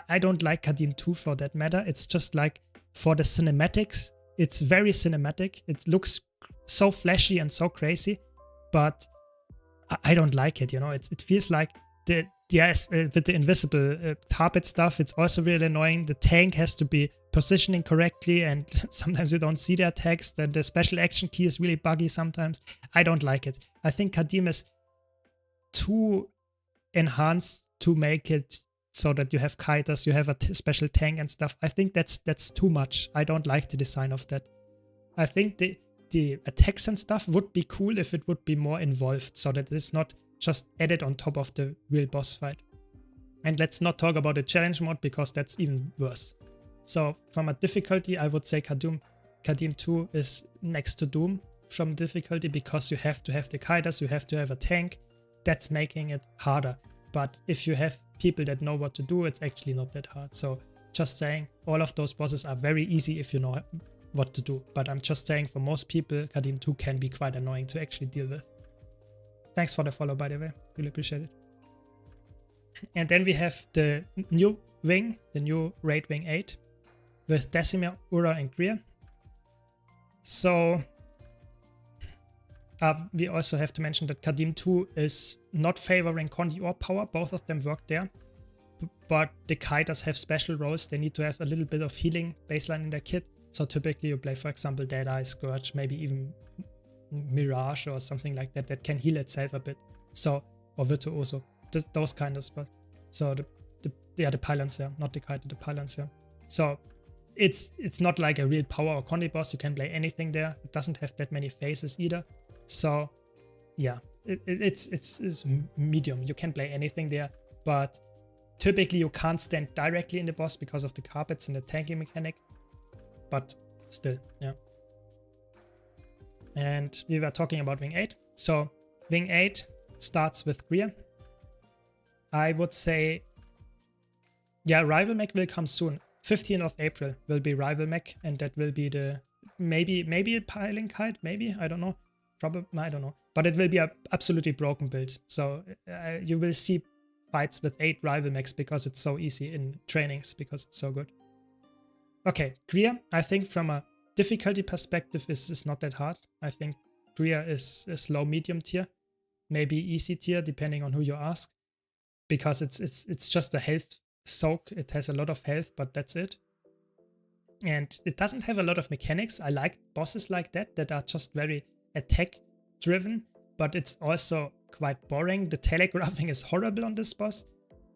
I don't like Kadim 2 for that matter. It's just like for the cinematics, it's very cinematic. It looks so flashy and so crazy, but I don't like it, you know. It feels like yes, with the invisible carpet stuff, it's also really annoying. The tank has to be positioning correctly, and sometimes you don't see their text, and the special action key is really buggy sometimes. I don't like it. I think Kadim is too enhanced to make it so that you have kiters, you have a special tank and stuff. I think that's too much. I don't like the design of that. I think the attacks and stuff would be cool if it would be more involved, so that it's not just added on top of the real boss fight. And let's not talk about the challenge mode, because that's even worse. So from a difficulty, I would say Kadim 2 is next to Doom from difficulty, because you have to have the kiters, you have to have a tank. That's making it harder. But if you have people that know what to do, it's actually not that hard. So just saying, all of those bosses are very easy if you know what to do. But I'm just saying, for most people, Kadim 2 can be quite annoying to actually deal with. Thanks for the follow, by the way. Really appreciate it. And then we have the new wing, the new Raid Wing 8, with Decima, Ura, and Greer. So we also have to mention that Kadim 2 is not favoring Condi or Power. Both of them work there. But the kiters have special roles. They need to have a little bit of healing baseline in their kit. So typically you play, for example, Deadeye, Scourge, maybe even Mirage or something like that, that can heal itself a bit. So, or Virtuoso, those kind of spots. So the pylons there, not the kiter, the pylons there. So it's not like a real Power or Condi boss. You can play anything there. It doesn't have that many phases either. So yeah, it's medium. You can play anything there, but typically you can't stand directly in the boss because of the carpets and the tanking mechanic. But still, yeah. And we were talking about Wing 8. So Wing 8 starts with Greer. I would say, yeah, Rival Mech will come soon. 15th of April will be Rival Mech, and that will be the maybe a piling kite, maybe, I don't know. Probably, I don't know. But it will be a absolutely broken build. So you will see fights with 8 Rival Mechs because it's so easy in trainings, because it's so good. Okay, Greer, I think from a difficulty perspective is not that hard. I think Greer is low medium tier, maybe easy tier depending on who you ask, because it's just a health soak. It has a lot of health, but that's it. And it doesn't have a lot of mechanics. I like bosses like that are just very attack driven, but it's also quite boring. The telegraphing is horrible on this boss.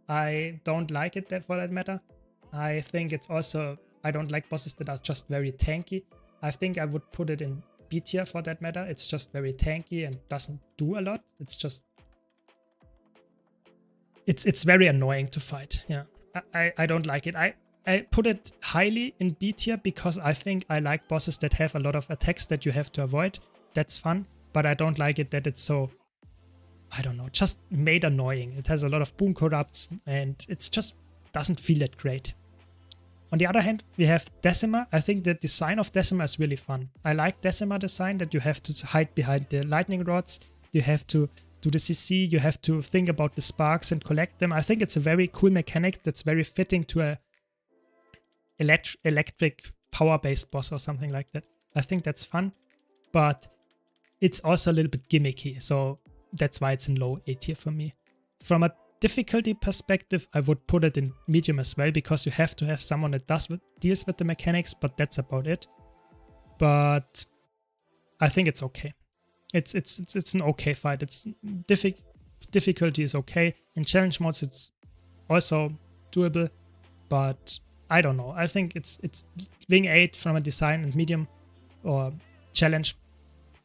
I don't like it for that matter. I think it's also, I don't like bosses that are just very tanky. I think I would put it in B tier for that matter. It's just very tanky and doesn't do a lot. It's just, it's very annoying to fight. Yeah, I don't like it. I put it highly in B tier because I think I like bosses that have a lot of attacks that you have to avoid. That's fun, but I don't like it that it's so, I don't know, just made annoying. It has a lot of boom corrupts and it's just doesn't feel that great. On the other hand, we have Decima. I think the design of Decima is really fun. I like Decima design, that you have to hide behind the lightning rods. You have to do the CC. You have to think about the sparks and collect them. I think it's a very cool mechanic that's very fitting to a electric power-based boss or something like that. I think that's fun, but it's also a little bit gimmicky. So that's why it's in low A tier for me. From a difficulty perspective, I would put it in medium as well, because you have to have someone that deals with the mechanics, but that's about it. But I think it's okay. It's an okay fight. It's difficulty is okay. In challenge modes, it's also doable, but I don't know. I think it's Wing 8 from a design and medium or challenge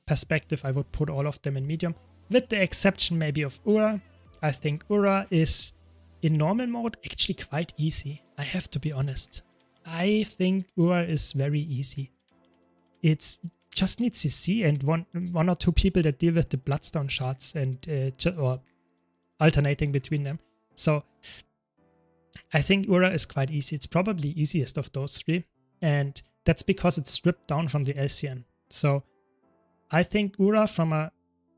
perspective. I would put all of them in medium, with the exception maybe of Ura. I think Ura is, in normal mode, actually quite easy. I have to be honest. I think Ura is very easy. It's just needs CC and one or two people that deal with the bloodstone shards and or alternating between them. So I think Ura is quite easy. It's probably easiest of those three, and that's because it's stripped down from the LCN. So I think Ura from a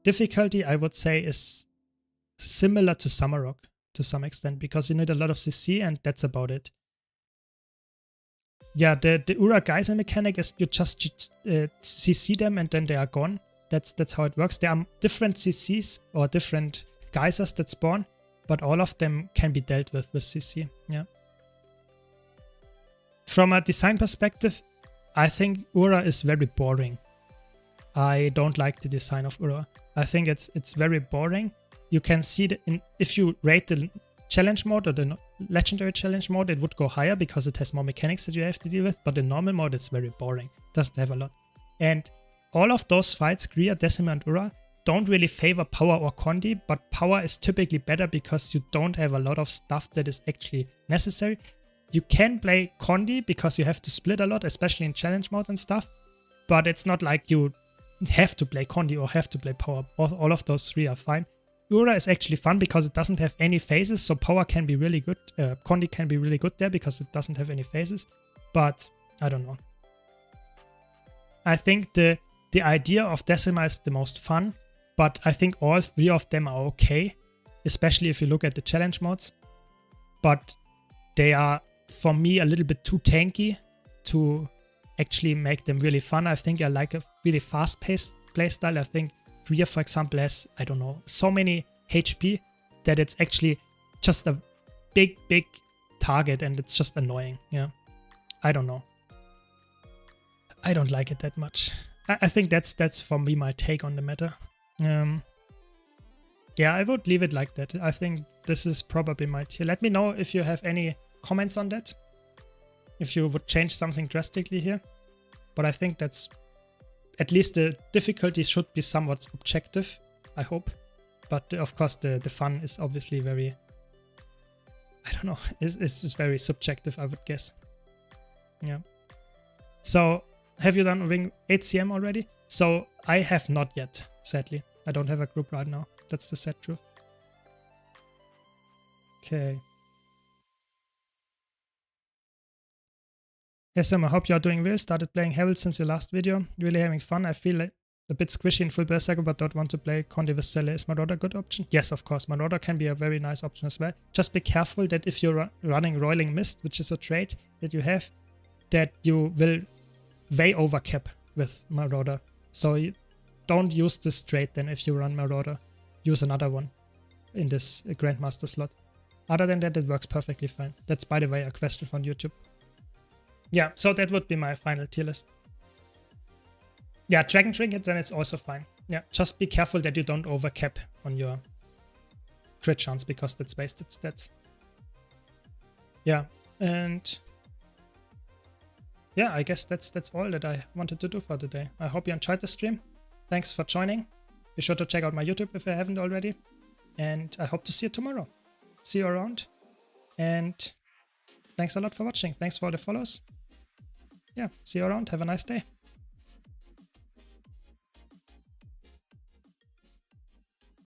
difficulty, I would say, is similar to Samarok to some extent, because you need a lot of CC and that's about it. Yeah, the Ura Geyser mechanic is you just CC them and then they are gone. That's how it works. There are different CCs or different geysers that spawn, but all of them can be dealt with CC. Yeah. From a design perspective, I think Ura is very boring. I don't like the design of Ura. I think it's very boring. You can see that if you rate the challenge mode or the legendary challenge mode, it would go higher because it has more mechanics that you have to deal with, but in normal mode it's very boring. It doesn't have a lot. And all of those fights, Grier, Decima and Ura, don't really favor power or Condi, but power is typically better because you don't have a lot of stuff that is actually necessary. You can play Condi because you have to split a lot, especially in challenge mode and stuff, but it's not like you have to play Condi or have to play power. All of those three are fine. Ura is actually fun because it doesn't have any phases, so power can be really good. Condi can be really good there because it doesn't have any phases, but I don't know. I think the idea of Decima is the most fun, but I think all three of them are okay, especially if you look at the challenge modes. But they are, for me, a little bit too tanky to actually make them really fun. I think I like a really fast-paced playstyle. I think Grier, for example, has, I don't know, so many HP that it's actually just a big target and it's just annoying. Yeah, I don't know. I don't like it that much. I think that's for me my take on the matter. Yeah, I would leave it like that. I think this is probably my tier. Let me know if you have any comments on that. If you would change something drastically here. But I think that's, at least the difficulty should be somewhat objective, I hope. But of course the fun is obviously very, I don't know, it's very subjective, I would guess. Yeah. So, have you done Ring 8cm already? So, I have not yet, sadly. I don't have a group right now. That's the sad truth. Okay. Yes, I hope you are doing well. Started playing Herald since your last video. Really having fun. I feel like a bit squishy in full Berserker, but don't want to play Condi with Cele. Is Marauder a good option? Yes, of course. Marauder can be a very nice option as well. Just be careful that if you're running Roiling Mist, which is a trait that you have, that you will way overcap with Marauder. So you don't use this trait then if you run Marauder. Use another one in this Grandmaster slot. Other than that, it works perfectly fine. That's, by the way, a question from YouTube. Yeah, so that would be my final tier list. Yeah, Dragon Trinket, then it's also fine. Yeah, just be careful that you don't overcap on your crit chance because that's wasted stats. Yeah, and yeah, I guess that's all that I wanted to do for today. I hope you enjoyed the stream. Thanks for joining. Be sure to check out my YouTube if you haven't already. And I hope to see you tomorrow. See you around. And thanks a lot for watching. Thanks for all the follows. Yeah, see you around. Have a nice day.